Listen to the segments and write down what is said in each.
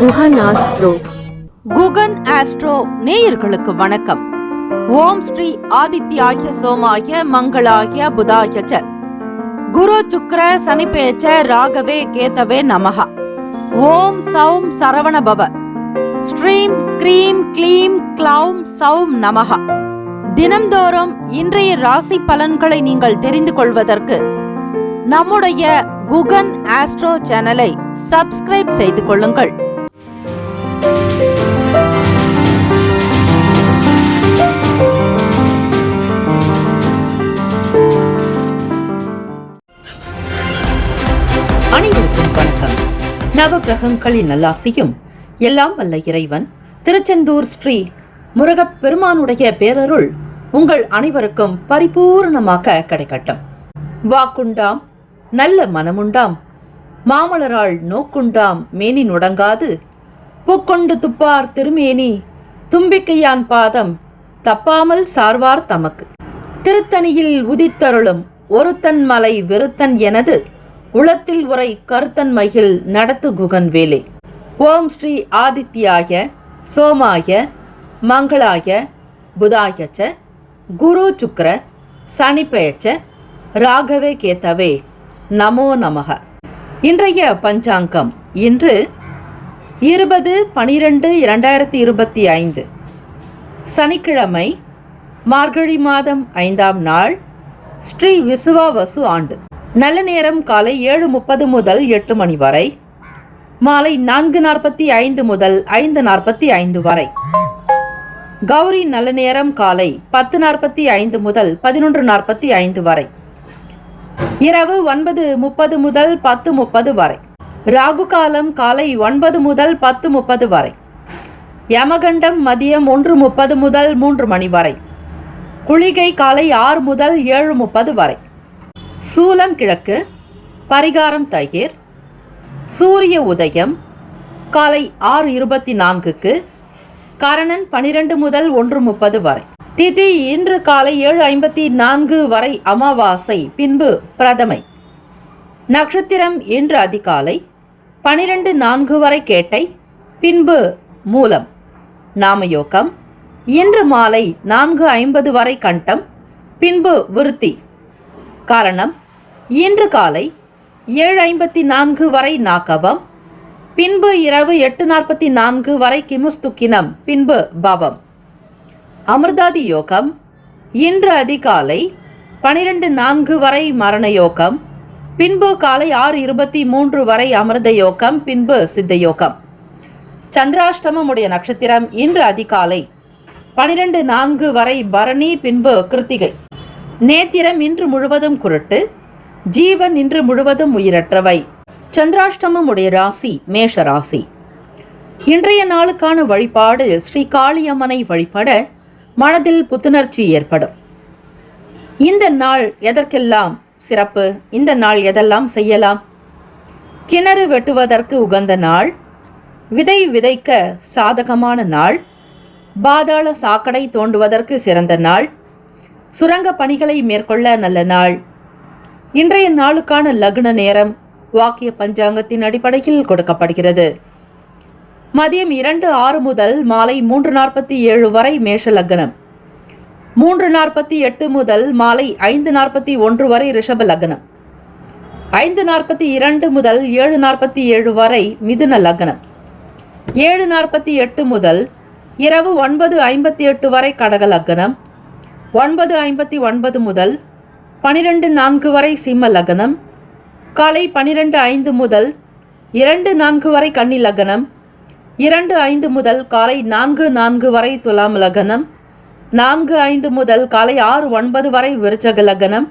Guhan astro. Guhan astro நேயர்களுக்கு வணக்கம். ஓம் ஸ்ரீ ஆதித்யாய சோமாய மங்களாய புதாய ச குரு சுக்ர சனிபேச்ச ராகவே கேதவே நமஹ. ஓம் சௌம் சரவண பவ. ஸ்ரீம் க்ரீம் க்ளீம் க்ளௌம் சௌம் நமஹ. தினம்தோறும் இன்றைய ராசி பலன்களை நீங்கள் தெரிந்து கொள்வதற்கு நம்முடைய குகன் ஆஸ்ட்ரோ சேனலை சப்ஸ்கிரைப் செய்து கொள்ளுங்கள். அனைவருக்கும் வணக்கம். நவகிரகங்களின் நல்லாசியும் எல்லாம் வல்ல இறைவன் திருச்செந்தூர் ஸ்ரீ முருகப்பெருமானுடைய பேரருள் உங்கள் அனைவருக்கும் பரிபூர்ணமாக கிடைக்கட்டும். வாக்குண்டாம் நல்ல மனமுண்டாம், மாமலரால் நோக்குண்டாம் மேனி நுடங்காது, பூக்கொண்டு துப்பார் திருமேனி தும்பிக்கையான் பாதம் தப்பாமல் சார்வார் தமக்கு. திருத்தணியில் உதித்தருளும் ஒருத்தன் மலை வெறுத்தன் எனது உளத்தில் உரை கருத்தன் மகிழ் நடத்து குகன் வேலே. ஓம் ஸ்ரீ ஆதித்யாய சோமாய மங்களாய புதாயச்ச குரு சுக்ர சனிபேச்ச ராகவே கேதவே நமோ நமக. இன்றைய பஞ்சாங்கம் இன்று 20/12/2025 சனிக்கிழமை, மார்கழி மாதம் 5ஆம் நாள், ஸ்ரீ விசுவாவசு ஆண்டு. நல்ல நேரம் காலை 7:30 முதல் 8 மணி வரை, மாலை 4:45 முதல் 5:45 வரை. கௌரி நல்ல நேரம் காலை 10:45 முதல் 11:45 வரை, இரவு 9:30 முதல் 10:30 வரை. ராகு காலம் காலை 9 முதல் 10:30 வரை. யமகண்டம் மதியம் 1:30 முதல் 3 மணி வரை. குளிகை காலை 6 முதல் 7:30 வரை. சூலம் கிழக்கு, பரிகாரம் தயிர். சூரிய உதயம் காலை 6:24க்கு, கரணன் 12 முதல் 1:30 வரை. திதி இன்று காலை 7:54 வரை அமாவாசை, பின்பு பிரதமை. நட்சத்திரம் இன்று அதிகாலை 12:04 வரை கேட்டை, பின்பு மூலம். நாமயோகம் இன்று மாலை 4:50 வரை கண்டம், பின்பு விருத்தி. காரணம் இன்று காலை 7:54 வரை நாகவம், பின்பு இரவு 8:44 வரை கிமுஸ்துக்கினம், பின்பு பவம். அமிர்தாதி யோகம் இன்று அதிகாலை 12:04 வரை மரண யோகம், பின்பு காலை 6:23 வரை அமிர்த யோகம், பின்பு சித்த யோகம். சந்திராஷ்டமம் உடைய நட்சத்திரம் இன்று அதிகாலை 12:04 வரை பரணி, பின்பு கிருத்திகை. நேத்திரம் இன்று முழுவதும் குருட்டு, ஜீவன் இன்று முழுவதும் உயிரற்றவை. சந்திராஷ்டமம் உடைய ராசி மேஷ ராசி. இன்றைய நாளுக்கான வழிபாடு ஸ்ரீ காளியம்மனை வழிபட மனதில் புத்துணர்ச்சி ஏற்படும். இந்த நாள் எதற்கெல்லாம் சிறப்பு? இந்த நாள் எதெல்லாம் செய்யலாம்? கிணறு வெட்டுவதற்கு உகந்த நாள், விதை விதைக்க சாதகமான நாள், பாதாள சாக்கடை தோண்டுவதற்கு சிறந்த நாள், சுரங்க பணிகளை மேற்கொள்ள நல்ல நாள். இன்றைய நாளுக்கான லக்ன நேரம் வாக்கிய பஞ்சாங்கத்தின் அடிப்படையில் கொடுக்கப்படுகிறது. மதியம் 2:06 முதல் மாலை 3:47 வரை மேஷ லக்னம், 3:48 முதல் மாலை 5:41 வரை ரிஷப லக்னம், 5:42 முதல் 7:47 வரை மிதுன லக்னம், 7:48 முதல் இரவு 9:58 வரை கடக லக்னம், 9:59 முதல் 12:04 வரை சிம்ம லக்னம், காலை 12:05 முதல் 2:04 வரை கன்னி லக்னம், 2:05 முதல் காலை 4:04 வரை துலாம் லக்னம், 4:05 முதல் காலை 6:09 வரை விருச்சக லக்னம்,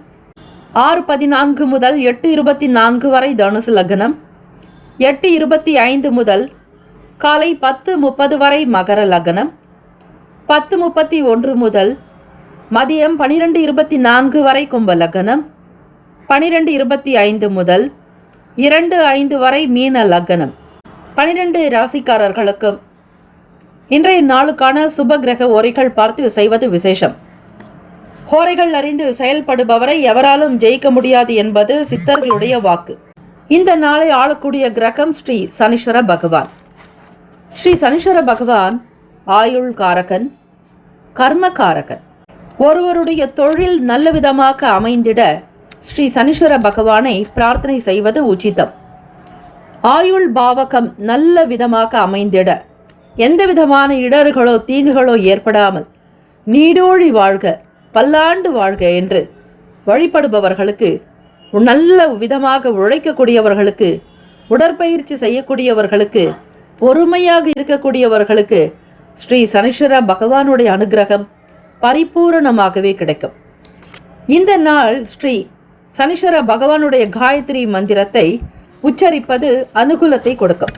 6:14 முதல் 8:24 வரை தனுசு லக்னம், 8:25 முதல் காலை 10:30 வரை மகர லக்னம், 10:31 முதல் மதியம் 12:24 வரை கும்ப லக்னம், 12:25 முதல் 2:05 வரை மீன லக்னம். 12 ராசிக்காரர்களுக்கும் இன்றைய நாளுக்கான சுப கிரக ஓரைகள் பார்த்து செய்வது விசேஷம். ஹோரைகள் அறிந்து செயல்படுபவரை எவராலும் ஜெயிக்க முடியாது என்பது சித்தர்களுடைய வாக்கு. இந்த நாளை ஆளக்கூடிய கிரகம் ஸ்ரீ சனீஸ்வர பகவான். ஸ்ரீ சனீஸ்வர பகவான் ஆயுள் காரகன், கர்மகாரகன். ஒருவருடைய தொழில் நல்ல விதமாக அமைந்திட ஸ்ரீ சனீஸ்வர பகவானை பிரார்த்தனை செய்வது உச்சிதம். ஆயுள் பாவகம் நல்ல விதமாக அமைந்திட எந்த விதமான இடர்களோ தீங்குகளோ ஏற்படாமல் நீடோழி வாழ்க, பல்லாண்டு வாழ்க என்று வழிபடுபவர்களுக்கு, நல்ல விதமாக உழைக்கக்கூடியவர்களுக்கு, உடற்பயிற்சி செய்யக்கூடியவர்களுக்கு, பொறுமையாக இருக்கக்கூடியவர்களுக்கு ஸ்ரீ சனீஸ்வர பகவானுடைய அனுகிரகம் பரிபூரணமாகவே கிடைக்கும். இந்த நாள் ஸ்ரீ சனீஸ்வர பகவானுடைய காயத்ரி மந்திரத்தை உச்சரிப்பது அனுகூலத்தை கொடுக்கும்.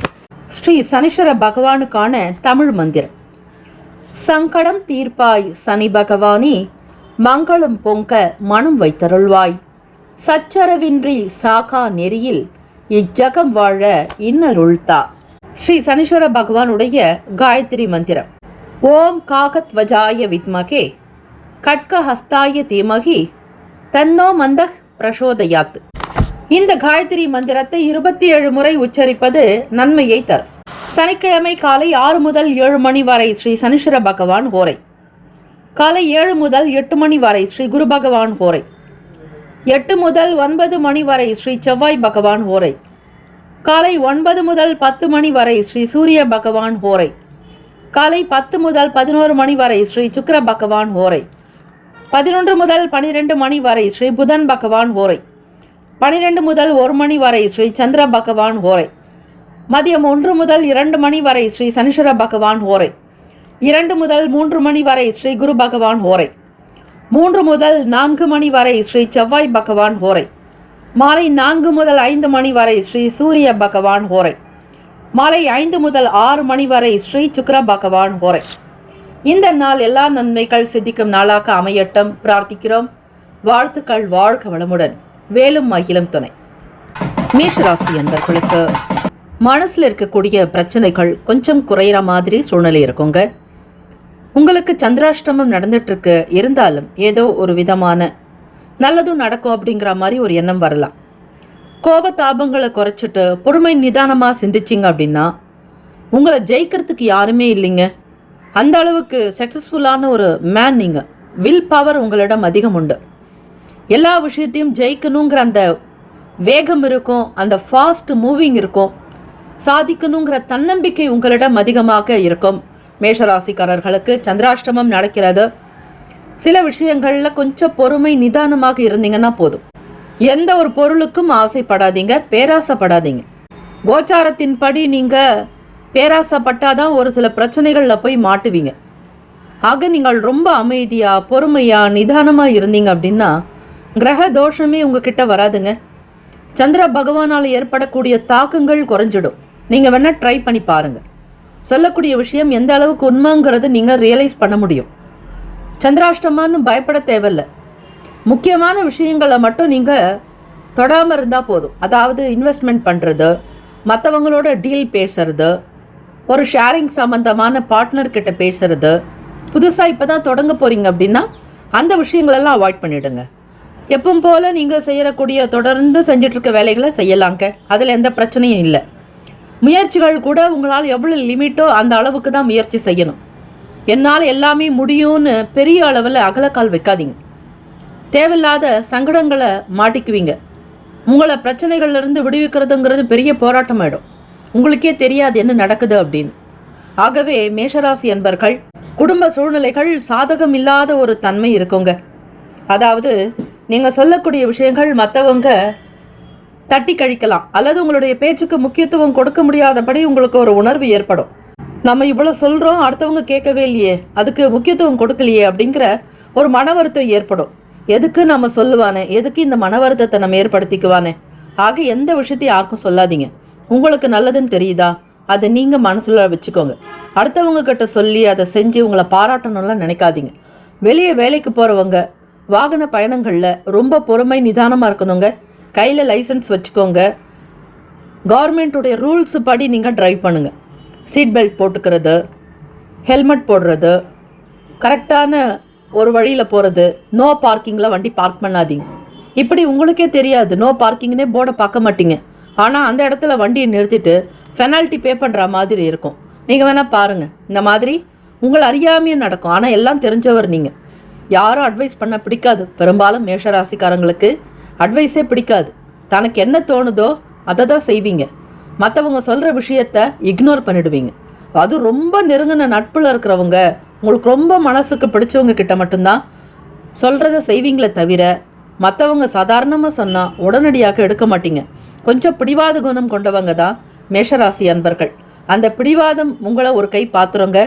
ஸ்ரீ சனீஸ்வர பகவானுக்கான தமிழ் மந்திரம்: சங்கடம் தீர்ப்பாய் சனி பகவானி, மங்களம் பொங்க மனம் வைத்தருள்வாய், சச்சரவின்றி சாகா நெறியில் இஜகம் வாழ இன்னருள்தா. ஸ்ரீ சனீஸ்வர பகவானுடைய காயத்ரி மந்திரம்: ஓம் காகத்வஜாய வித்மகே கட்கஹஸ்தாய தீமகி தன்னோ மந்த பிரசோதயாத். இந்த காயத்ரி மந்திரத்தை 27 முறை உச்சரிப்பது நன்மையை தரும். சனிக்கிழமை காலை 6 முதல் 7 மணி வரை ஸ்ரீ சனீஸ்வர பகவான் ஹோரை, காலை 7 முதல் 8 மணி வரை ஸ்ரீ குரு பகவான் ஹோரை, 8 முதல் 9 மணி வரை ஸ்ரீ செவ்வாய் பகவான் ஹோரை, காலை 9 முதல் 10 மணி வரை ஸ்ரீ சூரிய பகவான் ஹோரை, காலை 10 முதல் 11 மணி வரை ஸ்ரீ சுக்கிர பகவான் ஹோரை, 11 முதல் 12 மணி வரை ஸ்ரீ புதன் பகவான் ஹோரை, 12 முதல் 1 மணி வரை ஸ்ரீ சந்திர பகவான் ஹோரை, மதியம் 1 முதல் 2 மணி வரை ஸ்ரீ சனீஸ்வர பகவான் ஹோரை, 2 முதல் 3 மணி வரை ஸ்ரீ குரு பகவான் ஹோரை, 3 முதல் 4 மணி வரை ஸ்ரீ செவ்வாய் பகவான் ஹோரை, மாலை 4 முதல் 5 மணி வரை ஸ்ரீ சூரிய பகவான் ஹோரை, மாலை 5 முதல் 6 மணி வரை ஸ்ரீ சுக்கிர பகவான் ஹோரை. இந்த நாள் எல்லா நன்மைகள் சித்திக்கும் நாளாக அமையட்டும் பிரார்த்திக்கிறோம். வாழ்த்துக்கள். வாழ்க வளமுடன். வேலும் மகிழும் துணை. மேஷராசி என்பர்களுக்கு மனசில் இருக்கக்கூடிய பிரச்சனைகள் கொஞ்சம் குறையிற மாதிரி சூழ்நிலை இருக்குங்க. உங்களுக்கு சந்திராஷ்டமம் நடந்துட்டு இருக்கு, இருந்தாலும் ஏதோ ஒரு விதமான நல்லதும் நடக்கும் அப்படிங்கிற மாதிரி ஒரு எண்ணம் வரலாம். கோபத்தாபங்களை குறைச்சிட்டு பொறுமை நிதானமாக சிந்திச்சிங்க அப்படின்னா உங்களை ஜெயிக்கிறதுக்கு யாருமே இல்லைங்க. அந்த அளவுக்கு சக்ஸஸ்ஃபுல்லான ஒரு மேன் நீங்கள். வில் பவர் உங்களிடம் அதிகம் உண்டு. எல்லா விஷயத்தையும் ஜெயிக்கணுங்கிற அந்த வேகம் இருக்கும், அந்த ஃபாஸ்ட் மூவிங் இருக்கும், சாதிக்கணுங்கிற தன்னம்பிக்கை உங்களிடம் அதிகமாக இருக்கும். மேஷராசிக்காரர்களுக்கு சந்திராஷ்டமம் நடக்கிறது. சில விஷயங்களில் கொஞ்சம் பொறுமை நிதானமாக இருந்தீங்கன்னா போதும். எந்த ஒரு பொருளுக்கும் ஆசைப்படாதீங்க, பேராசைப்படாதீங்க. கோச்சாரத்தின்படி நீங்கள் பேராசைப்பட்டாதான் ஒரு சில பிரச்சனைகளில் போய் மாட்டுவீங்க. ஆக நீங்கள் ரொம்ப அமைதியாக பொறுமையாக நிதானமாக இருந்தீங்க அப்படின்னா கிரக தோஷமே உங்ககிட்ட வராதுங்க. சந்திர பகவானால் ஏற்படக்கூடிய தாக்கங்கள் குறைஞ்சிடும். நீங்கள் வேணால் ட்ரை பண்ணி பாருங்கள். சொல்லக்கூடிய விஷயம் எந்த அளவுக்கு உண்மைங்கிறது நீங்கள் ரியலைஸ் பண்ண முடியும். சந்திராஷ்டமான்னு பயப்பட தேவையில்லை. முக்கியமான விஷயங்களை மட்டும் நீங்கள் தொடாமல் இருந்தால் போதும். அதாவது இன்வெஸ்ட்மெண்ட் பண்ணுறது, மற்றவங்களோட டீல் பேசுறது, ஒரு ஷேரிங் சம்மந்தமான பார்ட்னர்கிட்ட பேசுறது, புதுசாக இப்போ தான் தொடங்க போகிறீங்க அப்படின்னா அந்த விஷயங்களெல்லாம் அவாய்ட் பண்ணிவிடுங்க. எப்பவும் போல் நீங்கள் செய்யக்கூடிய தொடர்ந்து செஞ்சிட்ருக்க வேலைகளை செய்யலாங்க. அதில் எந்த பிரச்சனையும் இல்லை. முயற்சிகள் கூட உங்களால் எவ்வளோ லிமிட்டோ அந்த அளவுக்கு தான் முயற்சி செய்யணும். என்னால் எல்லாமே முடியும்னு பெரிய அளவில் அகலக்கால் வைக்காதீங்க. தேவையில்லாத சங்கடங்களை மாட்டிக்குவீங்க. உங்களை பிரச்சனைகள்லேருந்து விடுவிக்கிறதுங்கிறது பெரிய போராட்டம் ஆகிடும். உங்களுக்கே தெரியாது என்ன நடக்குது அப்படின்னு. ஆகவே மேஷராசி என்பர்கள் குடும்ப சூழ்நிலைகள் சாதகம் இல்லாத ஒரு தன்மை இருக்குங்க. அதாவது நீங்கள் சொல்லக்கூடிய விஷயங்கள் மற்றவங்க தட்டி கழிக்கலாம், அல்லது உங்களுடைய பேச்சுக்கு முக்கியத்துவம் கொடுக்க முடியாதபடி உங்களுக்கு ஒரு உணர்வு ஏற்படும். நம்ம இவ்வளோ சொல்கிறோம், அடுத்தவங்க கேட்கவே இல்லையே, அதுக்கு முக்கியத்துவம் கொடுக்கலையே அப்படிங்கிற ஒரு மன வருத்தம் ஏற்படும். எதுக்கு நம்ம சொல்லுவானே, எதுக்கு இந்த மன வருத்தத்தை நம்ம ஏற்படுத்திக்குவானே. ஆக எந்த விஷயத்தையும் யாருக்கும் சொல்லாதீங்க. உங்களுக்கு நல்லதுன்னு தெரியுதா, அதை நீங்கள் மனசில் வச்சுக்கோங்க. அடுத்தவங்க கிட்ட சொல்லி அதை செஞ்சு உங்களை பாராட்டணும்லாம் நினைக்காதீங்க. வெளியே வேலைக்கு போகிறவங்க வாகன பயணங்களில் ரொம்ப பொறுமை நிதானமாக இருக்கணுங்க. கையில் லைசன்ஸ் வச்சுக்கோங்க. கவர்மெண்ட்டுடைய ரூல்ஸு படி நீங்கள் ட்ரைவ் பண்ணுங்கள். சீட் பெல்ட் போட்டுக்கிறது, ஹெல்மெட் போடுறது, கரெக்டான ஒரு வழியில் போகிறது, நோ பார்க்கிங்கில் வண்டி பார்க் பண்ணாதீங்க. இப்படி உங்களுக்கே தெரியாது, நோ பார்க்கிங்னே போர்டை பார்க்க மாட்டீங்க. ஆனால் அந்த இடத்துல வண்டியை நிறுத்திட்டு பெனால்ட்டி பே பண்ணுற மாதிரி இருக்கும். நீங்கள் வேணால் பாருங்கள். இந்த மாதிரி உங்களை அறியாமையே நடக்கும். ஆனால் எல்லாம் தெரிஞ்சவர் நீங்கள். யாரும் அட்வைஸ் பண்ண பிடிக்காது. பெரும்பாலும் மேஷராசிக்காரங்களுக்கு அட்வைஸே பிடிக்காது. தனக்கு என்ன தோணுதோ அதை தான் செய்வீங்க. மற்றவங்க சொல்கிற விஷயத்த இக்னோர் பண்ணிடுவீங்க. அது ரொம்ப நெருங்கின நட்பில் இருக்கிறவங்க, உங்களுக்கு ரொம்ப மனசுக்கு பிடிச்சவங்க கிட்ட மட்டும்தான் சொல்கிறத செய்வீங்களே தவிர மற்றவங்க சாதாரணமாக சொன்னால் உடனடியாக எடுக்க மாட்டீங்க. கொஞ்சம் பிடிவாத குணம் கொண்டவங்க தான் மேஷராசி அன்பர்கள். அந்த பிடிவாதம் உங்களை ஒரு கை பார்த்துருங்க.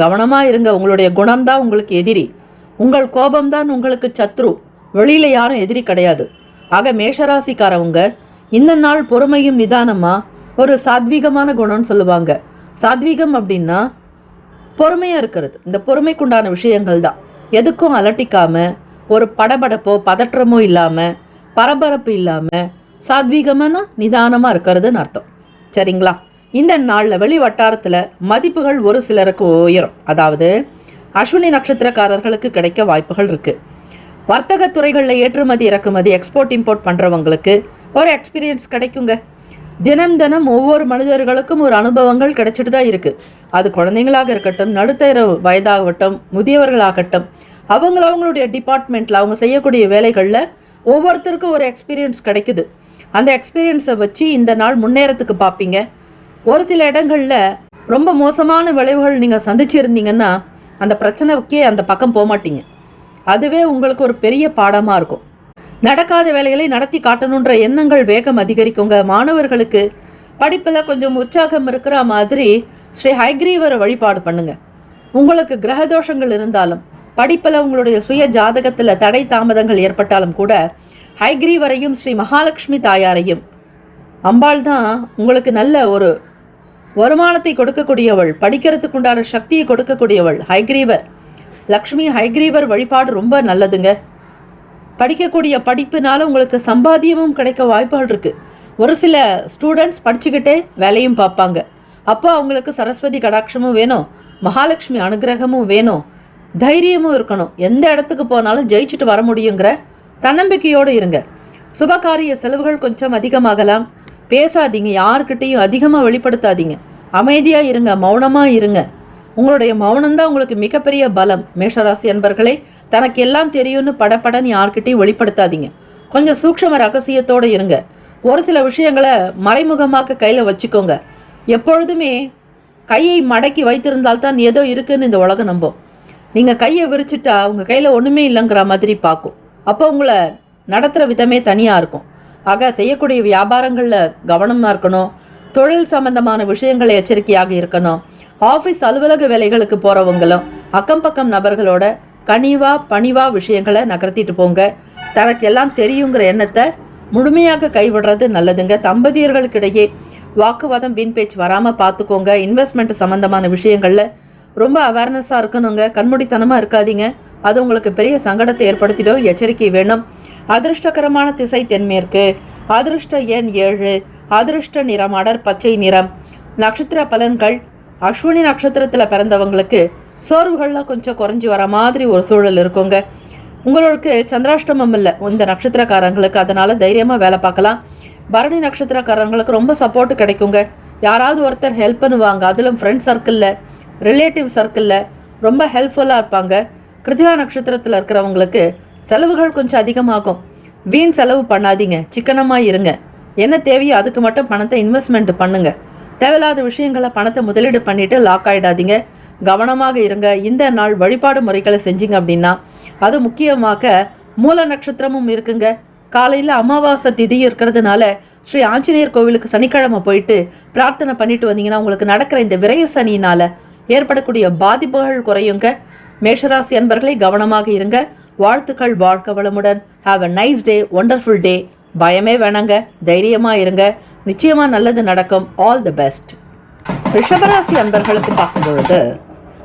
கவனமாக இருங்க. உங்களுடைய குணம்தான் உங்களுக்கு எதிரி. உங்கள் கோபம்தான் உங்களுக்கு சத்ரு. வெளியில் யாரும் எதிரி கிடையாது. ஆக மேஷராசிக்காரவங்க இந்த நாள் பொறுமையும் நிதானமாக ஒரு சாத்வீகமான குணம்னு சொல்லுவாங்க. சாத்வீகம் அப்படின்னா பொறுமையாக இருக்கிறது. இந்த பொறுமைக்குண்டான விஷயங்கள் தான். எதுக்கும் அலட்டிக்காமல், ஒரு படபடப்போ பதற்றமோ இல்லாமல், பரபரப்பு இல்லாமல் சாத்வீகமான நிதானமாக இருக்கிறதுன்னு அர்த்தம். சரிங்களா? இந்த நாளில் வெளி வட்டாரத்தில் மதிப்புகள் ஒரு சிலருக்கு உயரும். அதாவது அஸ்வினி நட்சத்திரக்காரர்களுக்கு கிடைக்க வாய்ப்புகள் இருக்குது. வர்த்தக துறைகளில் ஏற்றுமதி இறக்குமதி எக்ஸ்போர்ட் இம்போர்ட் பண்ணுறவங்களுக்கு ஒரு எக்ஸ்பீரியன்ஸ் கிடைக்குங்க. தினம் தினம் ஒவ்வொரு மனிதர்களுக்கும் ஒரு அனுபவங்கள் கிடைச்சிட்டு தான் இருக்குது. அது குழந்தைங்களாக இருக்கட்டும், நடுத்தர வயதாகட்டும், முதியவர்களாகட்டும், அவங்களுடைய டிபார்ட்மெண்ட்டில் அவங்க செய்யக்கூடிய வேலைகளில் ஒவ்வொருத்தருக்கும் ஒரு எக்ஸ்பீரியன்ஸ் கிடைக்குது. அந்த எக்ஸ்பீரியன்ஸை வச்சு இந்த நாள் முன்னேறத்துக்கு பார்ப்பீங்க. ஒரு சில இடங்களில் ரொம்ப மோசமான விளைவுகள் நீங்கள் சந்திச்சிருந்தீங்கன்னா அந்த பிரச்சனைக்கே அந்த பக்கம் போக மாட்டீங்க. அதுவே உங்களுக்கு ஒரு பெரிய பாடமாக இருக்கும். நடக்காத வேலைகளை நடத்தி காட்டணுன்ற எண்ணங்கள் வேகம் அதிகரிக்குங்க. மாணவர்களுக்கு படிப்பில் கொஞ்சம் உற்சாகம் இருக்கிற மாதிரி ஸ்ரீ ஹைக்ரீவரை வழிபாடு பண்ணுங்க. உங்களுக்கு கிரகதோஷங்கள் இருந்தாலும், படிப்பில் உங்களுடைய சுய ஜாதகத்தில் தடை தாமதங்கள் ஏற்பட்டாலும் கூட ஹைக்ரீவரையும் ஸ்ரீ மகாலட்சுமி தாயாரையும், அம்பாள் தான் உங்களுக்கு நல்ல ஒரு வருமானத்தை கொடுக்கக்கூடியவள், படிக்கிறதுக்கு உண்டான சக்தியை கொடுக்கக்கூடியவள் ஹைக்ரீவர். லக்ஷ்மி ஹைக்ரீவர் வழிபாடு ரொம்ப நல்லதுங்க. படிக்கக்கூடிய படிப்புனால உங்களுக்கு சம்பாத்தியமும் கிடைக்க வாய்ப்புகள் இருக்குது. ஒரு சில ஸ்டூடெண்ட்ஸ் படிச்சுக்கிட்டே வேலையும் பார்ப்பாங்க. அப்போ அவங்களுக்கு சரஸ்வதி கடாட்சமும் வேணும், மகாலட்சுமி அனுகிரகமும் வேணும், தைரியமும் இருக்கணும். எந்த இடத்துக்கு போனாலும் ஜெயிச்சுட்டு வர முடியுங்கிற தன்னம்பிக்கையோடு இருங்க. சுபகாரிய செலவுகள் கொஞ்சம் அதிகமாகலாம். பேசாதீங்க, யாருக்கிட்டையும் அதிகமாக வெளிப்படுத்தாதீங்க. அமைதியாக இருங்க, மௌனமாக இருங்க. உங்களுடைய மௌனம்தான் உங்களுக்கு மிகப்பெரிய பலம். மேஷராசி அன்பர்களே, தனக்கு எல்லாம் தெரியும்னு படப்படன்னு யார்கிட்டையும் வெளிப்படுத்தாதீங்க. கொஞ்சம் சூக்ஷ்ம ரகசியத்தோடு இருங்க. ஒரு சில விஷயங்களை மறைமுகமாக கையில் வச்சுக்கோங்க. எப்பொழுதுமே கையை மடக்கி வைத்திருந்தால்தான் ஏதோ இருக்குன்னு இந்த உலகம் நம்பும். நீங்கள் கையை விரிச்சிட்டா உங்கள் கையில் ஒன்றுமே இல்லைங்கிற மாதிரி பார்க்கும். அப்போ உங்களை நடத்துகிற விதமே தனியாக இருக்கும். ஆக செய்யக்கூடிய வியாபாரங்களில் கவனமாக இருக்கணும். தொழில் சம்பந்தமான விஷயங்களை எச்சரிக்கையாக இருக்கணும். ஆஃபீஸ் அலுவலக வேலைகளுக்கு போகிறவங்களும் அக்கம் பக்கம் நபர்களோட பணிவாக விஷயங்களை நகர்த்திட்டு போங்க. தனக்கு எல்லாம் தெரியுங்கிற எண்ணத்தை முழுமையாக கைவிடுறது நல்லதுங்க. தம்பதியர்களுக்கிடையே வாக்குவாதம் வீண் பேச்சு வராமல் பார்த்துக்கோங்க. இன்வெஸ்ட்மெண்ட் சம்மந்தமான விஷயங்களில் ரொம்ப அவேர்னஸாக இருக்கணுங்க. கண்மூடித்தனமாக இருக்காதீங்க. அது உங்களுக்கு பெரிய சங்கடத்தை ஏற்படுத்திடும். எச்சரிக்கை வேணும். அதிர்ஷ்டகரமான திசை தென்மேற்கு. அதிர்ஷ்ட எண் 7. அதிர்ஷ்ட நிறம் அடர் பச்சை நிறம். நட்சத்திர பலன்கள். அஸ்வினி நட்சத்திரத்தில் பிறந்தவங்களுக்கு சோர்வுகளில் கொஞ்சம் குறைஞ்சி வர மாதிரி ஒரு சூழல் இருக்குங்க. உங்களுக்கு சந்திராஷ்டமம் இல்லை இந்த நட்சத்திரக்காரங்களுக்கு, அதனால் தைரியமாக வேலை பார்க்கலாம். பரணி நட்சத்திரக்காரங்களுக்கு ரொம்ப சப்போர்ட்டு கிடைக்குங்க. யாராவது ஒருத்தர் ஹெல்ப் பண்ணுவாங்க. அதிலும் ஃப்ரெண்ட் சர்க்கிளில், ரிலேட்டிவ் சர்க்கிளில் ரொம்ப ஹெல்ப்ஃபுல்லாக இருப்பாங்க. கிருத்திகா நட்சத்திரத்தில் இருக்கிறவங்களுக்கு செலவுகள் கொஞ்சம் அதிகமாகும். வீண் செலவு பண்ணாதீங்க, சிக்கனமாக இருங்க. என்ன தேவையோ அதுக்கு மட்டும் பணத்தை இன்வெஸ்ட்மெண்ட் பண்ணுங்க. தேவையில்லாத விஷயங்களை பணத்தை முதலீடு பண்ணிவிட்டு லாக் ஆகிடாதீங்க. கவனமாக இருங்க. இந்த நாள் வழிபாடு முறைகளை செஞ்சீங்க அப்படின்னா, அது முக்கியமாக மூல நட்சத்திரமும் இருக்குங்க. காலையில் அமாவாசை திதி இருக்கிறதுனால ஸ்ரீ ஆஞ்சநேயர் கோவிலுக்கு சனிக்கிழமை போயிட்டு பிரார்த்தனை பண்ணிட்டு வந்தீங்கன்னா உங்களுக்கு நடக்கிற இந்த விரய சனியினால் ஏற்படக்கூடிய பாதிப்புகள் குறையுங்க. மேஷராசி அன்பர்களை கவனமாக இருங்க. வாழ்த்துக்கள். வாழ்க வளமுடன். Have a nice day, wonderful டே. பயமே வேணாங்க, தைரியமாக இருங்க. நிச்சயமாக நல்லது நடக்கும். All the best. ரிஷபராசி அன்பர்களுக்கு பார்க்கும் பொழுது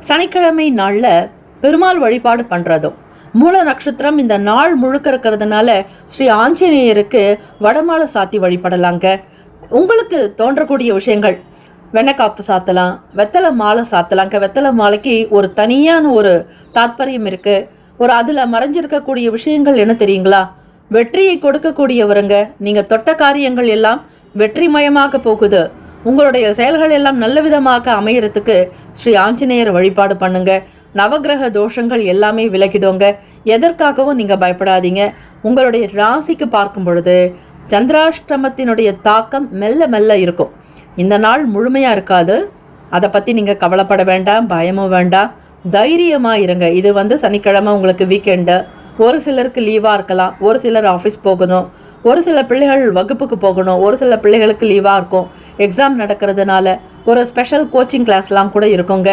சனிக்கிழமை நாளில் பெருமாள் வழிபாடு பண்ணுறதும், மூல நட்சத்திரம் இந்த நாள் முழுக்க இருக்கிறதுனால ஸ்ரீ ஆஞ்சநேயருக்கு வடமாலை சாத்தி வழிபடலாங்க. உங்களுக்கு தோன்றக்கூடிய விஷயங்கள், வெண்ணக்காப்பு சாத்தலாம், வெத்தலை மாலை சாத்தலாங்க. வெத்தலை மாலைக்கு ஒரு தனியான ஒரு தாத்பரியம் இருக்குது. ஒரு அதில் மறைஞ்சிருக்கக்கூடிய விஷயங்கள் என்ன தெரியுங்களா? வெற்றியை கொடுக்கக்கூடியவருங்க. நீங்கள் தொட்ட காரியங்கள் எல்லாம் வெற்றிமயமாக போகுது. உங்களுடைய செயல்கள் எல்லாம் நல்ல விதமாக அமையறதுக்கு ஸ்ரீ ஆஞ்சநேயர் வழிபாடு பண்ணுங்க. நவகிரக தோஷங்கள் எல்லாமே விலகிடுங்க. எதற்காகவும் நீங்கள் பயப்படாதீங்க. உங்களுடைய ராசிக்கு பார்க்கும் பொழுது சந்திராஷ்டமத்தினுடைய தாக்கம் மெல்ல மெல்ல இருக்கும். இந்த நாள் முழுமையாக இருக்காது. அதை பற்றி நீங்கள் கவலைப்பட வேண்டாம், பயமும் வேண்டாம், தைரியமாக இருங்க. இது சனிக்கிழமை உங்களுக்கு வீக்கெண்டு. ஒரு சிலருக்கு லீவாக இருக்கலாம், ஒரு சிலர் ஆஃபீஸ் போகணும், ஒரு சில பிள்ளைகள் வகுப்புக்கு போகணும், ஒரு சில பிள்ளைகளுக்கு லீவாக இருக்கும். எக்ஸாம் நடக்கிறதுனால ஒரு ஸ்பெஷல் கோச்சிங் கிளாஸ்லாம் கூட இருக்குங்க.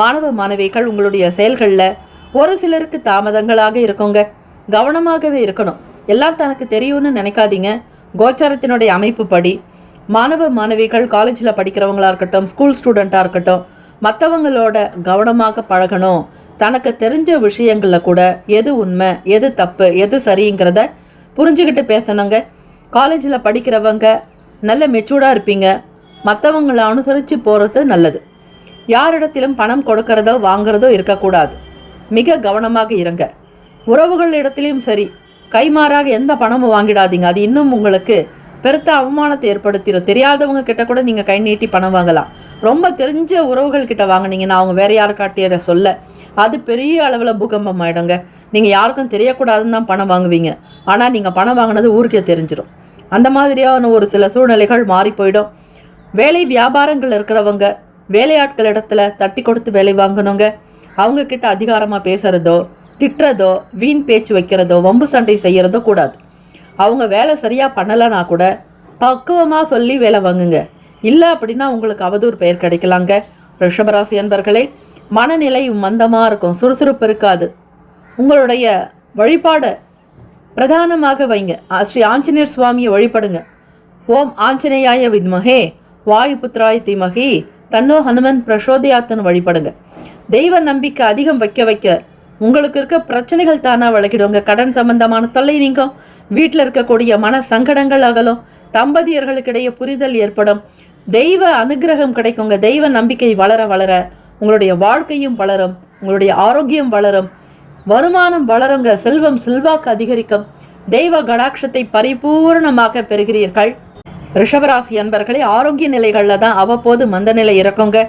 மாணவ மாணவிகள் உங்களுடைய செயல்களில் ஒரு சிலருக்கு தாமதங்களாக இருக்குங்க. கவனமாகவே இருக்கணும். எல்லாம் தனக்கு தெரியும்னு நினைக்காதீங்க. கோச்சாரத்தினுடைய அமைப்பு படி மாணவ மாணவிகள் காலேஜில் படிக்கிறவங்களா இருக்கட்டும், ஸ்கூல் ஸ்டூடெண்ட்டாக இருக்கட்டும், மற்றவங்களோட கவனமாக பழகணும். தனக்கு தெரிஞ்ச விஷயங்களில் கூட எது உண்மை, எது தப்பு, எது சரிங்கிறத புரிஞ்சுக்கிட்டு பேசணுங்க. காலேஜில் படிக்கிறவங்க நல்ல மெச்சூர்டாக இருப்பீங்க. மற்றவங்களை அனுசரித்து போகிறது நல்லது. யாரிடத்திலும் பணம் கொடுக்கறதோ வாங்கிறதோ இருக்கக்கூடாது. மிக கவனமாக இருங்க. உறவுகளிடத்திலையும் சரி, கைமாறாக எந்த பணமும் வாங்கிடாதீங்க. அது இன்னும் உங்களுக்கு பெருத்த அவமானத்தை ஏற்படுத்திடும். தெரியாதவங்க கிட்ட கூட நீங்கள் கை நீட்டி பணம் வாங்கலாம். ரொம்ப தெரிஞ்ச உறவுகள் கிட்ட வாங்கினீங்கன்னா அவங்க வேறு யாருக்காட்டிய சொல்ல அது பெரிய அளவில் பூகம்பம் ஆகிடுங்க. நீங்கள் யாருக்கும் தெரியக்கூடாதுன்னு தான் பணம் வாங்குவீங்க. ஆனால் நீங்கள் பணம் வாங்கினது ஊருக்கே தெரிஞ்சிடும். அந்த மாதிரியான ஒரு சில சூழ்நிலைகள் மாறி போயிடும். வேலை வியாபாரங்கள் இருக்கிறவங்க வேலையாட்கள் இடத்துல தட்டி கொடுத்து வேலை வாங்கணுங்க. அவங்க கிட்ட அதிகாரமாக பேசுகிறதோ, திட்டுறதோ, வீண் பேச்சு வைக்கிறதோ, வம்பு சண்டை செய்கிறதோ கூடாது. அவங்க வேலை சரியாக பண்ணலைன்னா கூட பக்குவமாக சொல்லி வேலை வாங்குங்க. இல்லை அப்படின்னா உங்களுக்கு அவதூறு பெயர் கிடைக்கலாங்க. ரிஷபராசி அன்பர்களே, மனநிலை மந்தமாக இருக்கும், சுறுசுறுப்பு இருக்காது. உங்களுடைய வழிபாடை பிரதானமாக வைங்க. ஸ்ரீ ஆஞ்சநேயர் சுவாமியை வழிபடுங்க. ஓம் ஆஞ்சநேயாய வித்மஹே வாயுபுத்ராய தீமஹி தன்னோ ஹனுமன் பிரசோதயாத்துன்னு வழிபடுங்க. தெய்வ நம்பிக்கை அதிகம் வைக்க வைக்க உங்களுக்கு இருக்க பிரச்சனைகள் தானாக விளக்கிடுங்க. கடன் சம்பந்தமான தொல்லை நீங்கும். வீட்டில் இருக்கக்கூடிய மன சங்கடங்கள் அகலும். தம்பதியர்களுக்கிடையே புரிதல் ஏற்படும். தெய்வ அனுகிரகம் கிடைக்குங்க. தெய்வ நம்பிக்கை வளர வளர உங்களுடைய வாழ்க்கையும் வளரும், உங்களுடைய ஆரோக்கியம் வளரும், வருமானம் வளருங்க. செல்வம் செல்வாக்கு அதிகரிக்கும். தெய்வ கடாட்சத்தை பரிபூர்ணமாக பெறுகிறீர்கள். ரிஷபராசி அன்பர்களே, ஆரோக்கிய நிலைகளில் தான் அவ்வப்போது மந்த நிலை இருக்குங்க.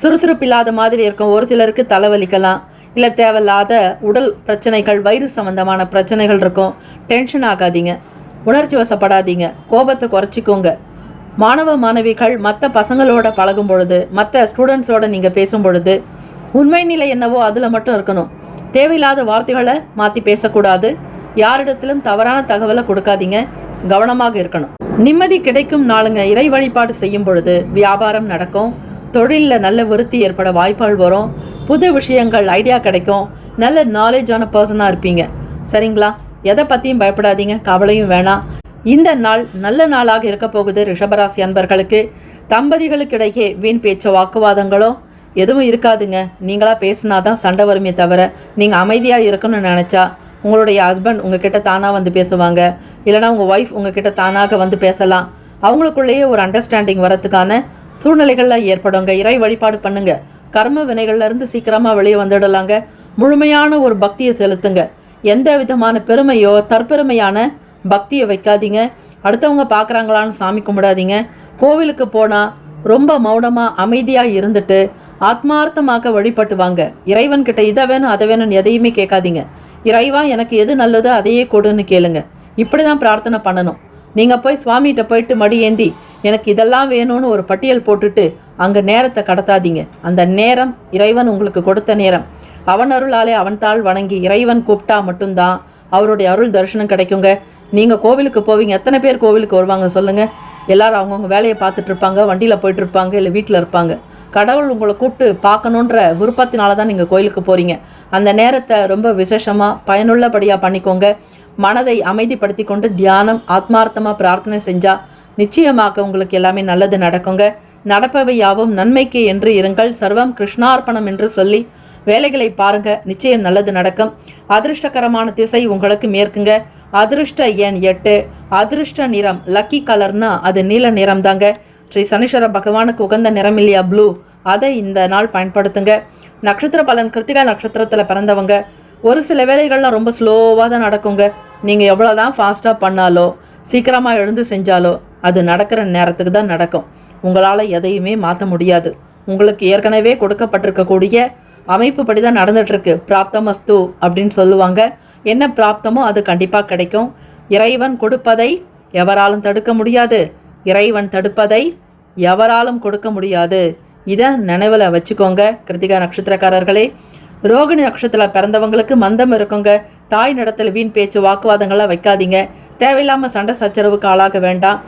சுறுசுறுப்பு இல்லாத மாதிரி இருக்கும். ஒரு சிலருக்கு தலைவலிக்கலாம், இல்லை தேவையில்லாத உடல் பிரச்சனைகள், வயிறு சம்பந்தமான பிரச்சனைகள் இருக்கும். டென்ஷன் ஆகாதீங்க, உணர்ச்சி வசப்படாதீங்க, கோபத்தை குறைச்சிக்கோங்க. மாணவ மாணவிகள் மற்ற பசங்களோட பழகும் பொழுது, மற்ற ஸ்டூடெண்ட்ஸோடு நீங்கள் பேசும் பொழுது உண்மை நிலை என்னவோ அதில் மட்டும் இருக்கணும். தேவையில்லாத வார்த்தைகளை மாற்றி பேசக்கூடாது. யாரிடத்திலும் தவறான தகவலை கொடுக்காதீங்க. கவனமாக இருக்கணும். நிம்மதி கிடைக்கும் நாளுங்க. இறை வழிபாடு செய்யும் பொழுது வியாபாரம் நடக்கும். தொழிலில் நல்ல விருத்தி ஏற்பட வாய்ப்புகள் வரும். புது விஷயங்கள், ஐடியா கிடைக்கும். நல்ல நாலேஜான பர்சனாக இருப்பீங்க. சரிங்களா? எதை பற்றியும் பயப்படாதீங்க, கவலையும் வேணாம். இந்த நாள் நல்ல நாளாக இருக்க போகுது. ரிஷபராசி அன்பர்களுக்கு தம்பதிகளுக்கிடையே வீண் பேச்ச வாக்குவாதங்களோ எதுவும் இருக்காதுங்க. நீங்களாக பேசினாதான் சண்டை வருமே தவிர, நீங்கள் அமைதியாக இருக்கணும்னு நினச்சா உங்களுடைய ஹஸ்பண்ட் உங்ககிட்ட தானாக வந்து பேசுவாங்க. இல்லைனா உங்கள் ஒய்ஃப் உங்ககிட்ட தானாக வந்து பேசலாம். அவங்களுக்குள்ளேயே ஒரு அண்டர்ஸ்டாண்டிங் வரத்துக்கான சூழ்நிலைகளில் ஏற்படுங்க. இறை வழிபாடு பண்ணுங்க. கர்ம வினைகள்லேருந்து சீக்கிரமாக வெளியே வந்துடலாங்க. முழுமையான ஒரு பக்தியை செலுத்துங்க. எந்த விதமான பெருமையோ தற்பெருமையான பக்தியை வைக்காதீங்க. அடுத்தவங்க பார்க்குறாங்களான்னு சாமி கும்பிடாதீங்க. கோவிலுக்கு போனால் ரொம்ப மௌனமாக அமைதியாக இருந்துட்டு ஆத்மார்த்தமாக வழிபட்டு வாங்க. இறைவன்கிட்ட இதை வேணும் அதை வேணும்னு எதையுமே கேட்காதீங்க. இறைவா எனக்கு எது நல்லதோ அதையே கொடுன்னு கேளுங்க. இப்படி தான் பிரார்த்தனை பண்ணணும். நீங்கள் போய் சுவாமிகிட்ட போயிட்டு மடி ஏந்தி எனக்கு இதெல்லாம் வேணும்னு ஒரு பட்டியல் போட்டுட்டு அங்கே நேரத்தை கடத்தாதீங்க. அந்த நேரம் இறைவன் உங்களுக்கு கொடுத்த நேரம். அவன் அருளாலே அவன் தாள் வணங்கி இறைவன் கூப்பிட்டா மட்டும்தான் அவருடைய அருள் தரிசனம் கிடைக்குங்க. நீங்கள் கோவிலுக்கு போவீங்க. எத்தனை பேர் கோவிலுக்கு வருவாங்க சொல்லுங்கள்? எல்லாரும் அவங்கவுங்க வேலையை பார்த்துட்டு இருப்பாங்க, வண்டியில் போயிட்டு இருப்பாங்க, இல்லை வீட்டில் இருப்பாங்க. கடவுள் உங்களை கூப்பிட்டு பார்க்கணுன்ற விருப்பத்தினால தான் நீங்கள் கோயிலுக்கு போகிறீங்க. அந்த நேரத்தை ரொம்ப விசேஷமாக பயனுள்ளபடியாக பண்ணிக்கோங்க. மனதை அமைதிப்படுத்தி கொண்டு தியானம், ஆத்மார்த்தமாக பிரார்த்தனை செஞ்சால் நிச்சயமாக உங்களுக்கு எல்லாமே நல்லது நடக்குங்க. நடப்பவை யாவும் நன்மைக்கு என்று இருங்கள். சர்வம் கிருஷ்ணார்ப்பணம் என்று சொல்லி வேலைகளை பாருங்க. நிச்சயம் நல்லது நடக்கும். அதிர்ஷ்டகரமான திசை உங்களுக்கு மேற்குங்க. அதிர்ஷ்ட எண் 8. அதிர்ஷ்ட நிறம் லக்கி கலர்னா அது நீல நிறம் தாங்க. ஸ்ரீ சனீஸ்வர பகவானுக்கு உகந்த நிறம் இல்லையா ப்ளூ, அதை இந்த நாள் பயன்படுத்துங்க. நட்சத்திர பலன் கிருத்திகா நட்சத்திரத்தில் பிறந்தவங்க ஒரு சில வேலைகள்லாம் ரொம்ப ஸ்லோவாக தான் நடக்குங்க. நீங்கள் எவ்வளோதான் ஃபாஸ்ட்டாக பண்ணாலோ சீக்கிரமாக எழுந்து செஞ்சாலோ அது நடக்கிற நேரத்துக்கு தான் நடக்கும். உங்களால் எதையுமே மாற்ற முடியாது. உங்களுக்கு ஏற்கனவே கொடுக்கப்பட்டிருக்கக்கூடிய அமைப்பு படி தான் நடந்துகிட்ருக்கு. பிராப்தமஸ்து அப்படின்னு சொல்லுவாங்க. என்ன பிராப்தமோ அது கண்டிப்பாக கிடைக்கும். இறைவன் கொடுப்பதை எவராலும் தடுக்க முடியாது, இறைவன் தடுப்பதை எவராலும் கொடுக்க முடியாது. இதை நினைவில் வச்சுக்கோங்க. கிருத்திகா நட்சத்திரக்காரர்களே, ரோகிணி நட்சத்திரத்தில் பிறந்தவங்களுக்கு மந்தம் இருக்குங்க. தாய் நடத்தல் வீண் பேச்சு வாக்குவாதங்களாக வைக்காதீங்க. தேவையில்லாமல் சண்டை சச்சரவுக்கு ஆளாக வேண்டாம்.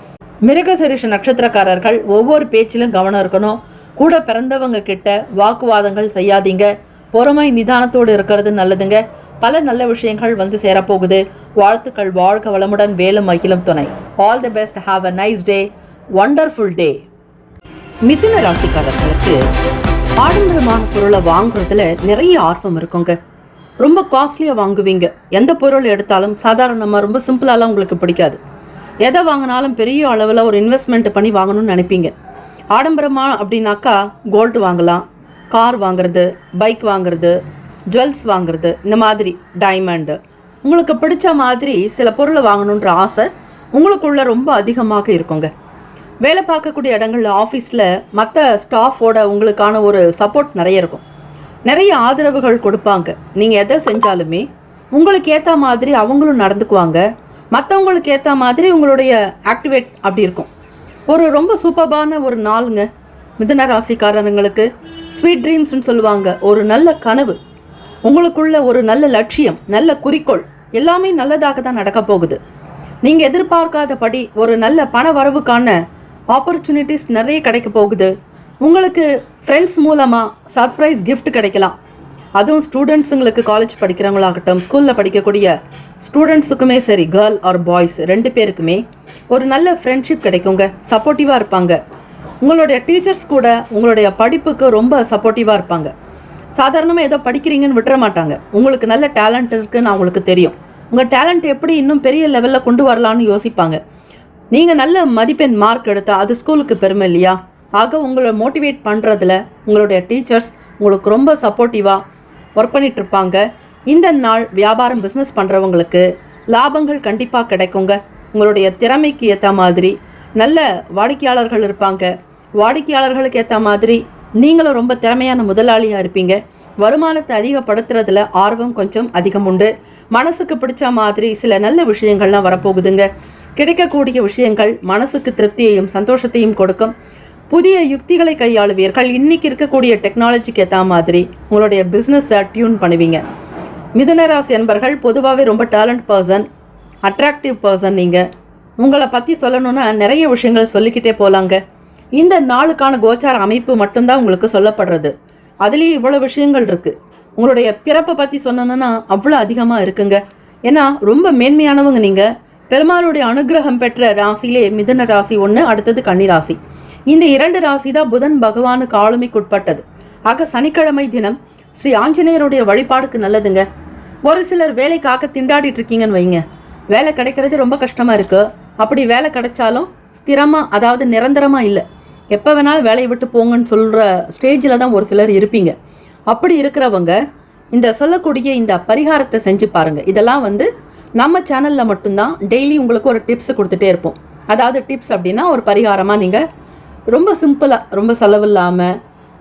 மிருகசீரிஷ நட்சத்திரக்காரர்கள் ஒவ்வொரு பேச்சிலும் கவனம் இருக்கணும். கூட பிறந்தவங்க கிட்ட வாக்குவாதங்கள் செய்யாதீங்க. பொறுமை நிதானத்தோடு இருக்கிறது நல்லதுங்க. பல நல்ல விஷயங்கள் வந்து சேரப்போகுது. வாழ்த்துக்கள். வாழ்க வளமுடன். வேலும் மகிழும் துணை. All the best. Have a nice day. Wonderful டே. மிதுன ராசிக்காரர்களுக்கு ஆடம்பரமான பொருளை வாங்குறதுல நிறைய ஆர்வம் இருக்குங்க. ரொம்ப காஸ்ட்லியாக வாங்குவீங்க. எந்த பொருள் எடுத்தாலும் சாதாரணமாக ரொம்ப சிம்பிளாலாம் உங்களுக்கு பிடிக்காது. எதை வாங்கினாலும் பெரிய அளவில் ஒரு இன்வெஸ்ட்மெண்ட் பண்ணி வாங்கணும்னு நினைப்பீங்க. ஆடம்பரமாக அப்படின்னாக்கா கோல்டு வாங்கலாம், கார் வாங்குறது, பைக் வாங்குறது, ஜுவல்ஸ் வாங்குறது, இந்த மாதிரி டைமண்டு, உங்களுக்கு பிடிச்ச மாதிரி சில பொருளை வாங்கணுன்ற ஆசை உங்களுக்குள்ள ரொம்ப அதிகமாக இருக்குங்க. வேலை பார்க்கக்கூடிய இடங்களில், ஆஃபீஸில் மற்ற ஸ்டாஃபோட உங்களுக்கான ஒரு சப்போர்ட் நிறைய இருக்கும். நிறைய ஆதரவுகள் கொடுப்பாங்க. நீங்கள் எதை செஞ்சாலுமே உங்களுக்கு ஏற்ற மாதிரி அவங்களும் நடந்துக்குவாங்க. மற்றவங்களுக்கு ஏற்ற மாதிரி உங்களுடைய ஆக்டிவேட் அப்படி இருக்கும். ஒரு ரொம்ப சூப்பர்பான ஒரு நாளுங்க மிதுன ராசிக்காரங்களுக்கு. ஸ்வீட் ட்ரீம்ஸ்னு சொல்லுவாங்க. ஒரு நல்ல கனவு, உங்களுக்குள்ள ஒரு நல்ல லட்சியம், நல்ல குறிக்கோள், எல்லாமே நல்லதாக தான் நடக்க போகுது. நீங்கள் எதிர்பார்க்காதபடி ஒரு நல்ல பண வரவுக்கான ஆப்பர்ச்சுனிட்டிஸ் நிறைய கிடைக்க போகுது. உங்களுக்கு ஃப்ரெண்ட்ஸ் மூலமாக சர்ப்ரைஸ் கிஃப்ட் கிடைக்கலாம். அதுவும் ஸ்டூடெண்ட்ஸுங்களுக்கு, காலேஜ் படிக்கிறவங்களாகட்டும், ஸ்கூலில் படிக்கக்கூடிய ஸ்டூடெண்ட்ஸுக்குமே சரி, கேர்ள் ஆர் பாய்ஸ் 2 பேருக்குமே ஒரு நல்ல ஃப்ரெண்ட்ஷிப் கிடைக்குங்க. சப்போர்ட்டிவாக இருப்பாங்க. உங்களுடைய டீச்சர்ஸ் கூட உங்களுடைய படிப்புக்கு ரொம்ப சப்போர்ட்டிவாக இருப்பாங்க. சாதாரணமாக ஏதோ படிக்கிறீங்கன்னு விட்டுற மாட்டாங்க. உங்களுக்கு நல்ல டேலண்ட் இருக்குன்னு அவங்களுக்கு தெரியும். உங்கள் டேலண்ட் எப்படி இன்னும் பெரிய லெவலில் கொண்டு வரலான்னு யோசிப்பாங்க. நீங்கள் நல்ல மதிப்பெண் மார்க் எடுத்தால் அது ஸ்கூலுக்கு பெருமை இல்லையா? ஆக உங்களை மோட்டிவேட் பண்ணுறதுல உங்களுடைய டீச்சர்ஸ் உங்களுக்கு ரொம்ப சப்போர்ட்டிவாக ஒர்க் பண்ணிகிட்ருப்பாங்க. இந்த நாள் வியாபாரம், பிஸ்னஸ் பண்ணுறவங்களுக்கு லாபங்கள் கண்டிப்பாக கிடைக்குங்க. உங்களுடைய திறமைக்கு ஏற்ற மாதிரி நல்ல வாடிக்கையாளர்கள் இருப்பாங்க. வாடிக்கையாளர்களுக்கு ஏற்ற மாதிரி நீங்களும் ரொம்ப திறமையான முதலாளியாக இருப்பீங்க. வருமானத்தை அதிகப்படுத்துறதுல ஆர்வம் கொஞ்சம் அதிகம் உண்டு. மனசுக்கு பிடிச்ச மாதிரி சில நல்ல விஷயங்கள்லாம் வரப்போகுதுங்க. கிடைக்கக்கூடிய விஷயங்கள் மனசுக்கு திருப்தியையும் சந்தோஷத்தையும் கொடுக்கும். புதிய யுக்திகளை கையாளுவீர்கள். இன்றைக்கி இருக்கக்கூடிய டெக்னாலஜிக்கு ஏற்ற மாதிரி உங்களுடைய பிஸ்னஸை டியூன் பண்ணுவீங்க. மிதுனராசி என்பர்கள் பொதுவாகவே ரொம்ப டேலண்ட் பர்சன், அட்ராக்டிவ் பர்சன். நீங்கள் உங்களை பற்றி சொல்லணுன்னா நிறைய விஷயங்கள் சொல்லிக்கிட்டே போகலாங்க. இந்த நாளுக்கான கோச்சார அமைப்பு மட்டும்தான் உங்களுக்கு சொல்லப்படுறது. அதுலேயே இவ்வளோ விஷயங்கள் இருக்குது. உங்களுடைய பிறப்பை பற்றி சொன்னோன்னா அவ்வளோ அதிகமாக இருக்குங்க. ஏன்னா ரொம்ப மேன்மையானவங்க நீங்கள். பெருமாளுடைய அனுகிரகம் பெற்ற ராசியிலே மிதுன ராசி ஒன்று, அடுத்தது கன்னிராசி. இந்த 2 ராசி தான் புதன் பகவானுக்கு ஆளுமைக்குட்பட்டது. ஆக சனிக்கிழமை தினம் ஸ்ரீ ஆஞ்சநேயருடைய வழிபாடுக்கு நல்லதுங்க. ஒரு சிலர் வேலைக்காக திண்டாடிட்டு இருக்கீங்கன்னு வைங்க. வேலை கிடைக்கிறது ரொம்ப கஷ்டமாக இருக்குது. அப்படி வேலை கிடைச்சாலும் ஸ்திரமாக, அதாவது நிரந்தரமாக இல்லை, எப்போ வேணாலும் வேலையை விட்டு போங்கன்னு சொல்கிற ஸ்டேஜில் தான் ஒரு சிலர் இருப்பீங்க. அப்படி இருக்கிறவங்க இந்த சொல்லக்கூடிய இந்த பரிகாரத்தை செஞ்சு பாருங்கள். இதெல்லாம் நம்ம சேனலில் மட்டும்தான் டெய்லி உங்களுக்கு ஒரு டிப்ஸ் கொடுத்துட்டே இருப்போம். அதாவது டிப்ஸ் அப்படின்னா ஒரு பரிகாரமாக நீங்கள் ரொம்ப சிம்பிளாக, ரொம்ப செலவில்லாமல்,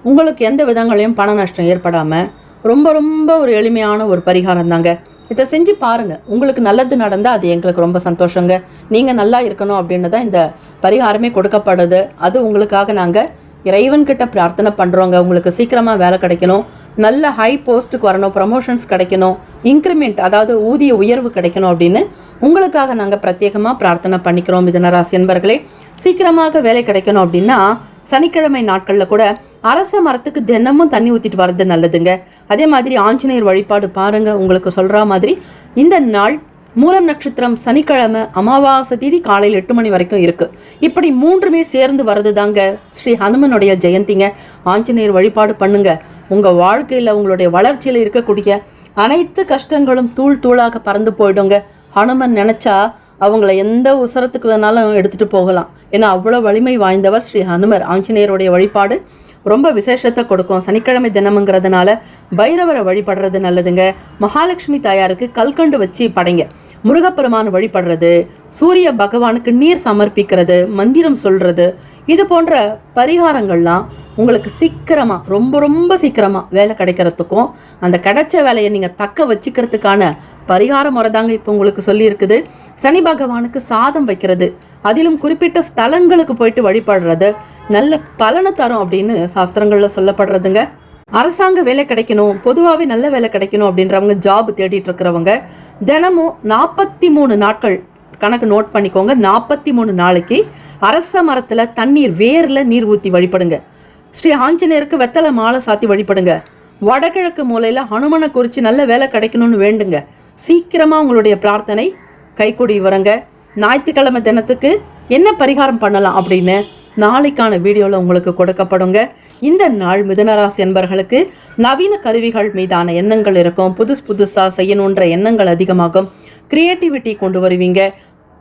உங்களுக்கு எந்த விதங்களையும் பண நஷ்டம் ஏற்படாமல் ரொம்ப ரொம்ப ஒரு எளிமையான ஒரு பரிகாரம் தாங்க. இதை செஞ்சு பாருங்கள். உங்களுக்கு நல்லது நடந்தால் அது எங்களுக்கு ரொம்ப சந்தோஷங்க. நீங்கள் நல்லா இருக்கணும் அப்படின்னு தான் இந்த பரிகாரமே கொடுக்கப்படுது. அது உங்களுக்காக நாங்கள் இறைவன்கிட்ட பிரார்த்தனை பண்ணுறோங்க. உங்களுக்கு சீக்கிரமாக வேலை கிடைக்கணும், நல்ல ஹை போஸ்ட்டுக்கு வரணும், ப்ரமோஷன்ஸ் கிடைக்கணும், இன்க்ரிமெண்ட் அதாவது ஊதிய உயர்வு கிடைக்கணும் அப்படின்னு உங்களுக்காக நாங்கள் பிரத்யேகமாக பிரார்த்தனை பண்ணிக்கிறோம். மிதுனராசி என்பர்களே, சீக்கிரமாக வேலை கிடைக்கணும் அப்படின்னா சனிக்கிழமை நாட்களில் கூட அரச மரத்துக்கு தினமும் தண்ணி ஊற்றிட்டு வர்றது நல்லதுங்க. அதே மாதிரி ஆஞ்சநேயர் வழிபாடு பாருங்கள். உங்களுக்கு சொல்கிற மாதிரி இந்த நாள் மூலம் நட்சத்திரம் சனிக்கிழமை, அமாவாசை தேதி காலையில் 8 மணி வரைக்கும் இருக்குது. இப்படி 3மே சேர்ந்து வர்றது தாங்க ஸ்ரீ ஹனுமனுடைய ஜெயந்திங்க. ஆஞ்சநேயர் வழிபாடு பண்ணுங்க. உங்கள் வாழ்க்கையில் உங்களுடைய வளர்ச்சியில் இருக்கக்கூடிய அனைத்து கஷ்டங்களும் தூள் தூளாக பறந்து போயிடுங்க. ஹனுமன் நினச்சா அவங்கள எந்த உசரத்துக்கு வேணாலும் எடுத்துகிட்டு போகலாம். ஏன்னா அவ்வளோ வலிமை வாய்ந்தவர் ஸ்ரீ ஹனுமர். ஆஞ்சநேயருடைய வழிபாடு ரொம்ப விசேஷத்தை கொடுக்கும். சனிக்கிழமை தினமுங்கிறதுனால பைரவரை வழிபடுறது நல்லதுங்க. மகாலட்சுமி தாயாருக்கு கல்கண்டு வச்சு படைங்க. முருகப்பெருமான் வழிபடுறது, சூரிய பகவானுக்கு நீர் சமர்ப்பிக்கிறது, மந்திரம் சொல்றது, இது போன்ற பரிகாரங்கள்லாம் உங்களுக்கு சீக்கிரமா ரொம்ப ரொம்ப சீக்கிரமா வேலை கிடைக்கிறதுக்கும் அந்த கிடைச்ச வேலையை நீங்க தக்க வச்சுக்கிறதுக்கான பரிகார முறை தாங்க இப்போ உங்களுக்கு சொல்லியிருக்குது. சனி பகவானுக்கு சாதம் வைக்கிறது, அதிலும் குறிப்பிட்ட ஸ்தலங்களுக்கு போயிட்டு வழிபடுறது நல்ல பலனை தரும் அப்படின்னு சாஸ்திரங்கள்ல சொல்லப்படுறதுங்க. அரசாங்க வேலை கிடைக்கணும், பொதுவாகவே நல்ல வேலை கிடைக்கணும் அப்படின்றவங்க, ஜாப் தேடிட்டு இருக்கிறவங்க தினமும் 43 நாட்கள் கணக்கு நோட் பண்ணிக்கோங்க. 43 நாளைக்கு அரச மரத்துல தண்ணீர் வேர்ல நீர் ஊற்றி வழிபடுங்க. ஸ்ரீ ஆஞ்சநேயருக்கு வெத்தலை மாலை சாத்தி வழிபடுங்க. வடகிழக்கு மூலையில ஹனுமனை குறித்து நல்ல வேலை கிடைக்கணும்னு வேண்டுங்க. சீக்கிரமா உங்களுடைய பிரார்த்தனை கைகூடி வரங்க. ஞாயிற்றுக்கிழமை தினத்துக்கு என்ன பரிகாரம் பண்ணலாம் அப்படின்னு நாளைக்கான வீடியோவில் உங்களுக்கு கொடுக்கப்படுங்க. இந்த நாள் மிதுனராசி என்பர்களுக்கு நவீன கருவிகள் மீதான எண்ணங்கள் இருக்கும். புதுசாக செய்யணுன்ற எண்ணங்கள் அதிகமாகும். கிரியேட்டிவிட்டி கொண்டு வருவீங்க.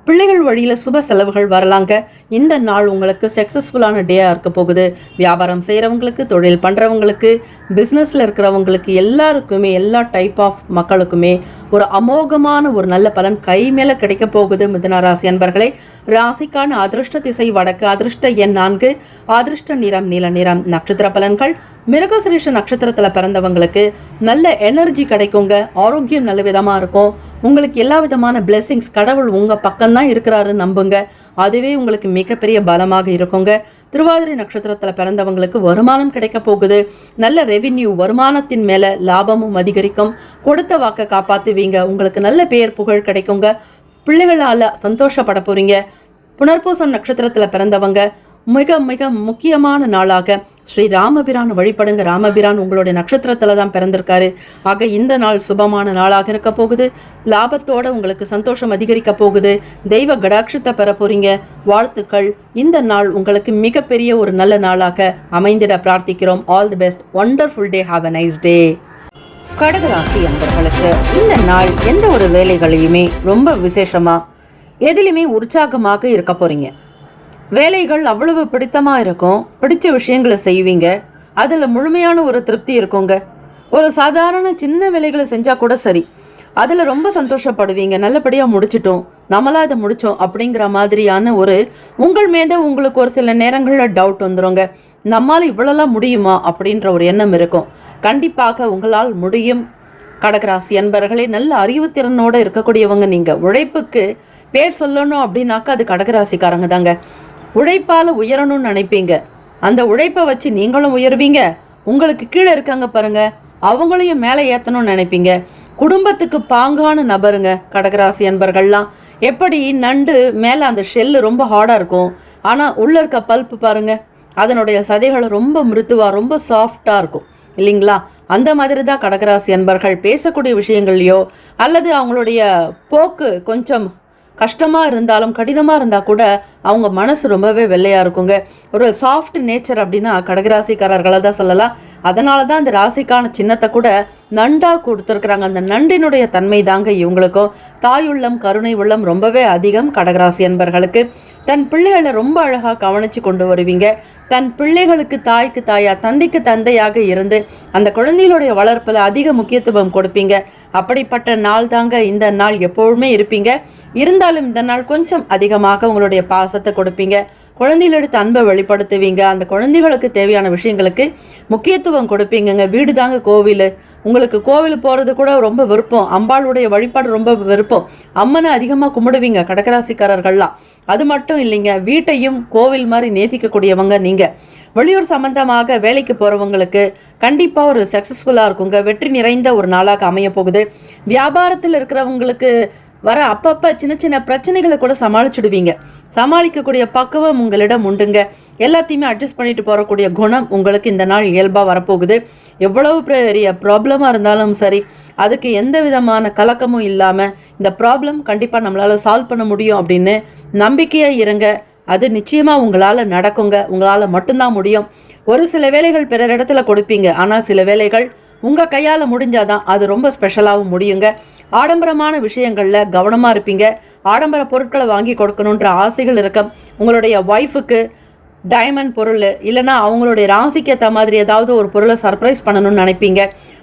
பிள்ளைகள் வழியில் சுப செலவுகள் வரலாங்க. இந்த நாள் உங்களுக்கு சக்ஸஸ்ஃபுல்லான டேயாக இருக்க போகுது. வியாபாரம் செய்கிறவங்களுக்கு, தொழில் பண்ணுறவங்களுக்கு, பிஸ்னஸில் இருக்கிறவங்களுக்கு எல்லாருக்குமே, எல்லா டைப் ஆஃப் மக்களுக்குமே ஒரு அமோகமான ஒரு நல்ல பலன் கை மேலே கிடைக்க போகுது. மிதுன ராசி அன்பர்களே, ராசிக்கான அதிர்ஷ்ட திசை வடக்கு, அதிர்ஷ்ட எண் 4, அதிர்ஷ்ட நிறம் நீல நிறம். நட்சத்திர பலன்கள், மிருகசிரீஷ நட்சத்திரத்தில் பிறந்தவங்களுக்கு நல்ல எனர்ஜி கிடைக்குங்க. ஆரோக்கியம் நல்ல விதமாக இருக்கும். உங்களுக்கு எல்லா விதமான பிளெஸிங்ஸ் கடவுள் உங்கள் பக்கம்தான் இருக்கிறாரு நம்புங்க. அதுவே உங்களுக்கு மிகப்பெரிய பலமாக இருக்குங்க. திருவாதிரை நட்சத்திரத்தில் பிறந்தவங்களுக்கு வருமானம் கிடைக்க போகுது. நல்ல ரெவின்யூ, வருமானத்தின் மேலே லாபமும் அதிகரிக்கும். கொடுத்த வாக்கை காப்பாற்றுவீங்க. உங்களுக்கு நல்ல பெயர் புகழ் கிடைக்குங்க. பிள்ளைகளால் சந்தோஷப்பட போறீங்க. புனர்பூசம் நட்சத்திரத்தில் பிறந்தவங்க மிக மிக முக்கியமான நாளாக ஸ்ரீ ராமபிரான் வழிபடுங்க. ராமபிரான் உங்களுடைய நட்சத்திரத்தில் தான் பிறந்திருக்காரு. ஆக இந்த நாள் சுபமான நாளாக இருக்க போகுது. லாபத்தோட உங்களுக்கு சந்தோஷம் அதிகரிக்க போகுது. தெய்வ கடாட்சத்தை பெற போறீங்க. வாழ்த்துக்கள். இந்த நாள் உங்களுக்கு மிகப்பெரிய ஒரு நல்ல நாளாக அமைந்திட பிரார்த்திக்கிறோம். All the best. Wonderful day. Have a nice day. கடகராசி அன்பர்களுக்கு இந்த நாள் எந்த ஒரு வேலைகளையுமே ரொம்ப விசேஷமா, எதிலுமே உற்சாகமாக இருக்க போறீங்க. வேலைகள் அவ்வளவு பிடித்தமாக இருக்கும். பிடிச்ச விஷயங்களை செய்வீங்க. அதில் முழுமையான ஒரு திருப்தி இருக்குங்க. ஒரு சாதாரண சின்ன வேலைகளை செஞ்சால் கூட சரி, அதில் ரொம்ப சந்தோஷப்படுவீங்க. நல்லபடியாக முடிச்சிட்டோம், நம்மளாக இதை முடித்தோம் அப்படிங்கிற மாதிரியான ஒரு உங்கள் மீது உங்களுக்கு ஒரு சில நேரங்களில் டவுட் வந்துடுங்க. நம்மால் இவ்வளோலாம் முடியுமா அப்படின்ற ஒரு எண்ணம் இருக்கும். கண்டிப்பாக உங்களால் முடியும். கடகராசி அன்பர்களே, நல்ல அறிவுத்திறனோடு இருக்கக்கூடியவங்க. நீங்கள் உழைப்புக்கு பேர் சொல்லணும் அப்படின்னாக்கா அது கடகராசிக்காரங்க தாங்க. உழைப்பால் உயரணும்னு நினைப்பீங்க. அந்த உழைப்பை வச்சு நீங்களும் உயர்வீங்க. உங்களுக்கு கீழே இருக்காங்க பாருங்க, அவங்களையும் மேலே ஏற்றணும்னு நினைப்பீங்க. குடும்பத்துக்கு பாங்கான நபருங்க கடகராசி அன்பர்கள்லாம். எப்படி நண்டு மேலே அந்த ஷெல்லு ரொம்ப ஹார்டாக இருக்கும், ஆனால் உள்ளே இருக்க பல்ப்பு பாருங்க, அதனுடைய சதைகள் ரொம்ப மிருதுவாக, ரொம்ப சாஃப்டாக இருக்கும் இல்லைங்களா? அந்த மாதிரி தான் கடகராசி அன்பர்கள். பேசக்கூடிய விஷயங்கள்லையோ அல்லது அவங்களுடைய போக்கு கொஞ்சம் கஷ்டமாக இருந்தாலும், கடினமாக இருந்தால் கூட அவங்க மனசு ரொம்பவே வெள்ளையாக இருக்குங்க. ஒரு சாஃப்ட் நேச்சர் அப்படின்னா கடகராசிக்காரர்களை தான் சொல்லலாம். அதனால தான் அந்த ராசிக்கான சின்னத்தை கூட நண்டாக கொடுத்துருக்குறாங்க. அந்த நண்டினுடைய தன்மை தாங்க இவங்களுக்கும். தாய் உள்ளம், கருணை உள்ளம் ரொம்பவே அதிகம் கடகராசி அன்பர்களுக்கு. தன் பிள்ளைகளை ரொம்ப அழகாக கவனித்து கொண்டு வருவீங்க. தன் பிள்ளைகளுக்கு தாய்க்கு தாயா, தந்தைக்கு தந்தையாக இருந்து அந்த குழந்தைகளுடைய வளர்ப்பில் அதிக முக்கியத்துவம் கொடுப்பீங்க. அப்படிப்பட்ட நாள் தாங்க இந்த நாள். எப்பொழுதுமே இருப்பீங்க. இருந்தாலும் இந்த நாள் கொஞ்சம் அதிகமாக உங்களுடைய பாசத்தை கொடுப்பீங்க. குழந்தைகளோட அன்பை வெளிப்படுத்துவீங்க. அந்த குழந்தைகளுக்கு தேவையான விஷயங்களுக்கு முக்கியத்துவம் கொடுப்பீங்க. வீடு தாங்க கோவில். உங்களுக்கு கோவில் போகிறது கூட ரொம்ப விருப்பம். அம்பாளுடைய வழிபாடு ரொம்ப விருப்பம். அம்மனை அதிகமாக கும்பிடுவீங்க கடகராசிக்காரர்கள்லாம். அது மட்டும் இல்லைங்க, வீட்டையும் கோவில் மாதிரி நேசிக்கக்கூடியவங்க நீங்கள். வெளியூர் சம்பந்தமாக வேலைக்கு போகிறவங்களுக்கு கண்டிப்பாக ஒரு சக்ஸஸ்ஃபுல்லாக இருக்குங்க. வெற்றி நிறைந்த ஒரு நாளாக அமைய போகுது. வியாபாரத்தில் இருக்கிறவங்களுக்கு வர அப்பப்போ சின்ன சின்ன பிரச்சனைகளை கூட சமாளிச்சுடுவீங்க. சமாளிக்கக்கூடிய பக்குவம் உங்களிடம் உண்டுங்க. எல்லாத்தையுமே அட்ஜஸ்ட் பண்ணிட்டு போகக்கூடிய குணம் உங்களுக்கு இந்த நாள் இயல்பாக வரப்போகுது. எவ்வளவு பெரிய ப்ராப்ளமாக இருந்தாலும் சரி, அதுக்கு எந்த விதமான கலக்கமும் இல்லாமல் இந்த ப்ராப்ளம் கண்டிப்பாக நம்மளால் சால்வ் பண்ண முடியும் அப்படின்னு நம்பிக்கையாக இருங்க. அது நிச்சயமாக உங்களால் நடக்குங்க. உங்களால் மட்டும்தான் முடியும். ஒரு சில வேலைகள் பிறர் இடத்துல கொடுப்பீங்க, ஆனால் சில வேலைகள் உங்கள் கையால் முடிஞ்சாதான் அது ரொம்ப ஸ்பெஷலாகவும் முடியுங்க. ஆடம்பரமான விஷயங்களில் கவனமாக இருப்பீங்க. ஆடம்பர பொருட்களை வாங்கி கொடுக்கணுன்ற ஆசைகள் இருக்கும். உங்களுடைய ஒய்ஃபுக்கு டைமண்ட் பொருள் இல்லைனா அவங்களுடைய ராசிக்கு ஏற்ற மாதிரி ஏதாவது ஒரு பொருளை சர்ப்ரைஸ் பண்ணணும்னு நினைப்பீங்க.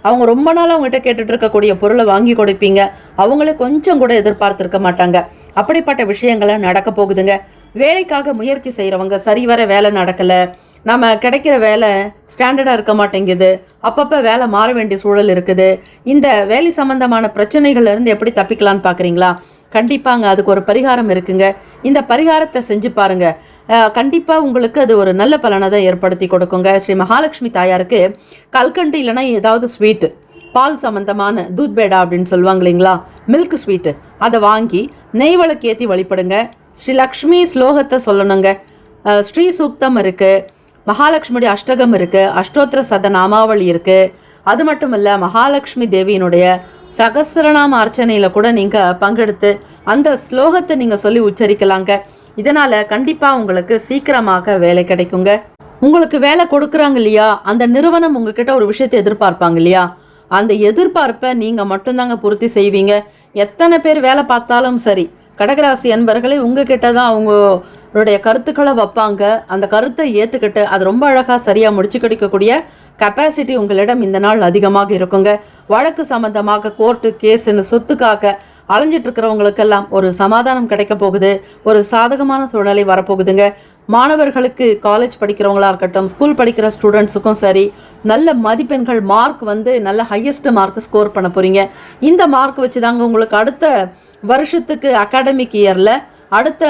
அவங்க ரொம்ப நாள் அவங்ககிட்ட கேட்டுட்டு இருக்கக்கூடிய பொருளை வாங்கி கொடுப்பீங்க. அவங்களே கொஞ்சம் கூட எதிர்பார்த்துருக்க மாட்டாங்க. அப்படிப்பட்ட விஷயங்களை நடக்க போகுதுங்க. வேலைக்காக முயற்சி செய்கிறவங்க சரிவர வேலை நடக்கலை, நம்ம கிடைக்கிற வேலை ஸ்டாண்டர்டாக இருக்க மாட்டேங்குது, அப்பப்போ வேலை மாற வேண்டிய சூழல் இருக்குது, இந்த வேலை சம்பந்தமான பிரச்சனைகள்லேருந்து எப்படி தப்பிக்கலான்னு பார்க்குறீங்களா? கண்டிப்பாங்க அதுக்கு ஒரு பரிகாரம் இருக்குங்க. இந்த பரிகாரத்தை செஞ்சு பாருங்க. கண்டிப்பாக உங்களுக்கு அது ஒரு நல்ல பலனை தான் ஏற்படுத்தி கொடுக்குங்க. ஸ்ரீ மகாலட்சுமி தாயாருக்கு கல்கண்டு இல்லைன்னா ஏதாவது ஸ்வீட்டு, பால் சம்பந்தமான தூத் பேடா அப்படின்னு சொல்லுவாங்க இல்லைங்களா, மில்க் ஸ்வீட்டு, அதை வாங்கி நெய் விளக்கு ஏற்றி வழிபடுங்க. ஸ்ரீ லக்ஷ்மி ஸ்லோகத்தை சொல்லணுங்க. ஸ்ரீ சூக்தம் இருக்குது, மகாலட்சுமியுடைய அஷ்டகம் இருக்குது, அஷ்டோத்திர சதநாமாவளி இருக்குது. அது மட்டும் இல்லை, மகாலட்சுமி தேவியினுடைய சகஸ்ரநாம அர்ச்சனையில் கூட நீங்கள் பங்கெடுத்து அந்த ஸ்லோகத்தை நீங்கள் சொல்லி உச்சரிக்கலாங்க. இதனால் கண்டிப்பாக உங்களுக்கு சீக்கிரமாக வேலை கிடைக்குங்க. உங்களுக்கு வேலை கொடுக்குறாங்க இல்லையா, அந்த நிறுவனம் உங்ககிட்ட ஒரு விஷயத்தை எதிர்பார்ப்பாங்க இல்லையா, அந்த எதிர்பார்ப்பை நீங்கள் மட்டும்தாங்க பூர்த்தி செய்வீங்க. எத்தனை பேர் வேலை பார்த்தாலும் சரி, கடகராசி அன்பர்களே உங்ககிட்ட தான் அவங்களுடைய கருத்துக்களை வைப்பாங்க. அந்த கருத்தை ஏற்றுக்கிட்டு அது ரொம்ப அழகாக சரியாக முடிச்சு கிடைக்கக்கூடிய கெப்பாசிட்டி உங்களிடம் இந்த நாள் அதிகமாக இருக்குங்க. வழக்கு சம்பந்தமாக கோர்ட்டு கேஸுன்னு சொத்துக்காக அலைஞ்சிட்டு இருக்கிறவங்களுக்கெல்லாம் ஒரு சமாதானம் கிடைக்க போகுது. ஒரு சாதகமான சூழ்நிலை வரப்போகுதுங்க. மாணவர்களுக்கு காலேஜ் படிக்கிறவங்களா இருக்கட்டும், ஸ்கூல் படிக்கிற ஸ்டூடெண்ட்ஸுக்கும் சரி, நல்ல மதிப்பெண்கள் மார்க் நல்ல ஹையஸ்ட் மார்க் ஸ்கோர் பண்ண போகிறீங்க. இந்த மார்க் வச்சு தாங்க உங்களுக்கு அடுத்த வருஷத்துக்கு அகாடமிக் இயரில் அடுத்த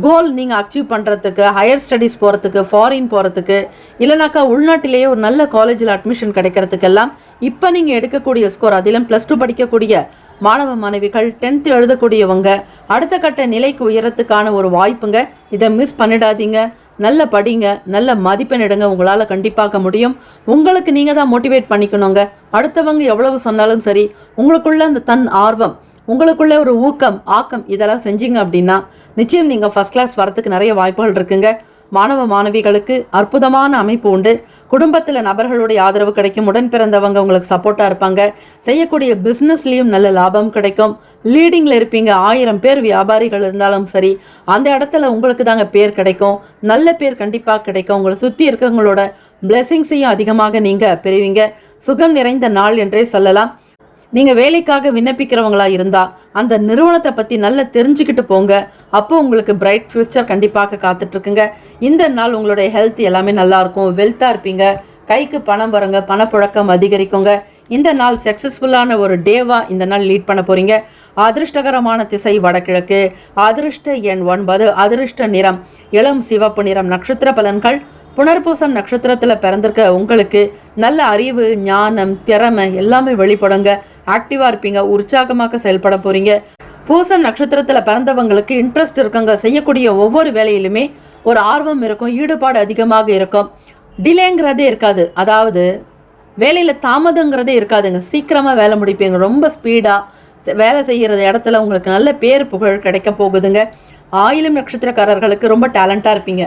கோல் நீங்கள் அச்சீவ் பண்ணுறதுக்கு, ஹையர் ஸ்டடீஸ் போகிறதுக்கு, ஃபாரின் போகிறதுக்கு, இல்லைனாக்கா உள்நாட்டிலேயே ஒரு நல்ல காலேஜில் அட்மிஷன் கிடைக்கிறதுக்கெல்லாம் இப்போ நீங்கள் எடுக்கக்கூடிய ஸ்கோர், அதிலும் +2 படிக்கக்கூடிய மாணவ மாணவிகள், 10th எழுதக்கூடியவங்க அடுத்த கட்ட நிலைக்கு உயரத்துக்கான ஒரு வாய்ப்புங்க. இதை மிஸ் பண்ணிடாதீங்க. நல்ல படிங்க, நல்ல மதிப்பெண் எடுங்க. உங்களால் கண்டிப்பாக முடியும். உங்களுக்கு நீங்கள் தான் மோட்டிவேட் பண்ணிக்கணுங்க. அடுத்தவங்க எவ்வளவு சொன்னாலும் சரி, உங்களுக்குள்ள அந்த தன் ஆர்வம், உங்களுக்குள்ளே ஒரு ஊக்கம், ஆக்கம் இதெல்லாம் செஞ்சீங்க அப்படின்னா நிச்சயம் நீங்கள் ஃபஸ்ட் கிளாஸ் வரத்துக்கு நிறைய வாய்ப்புகள் இருக்குங்க. மாணவ மாணவிகளுக்கு அற்புதமான அமைப்பு உண்டு. குடும்பத்தில் நபர்களுடைய ஆதரவு கிடைக்கும். உடன் பிறந்தவங்க உங்களுக்கு சப்போர்ட்டாக இருப்பாங்க. செய்யக்கூடிய பிஸ்னஸ்லேயும் நல்ல லாபம் கிடைக்கும். லீடிங்கில் இருப்பீங்க. 1000 பேர் வியாபாரிகள் இருந்தாலும் சரி, அந்த இடத்துல உங்களுக்கு தாங்க பேர் கிடைக்கும். நல்ல பேர் கண்டிப்பாக கிடைக்கும். உங்களை சுற்றி இருக்கவங்களோட பிளெஸிங்ஸையும் அதிகமாக நீங்கள் பெறுவீங்க. சுகம் நிறைந்த நாள் என்றே சொல்லலாம். நீங்கள் வேலைக்காக விண்ணப்பிக்கிறவங்களா இருந்தால் அந்த நிறுவனத்தை பற்றி நல்லா தெரிஞ்சுக்கிட்டு போங்க. அப்போ உங்களுக்கு பிரைட் ஃப்யூச்சர் கண்டிப்பாக காத்துட்ருக்குங்க. இந்த நாள் உங்களுடைய ஹெல்த் எல்லாமே நல்லாயிருக்கும். வெல்த்தாக இருப்பீங்க. கைக்கு பணம் வருங்க. பணப்புழக்கம் அதிகரிக்குங்க. இந்த நாள் சக்ஸஸ்ஃபுல்லான ஒரு டேவாக இந்த நாள் லீட் பண்ண போகிறீங்க. அதிர்ஷ்டகரமான திசை வடகிழக்கு. அதிர்ஷ்ட எண் 9. அதிர்ஷ்ட நிறம் இளம் சிவப்பு நிறம். நட்சத்திர பலன்கள்: புனர்பூசம் நட்சத்திரத்தில் பிறந்திருக்க உங்களுக்கு நல்ல அறிவு, ஞானம், திறமை எல்லாமே வெளிப்படுங்க. ஆக்டிவாக இருப்பீங்க. உற்சாகமாக செயல்பட போகிறீங்க. பூசம் நட்சத்திரத்தில் பிறந்தவங்களுக்கு இன்ட்ரெஸ்ட் இருக்குங்க. செய்யக்கூடிய ஒவ்வொரு வேலையிலுமே ஒரு ஆர்வம் இருக்கும். ஈடுபாடு அதிகமாக இருக்கும். டிலேங்கிறதே இருக்காது. அதாவது வேலையில் தாமதங்கிறதே இருக்காதுங்க. சீக்கிரமாக வேலை முடிப்பீங்க. ரொம்ப ஸ்பீடாக வேலை செய்கிற இடத்துல உங்களுக்கு நல்ல பேர் புகழ் கிடைக்க போகுதுங்க. ஆயிலம் நட்சத்திரக்காரர்களுக்கு ரொம்ப டேலண்டாக இருப்பீங்க.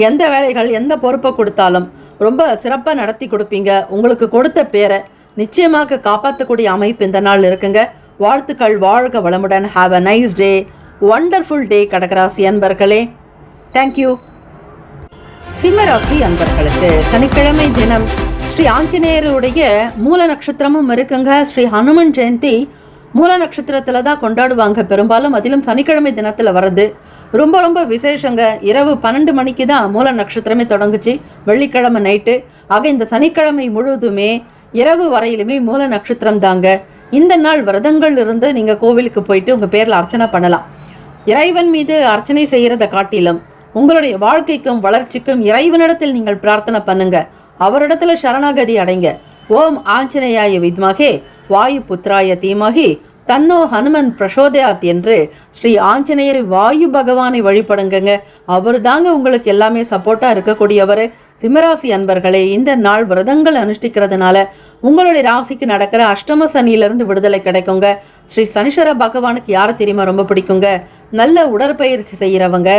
எந்த வேலைகள், எந்த பொறுப்பை கொடுத்தாலும் ரொம்ப சிறப்பாக நடத்தி கொடுப்பீங்க. உங்களுக்கு கொடுத்த பேரை நிச்சயமாக காப்பாற்றக்கூடிய அமைப்பு இந்த நாள் இருக்குங்க. வாழ்த்துக்கள். வாழ்க வளமுடன். Have a nice day. Wonderful டே கடகராசி அன்பர்களே. தேங்க்யூ. சிம்மராசி அன்பர்களுக்கு சனிக்கிழமை தினம் ஸ்ரீ ஆஞ்சநேயருடைய மூல நட்சத்திரமும் இருக்குங்க. ஸ்ரீ ஹனுமன் ஜெயந்தி மூல நட்சத்திரத்தில் தான் கொண்டாடுவாங்க பெரும்பாலும். அதிலும் சனிக்கிழமை தினத்தில் வர்றது ரொம்ப ரொம்ப விசேஷங்க. இரவு 12 மணிக்கு தான் மூல நட்சத்திரமே தொடங்குச்சு, வெள்ளிக்கிழமை நைட்டு. ஆக இந்த சனிக்கிழமை முழுவதுமே இரவு வரையிலுமே மூல நட்சத்திரம் தாங்க. இந்த நாள் விரதங்கள் இருந்து நீங்கள் கோவிலுக்கு போயிட்டு உங்கள் பேரில் அர்ச்சனை பண்ணலாம். இறைவன் மீது அர்ச்சனை செய்கிறத காட்டிலும் உங்களுடைய வாழ்க்கைக்கும் வளர்ச்சிக்கும் இறைவனிடத்தில் நீங்கள் பிரார்த்தனை பண்ணுங்க. அவரிடத்துல சரணாகதி அடைங்க. ஓம் ஆஞ்சநேயாய வித்மகே வாயு புத்திராய தீமகி தன்னோ ஹனுமன் பிரசோதயாத் என்று ஸ்ரீ ஆஞ்சநேயர் வாயு பகவானை வழிபடுங்க. அவர் தாங்க உங்களுக்கு எல்லாமே சப்போர்ட்டாக இருக்கக்கூடியவர். சிம்மராசி அன்பர்களே, இந்த நாள் விரதங்கள் அனுஷ்டிக்கிறதுனால உங்களுடைய ராசிக்கு நடக்கிற அஷ்டம சனியிலிருந்து விடுதலை கிடைக்குங்க. ஸ்ரீ சனீஸ்வர பகவானுக்கு யாரை தெரியுமா ரொம்ப பிடிக்குங்க? நல்ல உடற்பயிற்சி செய்கிறவங்க,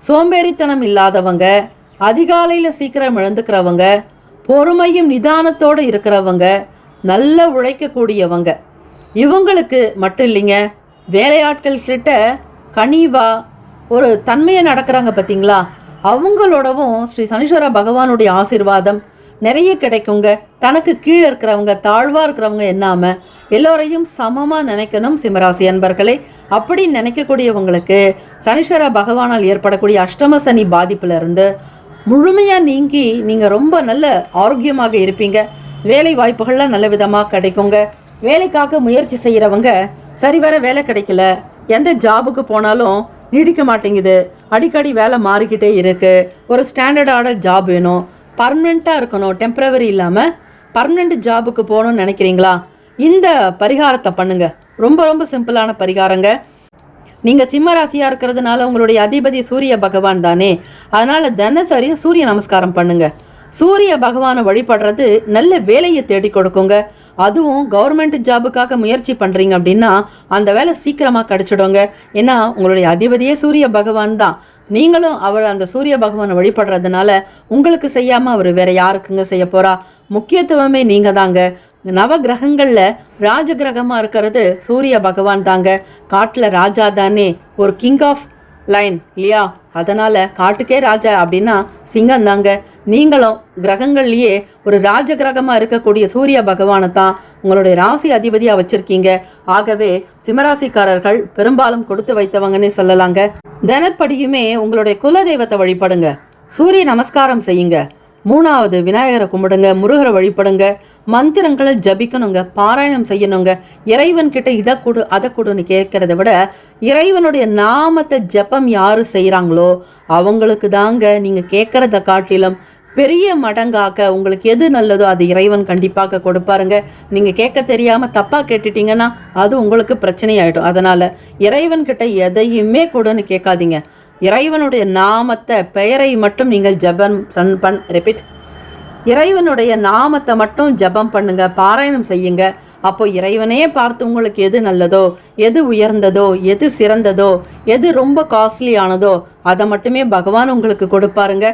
சோம்பேறித்தனம் இல்லாதவங்க, அதிகாலையில் சீக்கிரம் எழுந்துக்கிறவங்க, பொறுமையும் நிதானத்தோடு இருக்கிறவங்க, நல்ல உழைக்கக்கூடியவங்க. இவங்களுக்கு மட்டும் இல்லைங்க, வேலையாட்கள் கிட்ட கனிவா ஒரு தன்மையை நடக்கிறாங்க பார்த்தீங்களா, அவங்களோடவும் ஸ்ரீ சனீஸ்வர பகவானுடைய ஆசீர்வாதம் நிறைய கிடைக்குங்க. தனக்கு கீழே இருக்கிறவங்க, தாழ்வாக இருக்கிறவங்க என்னாம எல்லோரையும் சமமாக நினைக்கணும் சிம்மராசி அன்பர்களே. அப்படி நினைக்கக்கூடியவங்களுக்கு சனீஸ்வர பகவானால் ஏற்படக்கூடிய அஷ்டம சனி பாதிப்பிலிருந்து முழுமையாக நீங்கி நீங்கள் ரொம்ப நல்ல ஆரோக்கியமாக இருப்பீங்க. வேலை வாய்ப்புகள்லாம் நல்ல விதமாக கிடைக்குங்க. வேலைக்காக முயற்சி செய்கிறவங்க சரிவர வேலை கிடைக்கல, எந்த ஜாபுக்கு போனாலும் நீடிக்க மாட்டேங்குது, அடிக்கடி வேலை மாறிக்கிட்டே இருக்குது, ஒரு ஸ்டாண்டர்டான ஜாப் வேணும், பர்மனெண்ட்டாக இருக்கணும், டெம்பரவரி இல்லாமல் பர்மனெண்ட் ஜாபுக்கு போகணும்னு நினைக்கிறீங்களா? இந்த பரிகாரத்தை பண்ணுங்க. ரொம்ப ரொம்ப சிம்பிளான பரிகாரங்க. நீங்கள் சிம்மராசியாக இருக்கிறதுனால உங்களுடைய அதிபதி சூரிய பகவான் தானே, அதனால் தினசரியும் சூரிய நமஸ்காரம் பண்ணுங்க. சூரிய பகவானை வழிபடுறது நல்ல வேலையை தேடி கொடுக்குங்க. அதுவும் கவர்மெண்ட் ஜாபுக்காக முயற்சி பண்ணுறீங்க அப்படின்னா அந்த வேலை சீக்கிரமாக கிடச்சிடுங்க. ஏன்னா உங்களுடைய அதிபதியே சூரிய பகவான் தான். நீங்களும் அவர் அந்த சூரிய பகவானை வழிபடுறதுனால உங்களுக்கு செய்யாமல் அவர் வேற யாருக்குங்க செய்ய போகிறா? முக்கியத்துவமே நீங்கள் தாங்க. நவ கிரகங்களில் ராஜ கிரகமாக இருக்கிறது சூரிய பகவான் தாங்க. காட்டில் ராஜா தானே, ஒரு கிங் ஆஃப் லைன் இல்லையா? அதனால் காட்டுக்கே ராஜா அப்படின்னா சிங்கம் தாங்க. நீங்களும் கிரகங்கள்லேயே ஒரு ராஜ கிரகமாக இருக்கக்கூடிய சூரிய பகவானை தான் உங்களுடைய ராசி அதிபதியாக வச்சுருக்கீங்க. ஆகவே சிம்மராசிக்காரர்கள் பெரும்பாலும் கொடுத்து வைத்தவங்கன்னே சொல்லலாங்க. தினப்படியுமே உங்களுடைய குலதெய்வத்தை வழிபடுங்க, சூரிய நமஸ்காரம் செய்யுங்க, 3வது விநாயகரை கும்பிடுங்க, முருகரை வழிபடுங்க, மந்திரங்களை ஜபிக்கணுங்க, பாராயணம் செய்யணுங்க. இறைவன் கிட்ட இதை கொடு அதை கொடுன்னு கேட்கறத விட இறைவனுடைய நாமத்தை ஜபம் யாரு செய்கிறாங்களோ அவங்களுக்கு தாங்க நீங்கள் கேட்கறத காட்டிலும் பெரிய மடங்காக்க உங்களுக்கு எது நல்லதோ அது இறைவன் கண்டிப்பாக கொடுப்பாருங்க. நீங்கள் கேட்க தெரியாமல் தப்பாக கேட்டுட்டீங்கன்னா அது உங்களுக்கு பிரச்சனையாயிடும். அதனால் இறைவன் கிட்ட எதையுமே கொடுன்னு கேட்காதீங்க. இறைவனுடைய நாமத்தை, பெயரை மட்டும் நீங்கள் ஜபம் ரிப்பீட், இறைவனுடைய நாமத்தை மட்டும் ஜபம் பண்ணுங்க, பாராயணம் செய்யுங்க. அப்போ இறைவனே பார்த்து உங்களுக்கு எது நல்லதோ, எது உயர்ந்ததோ, எது சிறந்ததோ, எது ரொம்ப காஸ்ட்லியானதோ அதை மட்டுமே பகவான் உங்களுக்கு கொடுப்பாருங்க.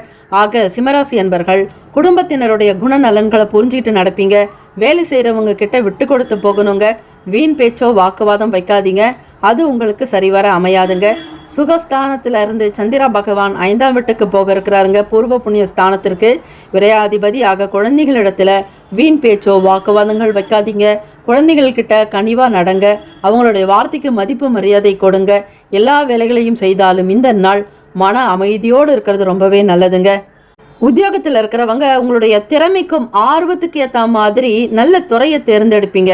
ஆக சிம்மராசி அன்பர்கள் குடும்பத்தினருடைய குணநலன்களை புரிஞ்சுக்கிட்டு நடப்பீங்க. வேலை செய்கிறவங்க கிட்ட விட்டு கொடுத்து போகணுங்க. வீண் பேச்சோ வாக்குவாதம் வைக்காதீங்க, அது உங்களுக்கு சரிவர அமையாதுங்க. சுகஸ்தானத்தில் இருந்து சந்திரா பகவான் 5ஆம் வீட்டுக்கு போக இருக்கிறாருங்க, பூர்வ புண்ணிய ஸ்தானத்திற்கு. விரையாதிபதி ஆக குழந்தைகளிடத்தில் வீண் பேச்சோ வாக்குவாதங்கள் வைக்காதீங்க. குழந்தைகள்கிட்ட கனிவாக நடங்க, அவங்களுடைய வார்த்தைக்கு மதிப்பு மரியாதை கொடுங்க. எல்லா வேலைகளையும் செய்தாலும் இந்த நாள் மன அமைதியோடு இருக்கிறது ரொம்பவே நல்லதுங்க. உத்தியோகத்தில் இருக்கிறவங்க உங்களுடைய திறமைக்கும் ஆர்வத்துக்கு ஏற்ற மாதிரி நல்ல துறையை தேர்ந்தெடுப்பீங்க.